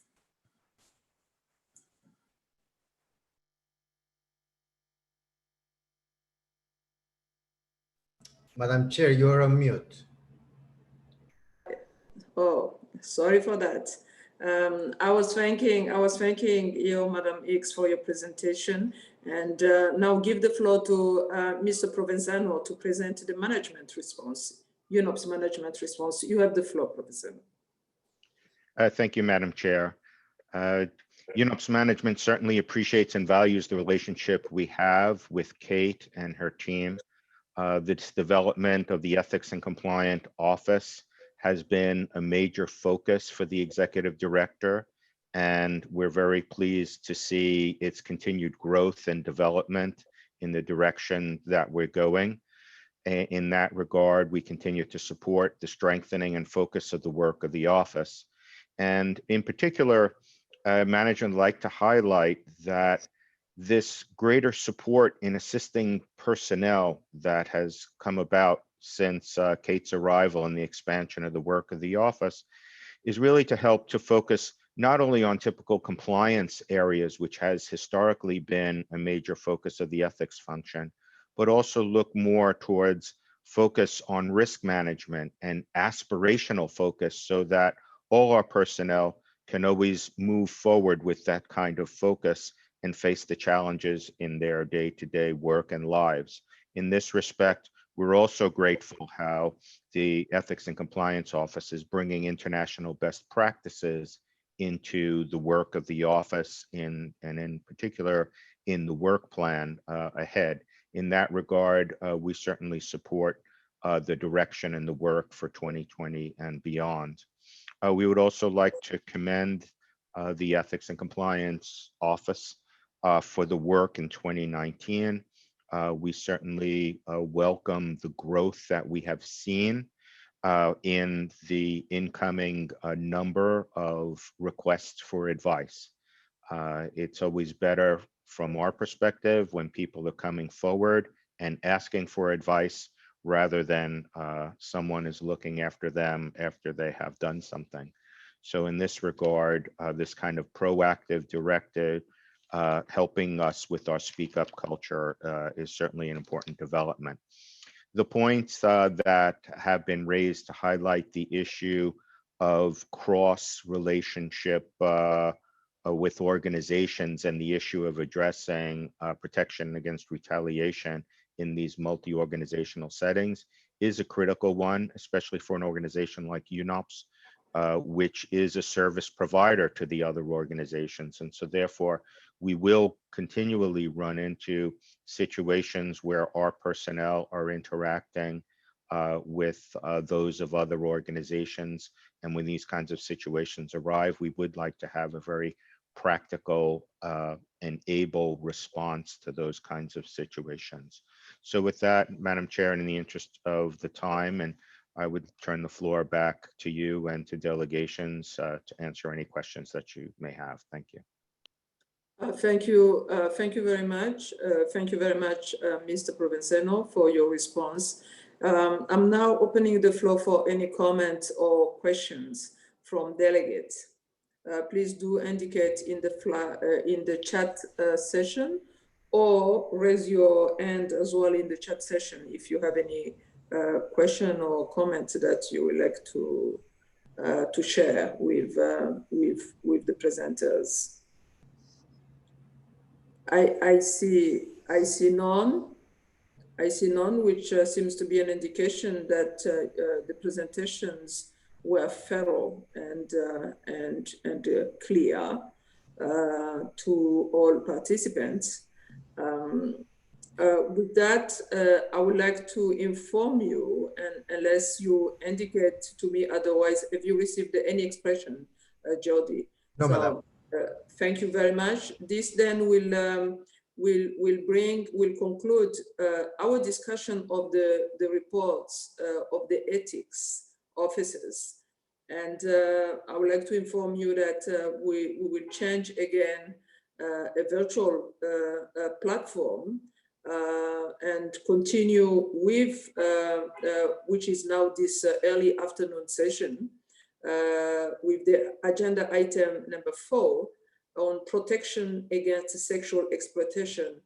Madam Chair, you are on mute. Oh, sorry for that. I was thanking you, Madam Hicks, for your presentation, and now give the floor to Mr. Provenzano to present the management response, UNOPS management response. You have the floor, Provenzano. Thank you, Madam Chair. UNOPS management certainly appreciates and values the relationship we have with Kate and her team. This development of the Ethics and Compliance Office has been a major focus for the Executive Director, and we're very pleased to see its continued growth and development in the direction that we're going. In that regard, we continue to support the strengthening and focus of the work of the office. And in particular, management would like to highlight that this greater support in assisting personnel that has come about since Kate's arrival and the expansion of the work of the office is really to help to focus not only on typical compliance areas, which has historically been a major focus of the ethics function, but also look more towards focus on risk management and aspirational focus so that all our personnel can always move forward with that kind of focus and face the challenges in their day-to-day work and lives. In this respect, we're also grateful how the Ethics and Compliance Office is bringing international best practices into the work of the office and in particular in the work plan ahead. In that regard, we certainly support the direction and the work for 2020 and beyond. We would also like to commend the Ethics and Compliance Office for the work in 2019. We certainly welcome the growth that we have seen in the incoming number of requests for advice. It's always better from our perspective when people are coming forward and asking for advice rather than someone is looking after them after they have done something. So in this regard, this kind of proactive directive helping us with our speak up culture is certainly an important development. The points that have been raised to highlight the issue of cross relationship with organizations and the issue of addressing protection against retaliation in these multi-organizational settings is a critical one, especially for an organization like UNOPS, which is a service provider to the other organizations. And so therefore, we will continually run into situations where our personnel are interacting with those of other organizations. And when these kinds of situations arrive, we would like to have a very practical and able response to those kinds of situations. So with that, Madam Chair, and in the interest of the time, and I would turn the floor back to you and to delegations to answer any questions that you may have. Thank you. Thank you very much. Thank you very much, Mr. Provenzano, for your response. I'm now opening the floor for any comments or questions from delegates. Please do indicate in the chat session, or raise your hand as well in the chat session if you have any question or comment that you would like to share with with the presenters. I see none. I see none, which seems to be an indication that the presentations were thorough and clear to all participants. With that, I would like to inform you, and unless you indicate to me otherwise, if you received any expression, Jody. No, so, madam. Thank you very much. This then will conclude our discussion of the reports of the ethics officers. And I would like to inform you that we will change again a virtual platform and continue with, which is now this early afternoon session, with the agenda item number 4 on protection against sexual exploitation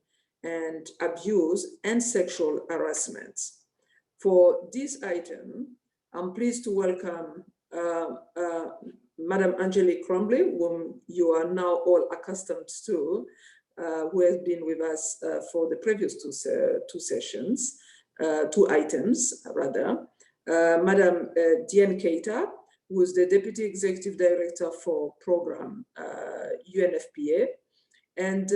and abuse and sexual harassment. For this item, I'm pleased to welcome Madam Angelique Cromley, whom you are now all accustomed to, who has been with us for the previous two items rather. Madam Diane Keita, who is the Deputy Executive Director for Program UNFPA, and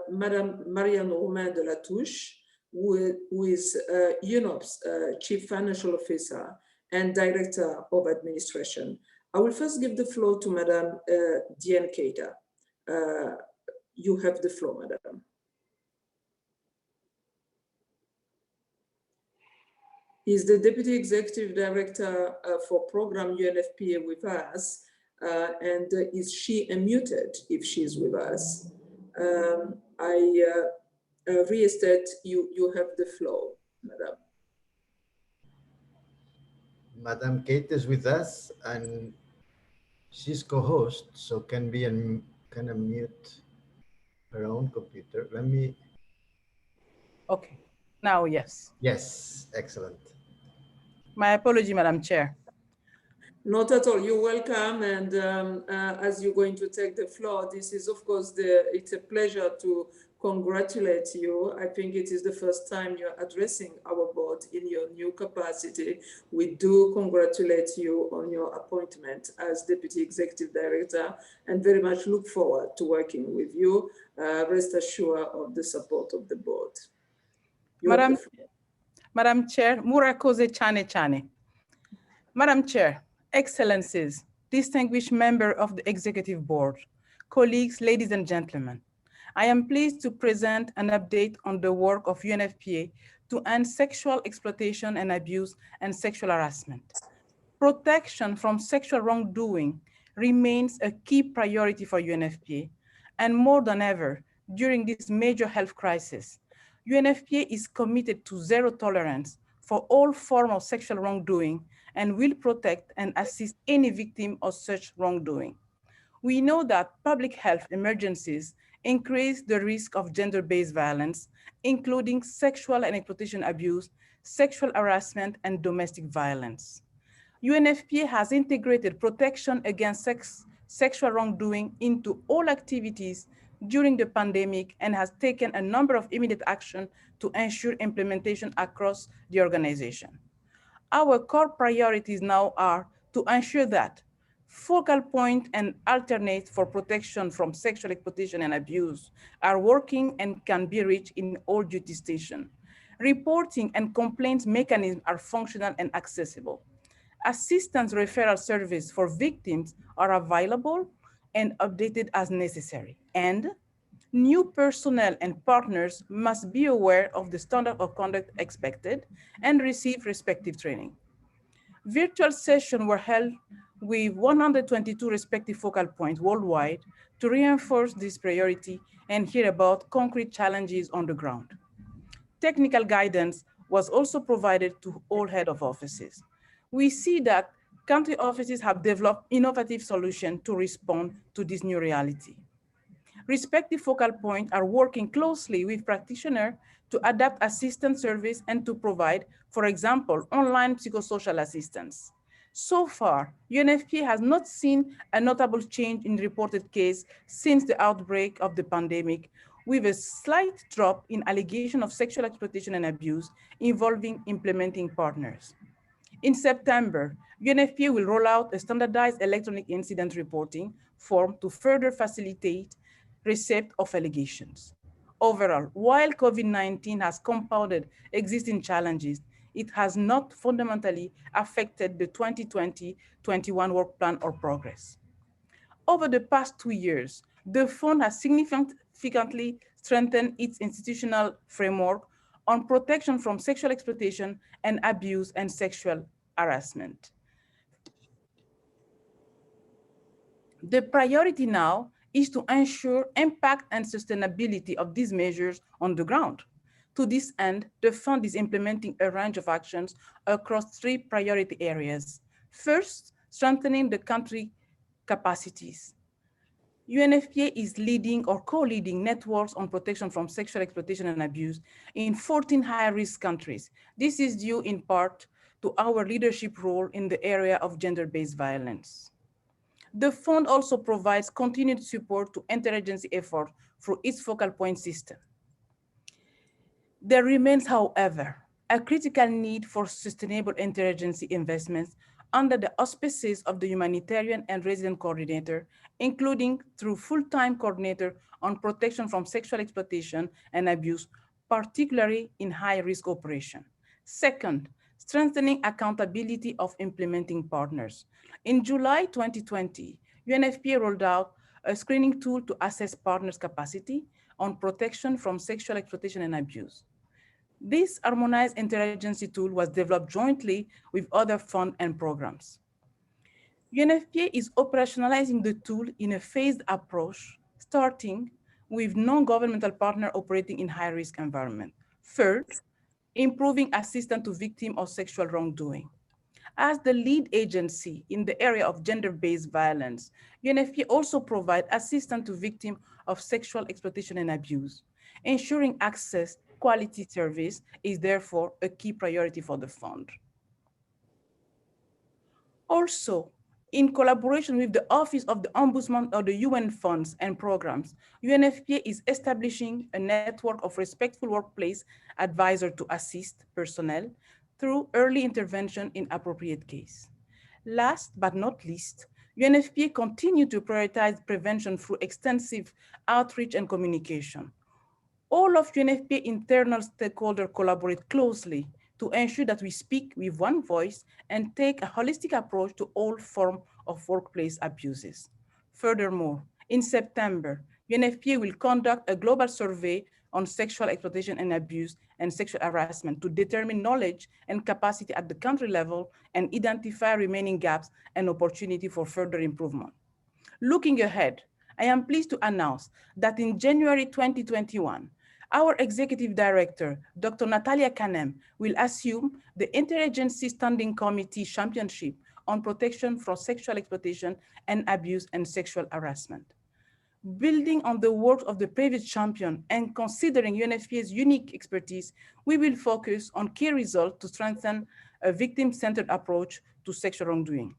Madam Marianne Romain de la Touche, who is UNOPS Chief Financial Officer and Director of Administration. I will first give the floor to Madam Diane Keita. You have the floor, Madam. He's the Deputy Executive Director for Program UNFPA with us, and is she unmuted if she's with us? I restate, you have the floor, Madam. Madam Kate is with us and she's co-host, so can mute her own computer. Let me. Okay, now yes. Yes, excellent. My apology, Madam Chair. Not at all, you're welcome. And as you're going to take the floor, this is of course, it's a pleasure to congratulate you. I think it is the first time you're addressing our board in your new capacity. We do congratulate you on your appointment as Deputy Executive Director and very much look forward to working with you. Rest assured of the support of the board. Madam Chair, Murakoze Chane Chane. Madam Chair, Excellencies, distinguished member of the Executive Board, colleagues, ladies and gentlemen, I am pleased to present an update on the work of UNFPA to end sexual exploitation and abuse and sexual harassment. Protection from sexual wrongdoing remains a key priority for UNFPA, and more than ever, during this major health crisis, UNFPA is committed to zero tolerance for all forms of sexual wrongdoing and will protect and assist any victim of such wrongdoing. We know that public health emergencies increase the risk of gender-based violence, including sexual and exploitation abuse, sexual harassment, and domestic violence. UNFPA has integrated protection against sexual wrongdoing into all activities during the pandemic and has taken a number of immediate action to ensure implementation across the organization. Our core priorities now are to ensure that focal point and alternate for protection from sexual exploitation and abuse are working and can be reached in all duty stations. Reporting and complaints mechanisms are functional and accessible. Assistance referral service for victims are available and updated as necessary. And new personnel and partners must be aware of the standard of conduct expected and receive respective training. Virtual sessions were held with 122 respective focal points worldwide to reinforce this priority and hear about concrete challenges on the ground. Technical guidance was also provided to all head of offices. We see that country offices have developed innovative solutions to respond to this new reality. Respective focal points are working closely with practitioners to adapt assistance service and to provide, for example, online psychosocial assistance. So far, UNFPA has not seen a notable change in reported case since the outbreak of the pandemic, with a slight drop in allegation of sexual exploitation and abuse involving implementing partners. In September, UNFPA will roll out a standardized electronic incident reporting form to further facilitate receipt of allegations. Overall, while COVID-19 has compounded existing challenges, it has not fundamentally affected the 2020-21 work plan or progress. Over the past 2 years, the fund has significantly strengthened its institutional framework on protection from sexual exploitation and abuse and sexual harassment. The priority now is to ensure impact and sustainability of these measures on the ground. To this end, the fund is implementing a range of actions across 3 priority areas. First, strengthening the country capacities. UNFPA is leading or co-leading networks on protection from sexual exploitation and abuse in 14 high-risk countries. This is due in part to our leadership role in the area of gender-based violence. The fund also provides continued support to interagency effort through its focal point system. There remains, however, a critical need for sustainable interagency investments under the auspices of the humanitarian and resident coordinator, including through full-time coordinator on protection from sexual exploitation and abuse, particularly in high-risk operations. Second, strengthening accountability of implementing partners. In July 2020, UNFPA rolled out a screening tool to assess partners' capacity on protection from sexual exploitation and abuse. This harmonized interagency tool was developed jointly with other funds and programs. UNFPA is operationalizing the tool in a phased approach, starting with non-governmental partners operating in high-risk environments. Third, improving assistance to victims of sexual wrongdoing. As the lead agency in the area of gender-based violence, UNFPA also provides assistance to victims of sexual exploitation and abuse. Ensuring access quality service is therefore a key priority for the fund. Also, in collaboration with the Office of the Ombudsman of the UN funds and programs, UNFPA is establishing a network of respectful workplace advisors to assist personnel through early intervention in appropriate case. Last but not least, UNFPA continues to prioritize prevention through extensive outreach and communication. All of UNFPA internal stakeholders collaborate closely to ensure that we speak with one voice and take a holistic approach to all forms of workplace abuses. Furthermore, in September, UNFPA will conduct a global survey on sexual exploitation and abuse and sexual harassment to determine knowledge and capacity at the country level and identify remaining gaps and opportunity for further improvement. Looking ahead, I am pleased to announce that in January 2021, our Executive Director, Dr. Natalia Kanem, will assume the Interagency Standing Committee Championship on Protection from Sexual Exploitation and Abuse and Sexual Harassment. Building on the work of the previous champion and considering UNFPA's unique expertise, we will focus on key results to strengthen a victim-centered approach to sexual wrongdoing.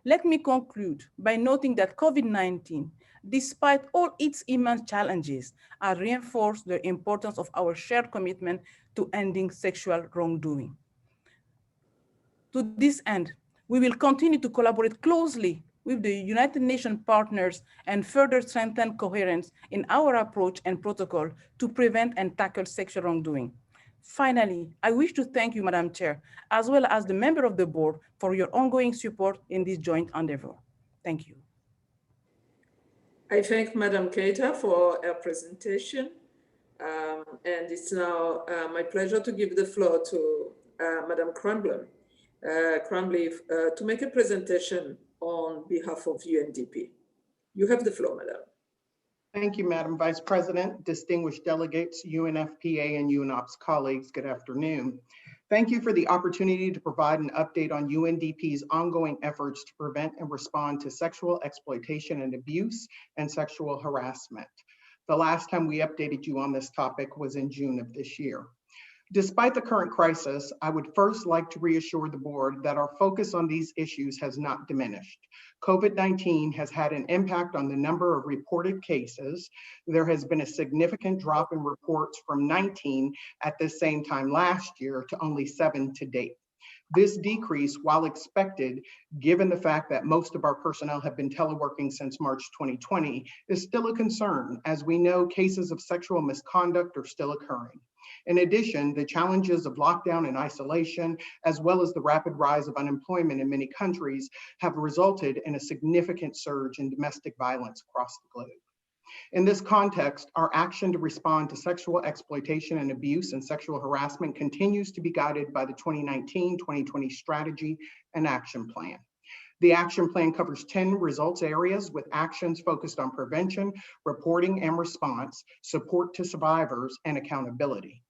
Let me conclude by noting that COVID-19, despite all its immense challenges, has reinforced the importance of our shared commitment to ending sexual wrongdoing. To this end, we will continue to collaborate closely with the United Nations partners and further strengthen coherence in our approach and protocol to prevent and tackle sexual wrongdoing. Finally, I wish to thank you, Madam Chair, as well as the member of the board for your ongoing support in this joint endeavor. Thank you. I thank Madam Keita for her presentation. And it's now my pleasure to give the floor to Madam Crumbly to make a presentation on behalf of UNDP. You have the floor, Madam. Thank you, Madam Vice President, distinguished delegates, UNFPA and UNOPS colleagues, good afternoon. Thank you for the opportunity to provide an update on UNDP's ongoing efforts to prevent and respond to sexual exploitation and abuse and sexual harassment. The last time we updated you on this topic was in June of this year. Despite the current crisis, I would first like to reassure the board that our focus on these issues has not diminished. COVID-19 has had an impact on the number of reported cases. There has been a significant drop in reports from 19 at the same time last year to only 7 to date. This decrease, while expected, given the fact that most of our personnel have been teleworking since March 2020, is still a concern, as we know cases of sexual misconduct are still occurring. In addition, the challenges of lockdown and isolation, as well as the rapid rise of unemployment in many countries, have resulted in a significant surge in domestic violence across the globe. In this context, our action to respond to sexual exploitation and abuse and sexual harassment continues to be guided by the 2019-2020 Strategy and Action Plan. The action plan covers 10 results areas with actions focused on prevention, reporting and response, support to survivors, and accountability.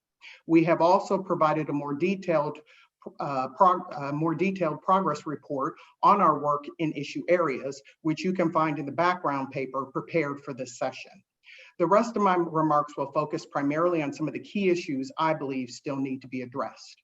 We have also provided a more detailed progress report on our work in issue areas, which you can find in the background paper prepared for this session. The rest of my remarks will focus primarily on some of the key issues I believe still need to be addressed.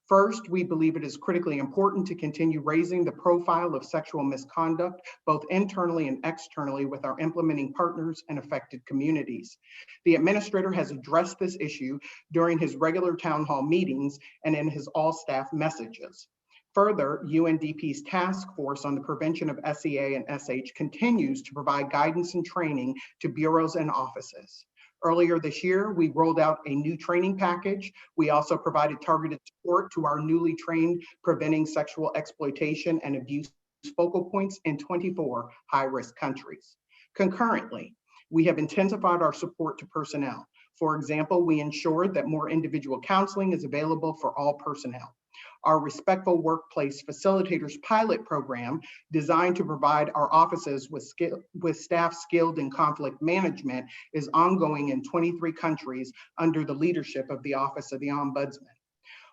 First, we believe it is critically important to continue raising the profile of sexual misconduct, both internally and externally, with our implementing partners and affected communities. The administrator has addressed this issue during his regular town hall meetings and in his all staff messages. Further, UNDP's task force on the prevention of SEA and SH continues to provide guidance and training to bureaus and offices. Earlier this year, we rolled out a new training package. We also provided targeted support to our newly trained Preventing Sexual Exploitation and Abuse focal points in 24 high-risk countries. Concurrently, we have intensified our support to personnel. For example, we ensured that more individual counseling is available for all personnel. Our Respectful Workplace Facilitators pilot program, designed to provide our offices with staff skilled in conflict management, is ongoing in 23 countries under the leadership of the Office of the Ombudsman.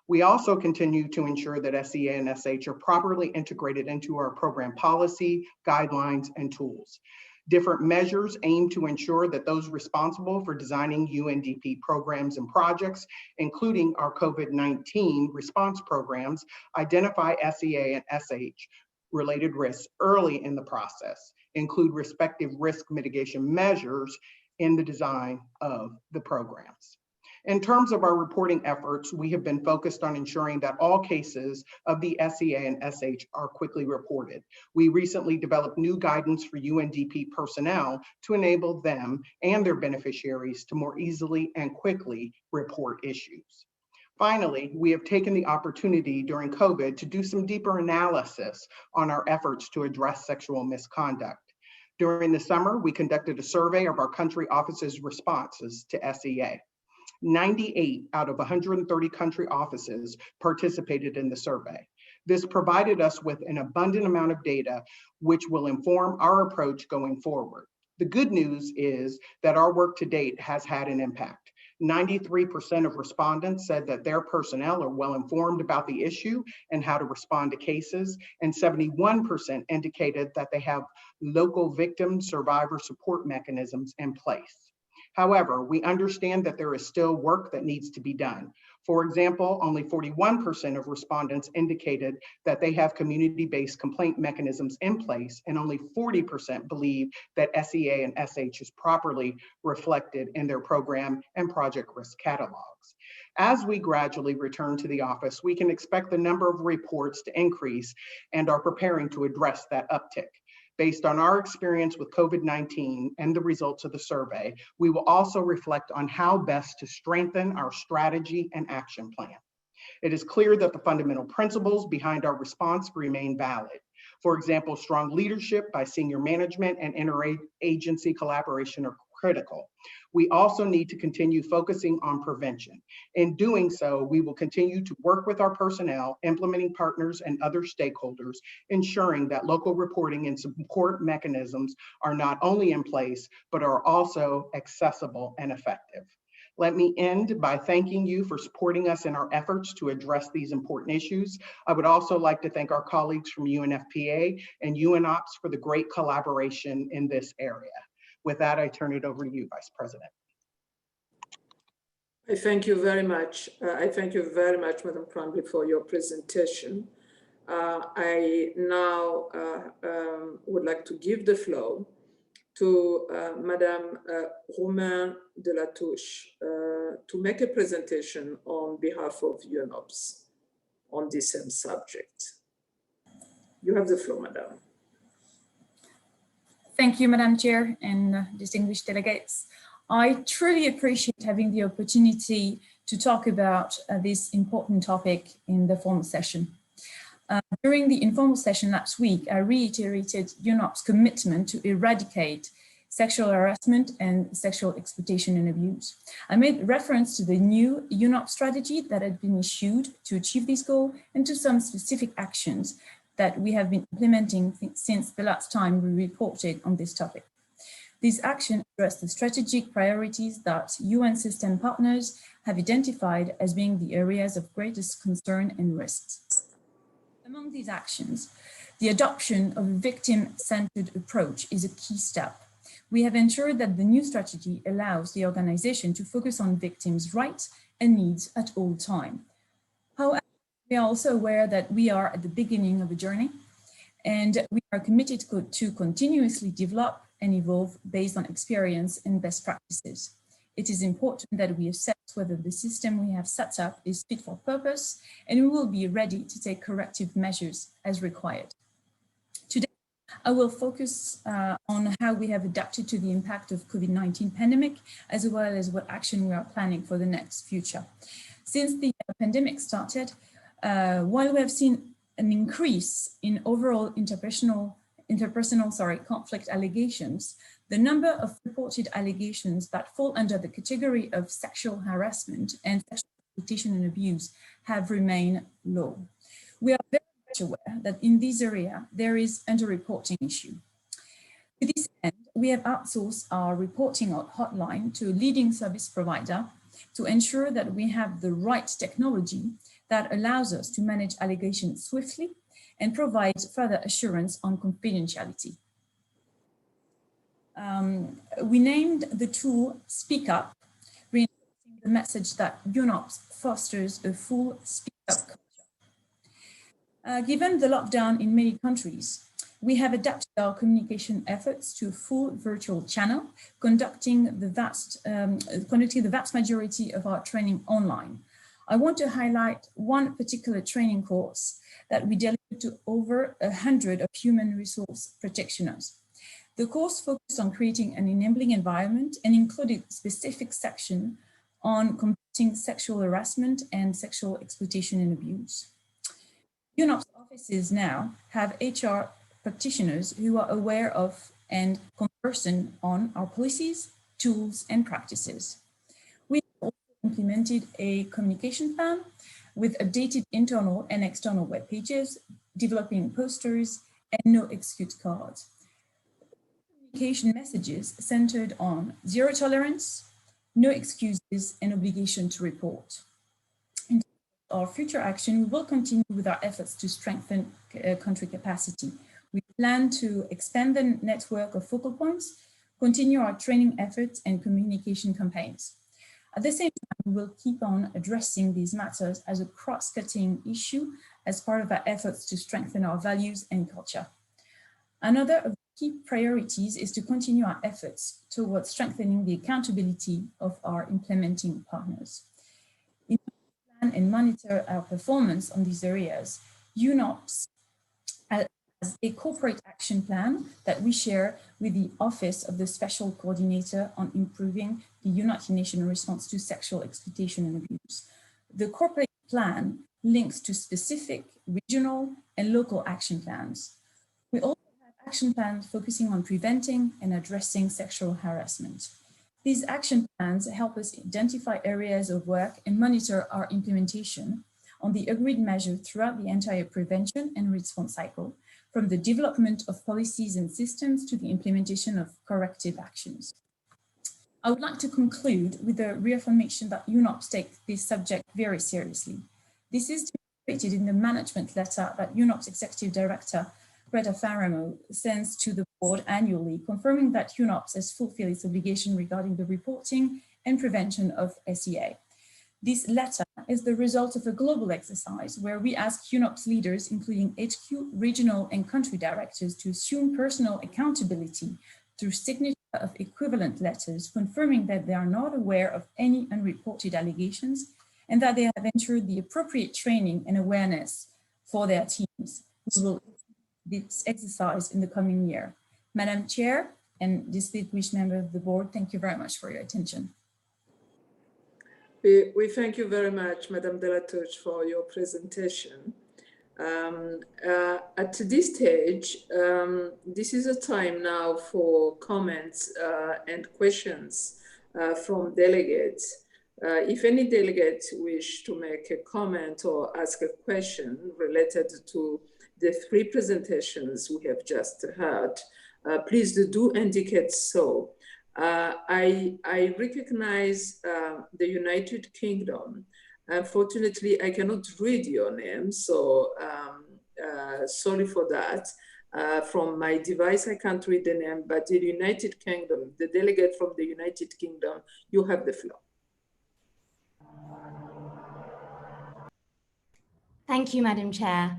We also continue to ensure that SEA and SH are properly integrated into our program policy, guidelines, and tools. Different measures aim to ensure that those responsible for designing UNDP programs and projects, including our COVID-19 response programs, identify SEA and SH related risks early in the process, include respective risk mitigation measures in the design of the programs. In terms of our reporting efforts, we have been focused on ensuring that all cases of the SEA and SH are quickly reported. We recently developed new guidance for UNDP personnel to enable them and their beneficiaries to more easily and quickly report issues. Finally, we have taken the opportunity during COVID to do some deeper analysis on our efforts to address sexual misconduct. During the summer, we conducted a survey of our country offices' responses to SEA. 98 out of 130 country offices participated in the survey. This provided us with an abundant amount of data, which will inform our approach going forward. The good news is that our work to date has had an impact. 93% of respondents said that their personnel are well informed about the issue and how to respond to cases, and 71% indicated that they have local victim survivor support mechanisms in place. However, we understand that there is still work that needs to be done. For example, only 41% of respondents indicated that they have community-based complaint mechanisms in place, and only 40% believe that SEA and SH is properly reflected in their program and project risk catalogs. As we gradually return to the office, we can expect the number of reports to increase and are preparing to address that uptick. Based on our experience with COVID-19 and the results of the survey, we will also reflect on how best to strengthen our strategy and action plan. It is clear that the fundamental principles behind our response remain valid. For example, strong leadership by senior management and interagency collaboration are critical. We also need to continue focusing on prevention. In doing so, we will continue to work with our personnel, implementing partners, and other stakeholders, ensuring that local reporting and support mechanisms are not only in place, but are also accessible and effective. Let me end by thanking you for supporting us in our efforts to address these important issues. I would also like to thank our colleagues from UNFPA and UNOPS for the great collaboration in this area. With that, I turn it over to you, Vice President. I thank you very much. I thank you very much, Madam Cranley, for your presentation. I now would like to give the floor to Madame Romain de la Touche to make a presentation on behalf of UNOPS on this same subject. You have the floor, Madame. Thank you, Madam Chair and distinguished delegates. I truly appreciate having the opportunity to talk about this important topic in the formal session. During the informal session last week, I reiterated UNOPS' commitment to eradicate sexual harassment and sexual exploitation and abuse. I made reference to the new UNOPS strategy that had been issued to achieve this goal and to some specific actions that we have been implementing since the last time we reported on this topic. These actions address the strategic priorities that UN system partners have identified as being the areas of greatest concern and risks. Among these actions, the adoption of a victim-centered approach is a key step. We have ensured that the new strategy allows the organization to focus on victims' rights and needs at all times. However, we are also aware that we are at the beginning of a journey, and we are committed to continuously develop and evolve based on experience and best practices. It is important that we assess whether the system we have set up is fit for purpose, and we will be ready to take corrective measures as required. Today, I will focus on how we have adapted to the impact of COVID-19 pandemic, as well as what action we are planning for the next future. Since the pandemic started, while we have seen an increase in overall interpersonal conflict allegations, the number of reported allegations that fall under the category of sexual harassment and sexual exploitation and abuse have remained low. We are very much aware that in this area, there is underreporting issue. To this end, we have outsourced our reporting hotline to a leading service provider to ensure that we have the right technology that allows us to manage allegations swiftly and provide further assurance on confidentiality. We named the tool Speak Up, reinforcing the message that UNOPS fosters a full speak up culture. Given the lockdown in many countries, we have adapted our communication efforts to a full virtual channel, conducting the vast majority of our training online. I want to highlight one particular training course that we delivered to over 100 of human resource practitioners. The course focused on creating an enabling environment and included a specific section on combating sexual harassment and sexual exploitation and abuse. UNOPS offices now have HR practitioners who are aware of and conversant on our policies, tools, and practices. We also implemented a communication plan with updated internal and external web pages, developing posters, and no excuse cards. Communication messages centered on zero tolerance, no excuses, and obligation to report. In our future action, we will continue with our efforts to strengthen country capacity. We plan to expand the network of focal points, continue our training efforts and communication campaigns. At the same time, we will keep on addressing these matters as a cross-cutting issue as part of our efforts to strengthen our values and culture. Another of the key priorities is to continue our efforts towards strengthening the accountability of our implementing partners. In order to plan and monitor our performance on these areas, UNOPS has a corporate action plan that we share with the Office of the Special Coordinator on improving the United Nations response to sexual exploitation and abuse. The corporate plan links to specific regional and local action plans. We also have action plans focusing on preventing and addressing sexual harassment. These action plans help us identify areas of work and monitor our implementation on the agreed measure throughout the entire prevention and response cycle, from the development of policies and systems to the implementation of corrective actions. I would like to conclude with the reaffirmation that UNOPS takes this subject very seriously. This is demonstrated in the management letter that UNOPS Executive Director Greta Faramo sends to the board annually, confirming that UNOPS has fulfilled its obligation regarding the reporting and prevention of SEA. This letter is the result of a global exercise where we ask UNOPS leaders, including HQ, regional and country directors, to assume personal accountability through signature of equivalent letters confirming that they are not aware of any unreported allegations and that they have ensured the appropriate training and awareness for their teams. We will do this exercise in the coming year. Madam Chair and distinguished member of the board, thank you very much for your attention. We thank you very much, Madame de la Touche, for your presentation. At this stage, this is a time now for comments and questions from delegates. If any delegates wish to make a comment or ask a question related to the three presentations we have just heard, please do indicate so. I recognize the United Kingdom. Unfortunately, I cannot read your name, so sorry for that. From my device, I can't read the name, but the United Kingdom, the delegate from the United Kingdom, you have the floor. Thank you, Madam Chair.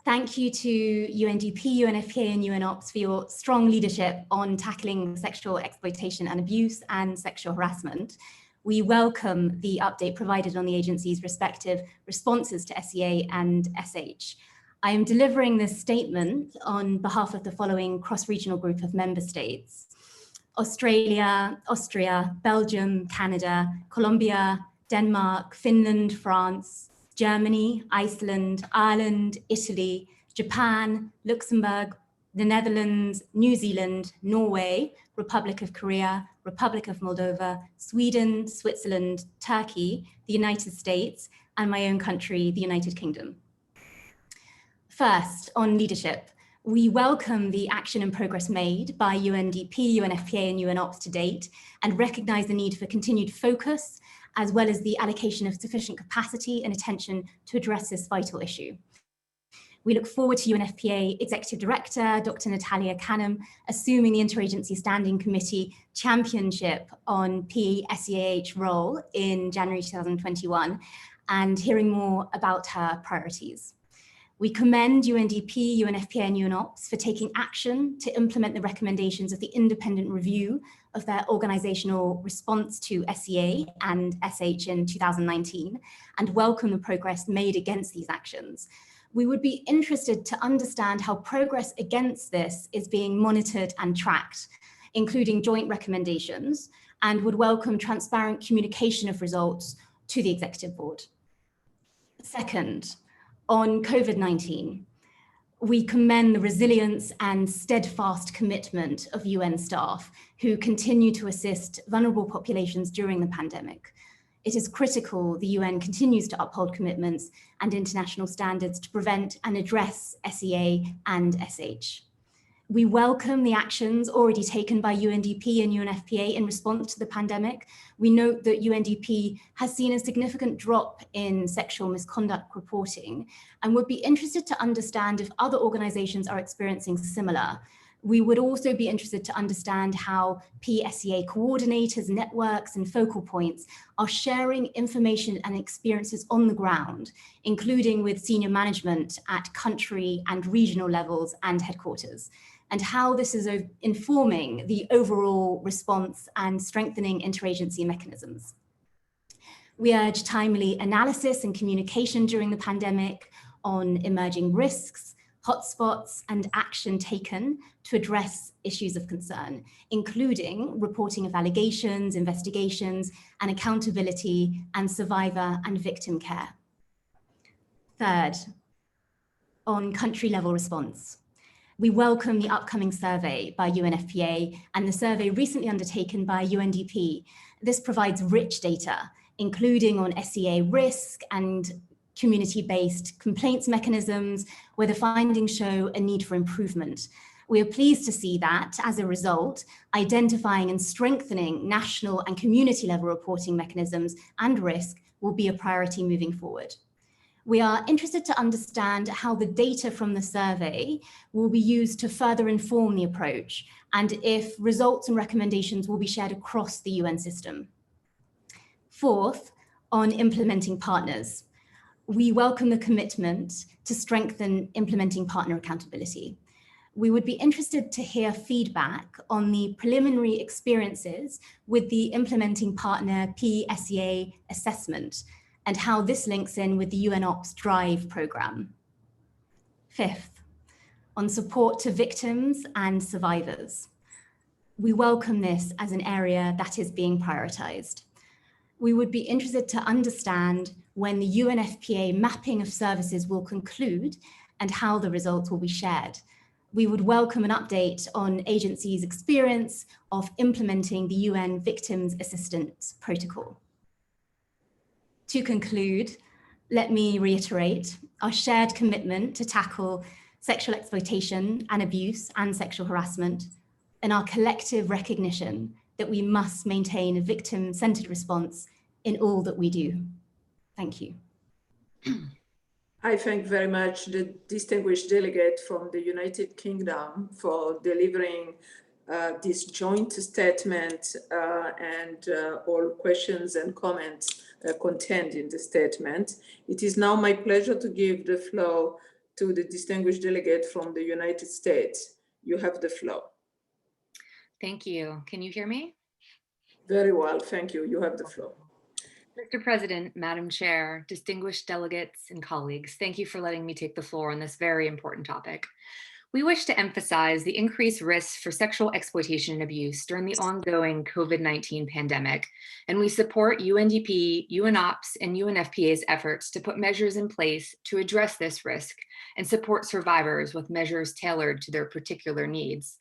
Thank you to UNDP, UNFPA and UNOPS for your strong leadership on tackling sexual exploitation and abuse and sexual harassment. We welcome the update provided on the agency's respective responses to SEA and SH. I am delivering this statement on behalf of the following cross-regional group of member states: Australia, Austria, Belgium, Canada, Colombia, Denmark, Finland, France, Germany, Iceland, Ireland, Italy, Japan, Luxembourg, the Netherlands, New Zealand, Norway, Republic of Korea, Republic of Moldova, Sweden, Switzerland, Turkey, the United States, and my own country, the United Kingdom. First, on leadership, we welcome the action and progress made by UNDP, UNFPA, and UNOPS to date, and recognize the need for continued focus, as well as the allocation of sufficient capacity and attention to address this vital issue. We look forward to UNFPA Executive Director, Dr. Natalia Canham, assuming the Interagency Standing Committee championship on PSEAH role in January 2021, and hearing more about her priorities. We commend UNDP, UNFPA, and UNOPS for taking action to implement the recommendations of the independent review of their organizational response to SEA and SH in 2019, and welcome the progress made against these actions. We would be interested to understand how progress against this is being monitored and tracked, including joint recommendations, and would welcome transparent communication of results to the Executive Board. Second, on COVID-19, we commend the resilience and steadfast commitment of UN staff who continue to assist vulnerable populations during the pandemic. It is critical the UN continues to uphold commitments and international standards to prevent and address SEA and SH. We welcome the actions already taken by UNDP and UNFPA in response to the pandemic. We note that UNDP has seen a significant drop in sexual misconduct reporting and would be interested to understand if other organizations are experiencing similar. We would also be interested to understand how PSEA coordinators, networks, and focal points are sharing information and experiences on the ground, including with senior management at country and regional levels and headquarters, and how this is informing the overall response and strengthening interagency mechanisms. We urge timely analysis and communication during the pandemic on emerging risks, hotspots, and action taken to address issues of concern, including reporting of allegations, investigations, and accountability, and survivor and victim care. Third, on country-level response. We welcome the upcoming survey by UNFPA and the survey recently undertaken by UNDP. This provides rich data, including on SEA risk and community-based complaints mechanisms, where the findings show a need for improvement. We are pleased to see that, as a result, identifying and strengthening national and community-level reporting mechanisms and risk will be a priority moving forward. We are interested to understand how the data from the survey will be used to further inform the approach, and if results and recommendations will be shared across the UN system. Fourth, on implementing partners. We welcome the commitment to strengthen implementing partner accountability. We would be interested to hear feedback on the preliminary experiences with the implementing partner PSEA assessment and how this links in with the UNOPS Drive program. Fifth, on support to victims and survivors. We welcome this as an area that is being prioritized. We would be interested to understand when the UNFPA mapping of services will conclude and how the results will be shared. We would welcome an update on agencies' experience of implementing the UN Victims Assistance Protocol. To conclude, let me reiterate our shared commitment to tackle sexual exploitation and abuse and sexual harassment, and our collective recognition that we must maintain a victim-centered response in all that we do. Thank you. I thank very much the distinguished delegate from the United Kingdom for delivering this joint statement and all questions and comments contained in the statement. It is now my pleasure to give the floor to the distinguished delegate from the United States. You have the floor. Thank you. Can you hear me? Very well, thank you. You have the floor. Mr. President, Madam Chair, distinguished delegates and colleagues, thank you for letting me take the floor on this very important topic. We wish to emphasize the increased risks for sexual exploitation and abuse during the ongoing COVID-19 pandemic, and we support UNDP, UNOPS, and UNFPA's efforts to put measures in place to address this risk and support survivors with measures tailored to their particular needs.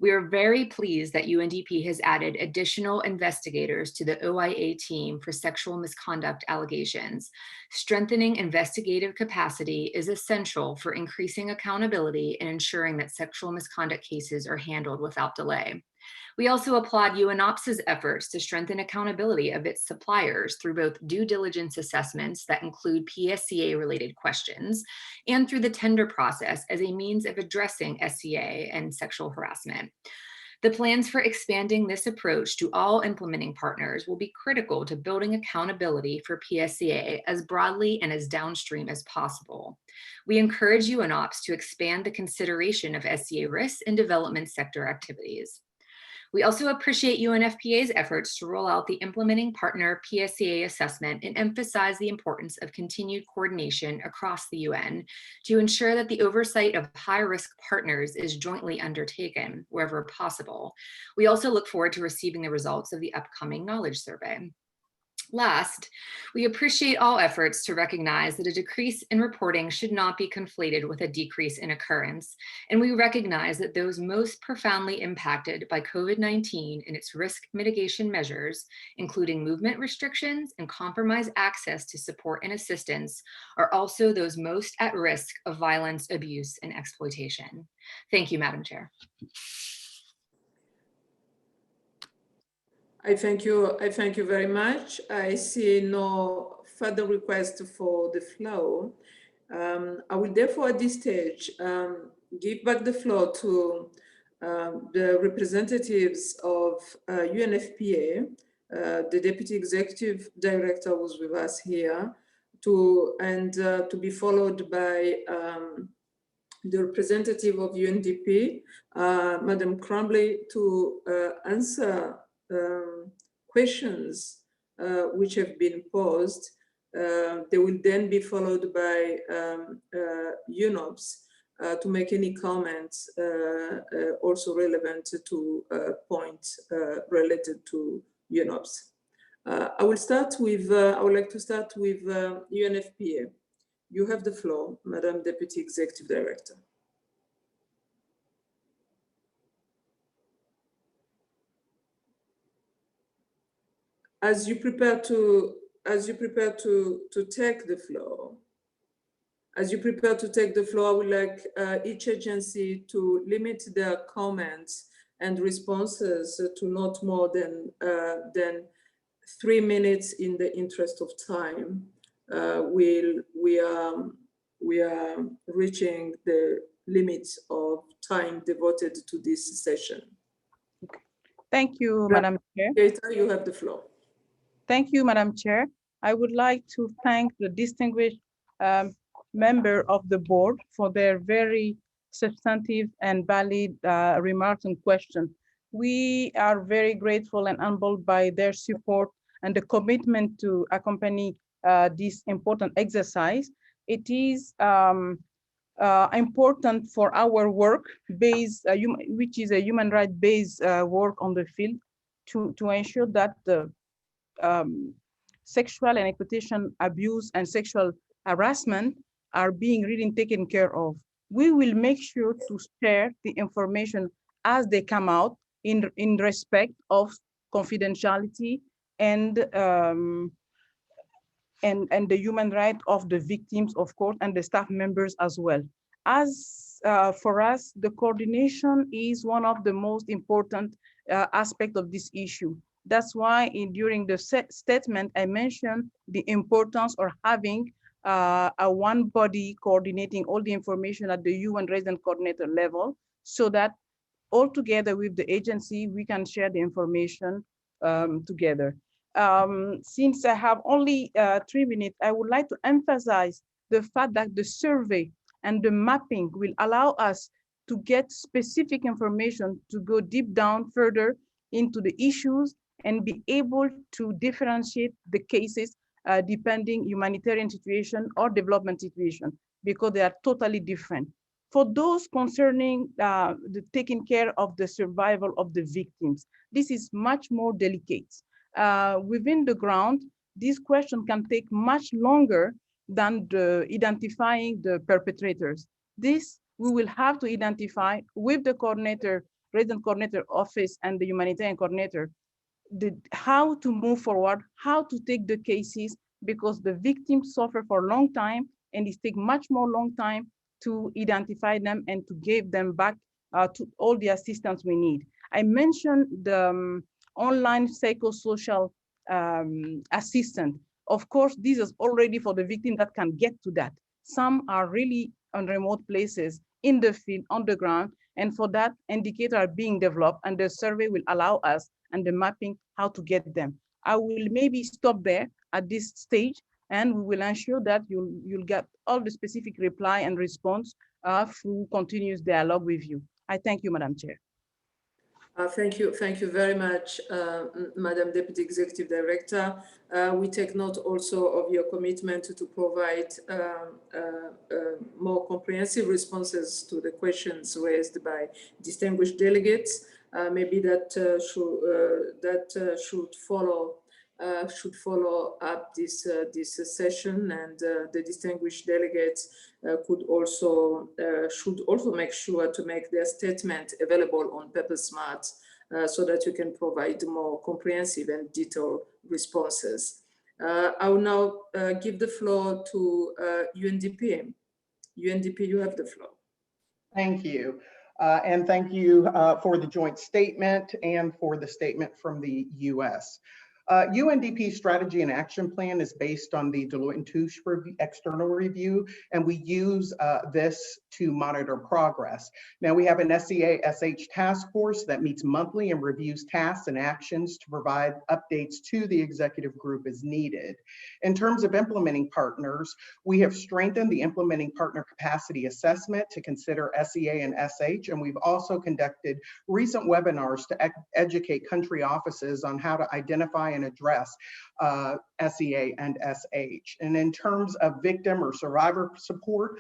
We are very pleased that UNDP has added additional investigators to the OIA team for sexual misconduct allegations. Strengthening investigative capacity is essential for increasing accountability and ensuring that sexual misconduct cases are handled without delay. We also applaud UNOPS's efforts to strengthen accountability of its suppliers through both due diligence assessments that include PSCA-related questions and through the tender process as a means of addressing SCA and sexual harassment. The plans for expanding this approach to all implementing partners will be critical to building accountability for PSCA as broadly and as downstream as possible. We encourage UNOPS to expand the consideration of SCA risks in development sector activities. We also appreciate UNFPA's efforts to roll out the implementing partner PSCA assessment and emphasize the importance of continued coordination across the UN to ensure that the oversight of high-risk partners is jointly undertaken wherever possible. We also look forward to receiving the results of the upcoming knowledge survey. Last, we appreciate all efforts to recognize that a decrease in reporting should not be conflated with a decrease in occurrence, and we recognize that those most profoundly impacted by COVID-19 and its risk mitigation measures, including movement restrictions and compromised access to support and assistance, are also those most at risk of violence, abuse, and exploitation. Thank you, Madam Chair. I thank you very much. I see no further request for the floor. I will therefore at this stage give back the floor to the representatives of UNFPA, the Deputy Executive Director was with us here, to be followed by the representative of UNDP, Madam Crumbly, to answer questions which have been posed. They will then be followed by UNOPS to make any comments also relevant to points related to UNOPS. I would like to start with UNFPA. You have the floor, Madam Deputy Executive Director. As you prepare to take the floor, I would like each agency to limit their comments and responses to not more than 3 minutes in the interest of time. We are reaching the limits of time devoted to this session. Thank you, Madam Chair. Gator, you have the floor. Thank you, Madam Chair. I would like to thank the distinguished member of the board for their very substantive and valid remarks and questions. We are very grateful and humbled by their support and the commitment to accompany this important exercise. It is important for our work based, which is a human rights based work on the field, to ensure that the sexual and exploitation abuse and sexual harassment are being really taken care of. We will make sure to share the information as they come out in respect of confidentiality and the human right of the victims, of course, and the staff members as well. As for us, the coordination is one of the most important aspects of this issue. That's why during the statement, I mentioned the importance of having a one body coordinating all the information at the UN resident coordinator level, so that all together with the agency, we can share the information together. Since I have only 3 minutes, I would like to emphasize the fact that the survey and the mapping will allow us to get specific information to go deep down further into the issues and be able to differentiate the cases depending humanitarian situation or development situation, because they are totally different. For those concerning the taking care of the survival of the victims, this is much more delicate. Within the ground, this question can take much longer than identifying the perpetrators. This we will have to identify with the coordinator, resident coordinator office and the humanitarian coordinator, how to move forward, how to take the cases, because the victims suffer for a long time and it takes much more long time to identify them and to give them back to all the assistance we need. I mentioned the online psychosocial assistant. Of course, this is already for the victim that can get to that. Some are really on remote places, in the field, on the ground, and for that, indicators are being developed, and the survey will allow us and the mapping how to get them. I will maybe stop there at this stage, and we will ensure that you'll get all the specific reply and response through continuous dialogue with you. I thank you, Madam Chair. Thank you very much, Madam Deputy Executive Director. We take note also of your commitment to provide more comprehensive responses to the questions raised by distinguished delegates. Maybe that should follow up this session, and the distinguished delegates should also make sure to make their statement available on PaperSmart so that you can provide more comprehensive and detailed responses. I will now give the floor to UNDP. UNDP, you have the floor. Thank you. And thank you for the joint statement and for the statement from the US. UNDP strategy and action plan is based on the Deloitte & Touche external review, and we use this to monitor progress. Now we have an SEA-SH task force that meets monthly and reviews tasks and actions to provide updates to the executive group as needed. In terms of implementing partners, we have strengthened the implementing partner capacity assessment to consider SEA and SH, and we've also conducted recent webinars to educate country offices on how to identify and address SEA and SH. And in terms of victim or survivor support,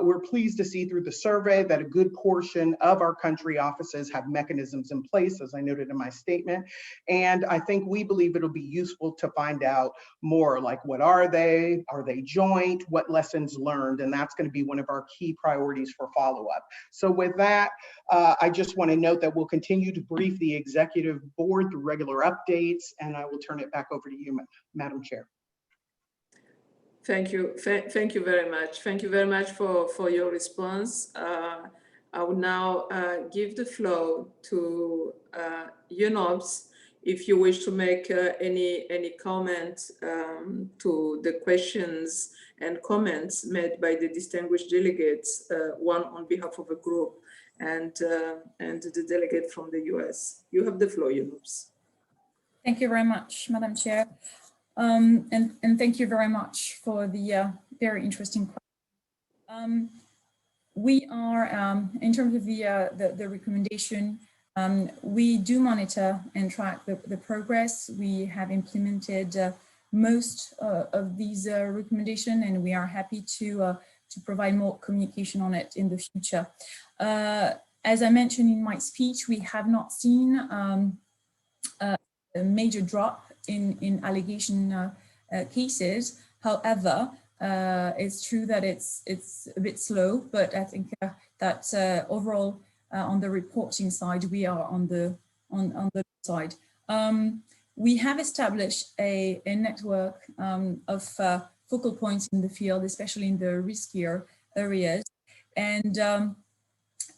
we're pleased to see through the survey that a good portion of our country offices have mechanisms in place, as I noted in my statement. And I think we believe it'll be useful to find out more, like what are they joint, what lessons learned, and that's going to be one of our key priorities for follow-up. So with that, I just want to note that we'll continue to brief the executive board through regular updates, and I will turn it back over to you, Madam Chair. Thank you. Thank you very much. Thank you very much for your response. I will now give the floor to UNOPS if you wish to make any comment to the questions and comments made by the distinguished delegates, one on behalf of a group and the delegate from the US. You have the floor, UNOPS. Thank you very much, Madam Chair. And thank you very much for the very interesting question. We are, in terms of the recommendation, we do monitor and track the progress. We have implemented most of these recommendations, and we are happy to provide more communication on it in the future. As I mentioned in my speech, we have not seen a major drop in allegation cases. However, it's true that it's a bit slow, but I think that overall on the reporting side, we are on the side. We have established a network of focal points in the field, especially in the riskier areas, and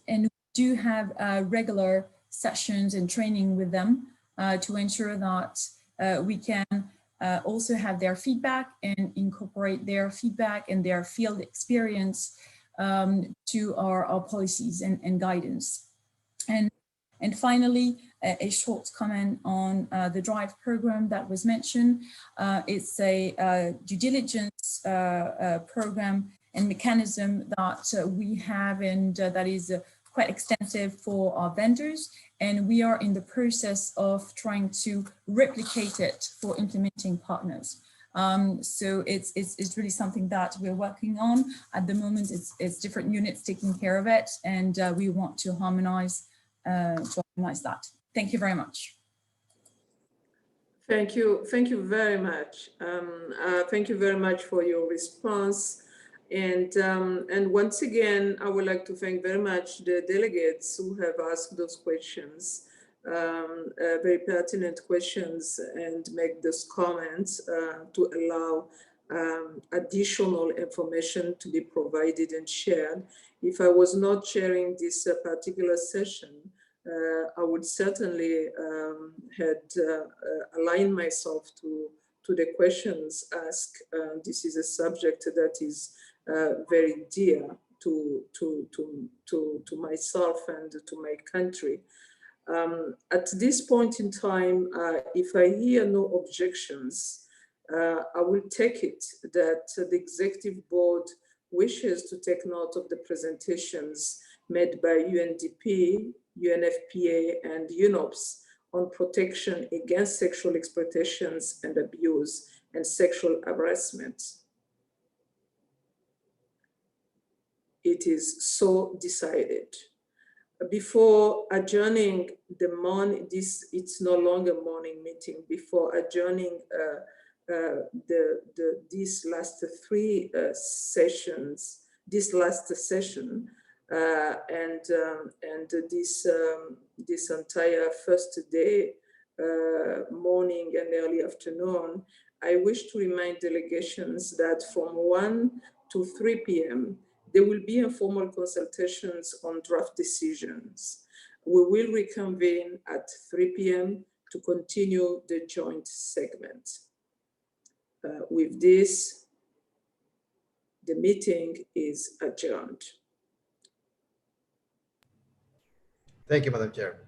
we do have regular sessions and training with them to ensure that we can also have their feedback and incorporate their feedback and their field experience to our policies and guidance. And finally, a short comment on the DRIVE program that was mentioned. It's a due diligence program and mechanism that we have, and that is quite extensive for our vendors. And we are in the process of trying to replicate it for implementing partners. So it's really something that we're working on. At the moment, it's different units taking care of it, and we want to harmonize that. Thank you very much. Thank you very much. Thank you very much for your response. And once again, I would like to thank very much the delegates who have asked those questions, very pertinent questions, and make those comments to allow additional information to be provided and shared. If I was not sharing this particular session, I would certainly had aligned myself to the questions asked. This is a subject that is very dear to myself and to my country. At this point in time, if I hear no objections, I will take it that the Executive Board wishes to take note of the presentations made by UNDP, UNFPA, and UNOPS on protection against sexual exploitations and abuse and sexual harassment. It is so decided. Before adjourning the morning, it's no longer morning meeting. Before adjourning these last three sessions, this last session, and this entire first day, morning and early afternoon, I wish to remind delegations that from 1 to 3 p.m. there will be informal consultations on draft decisions. We will reconvene at 3 p.m. to continue the joint segment. With this, the meeting is adjourned. Thank you, Madam Chair.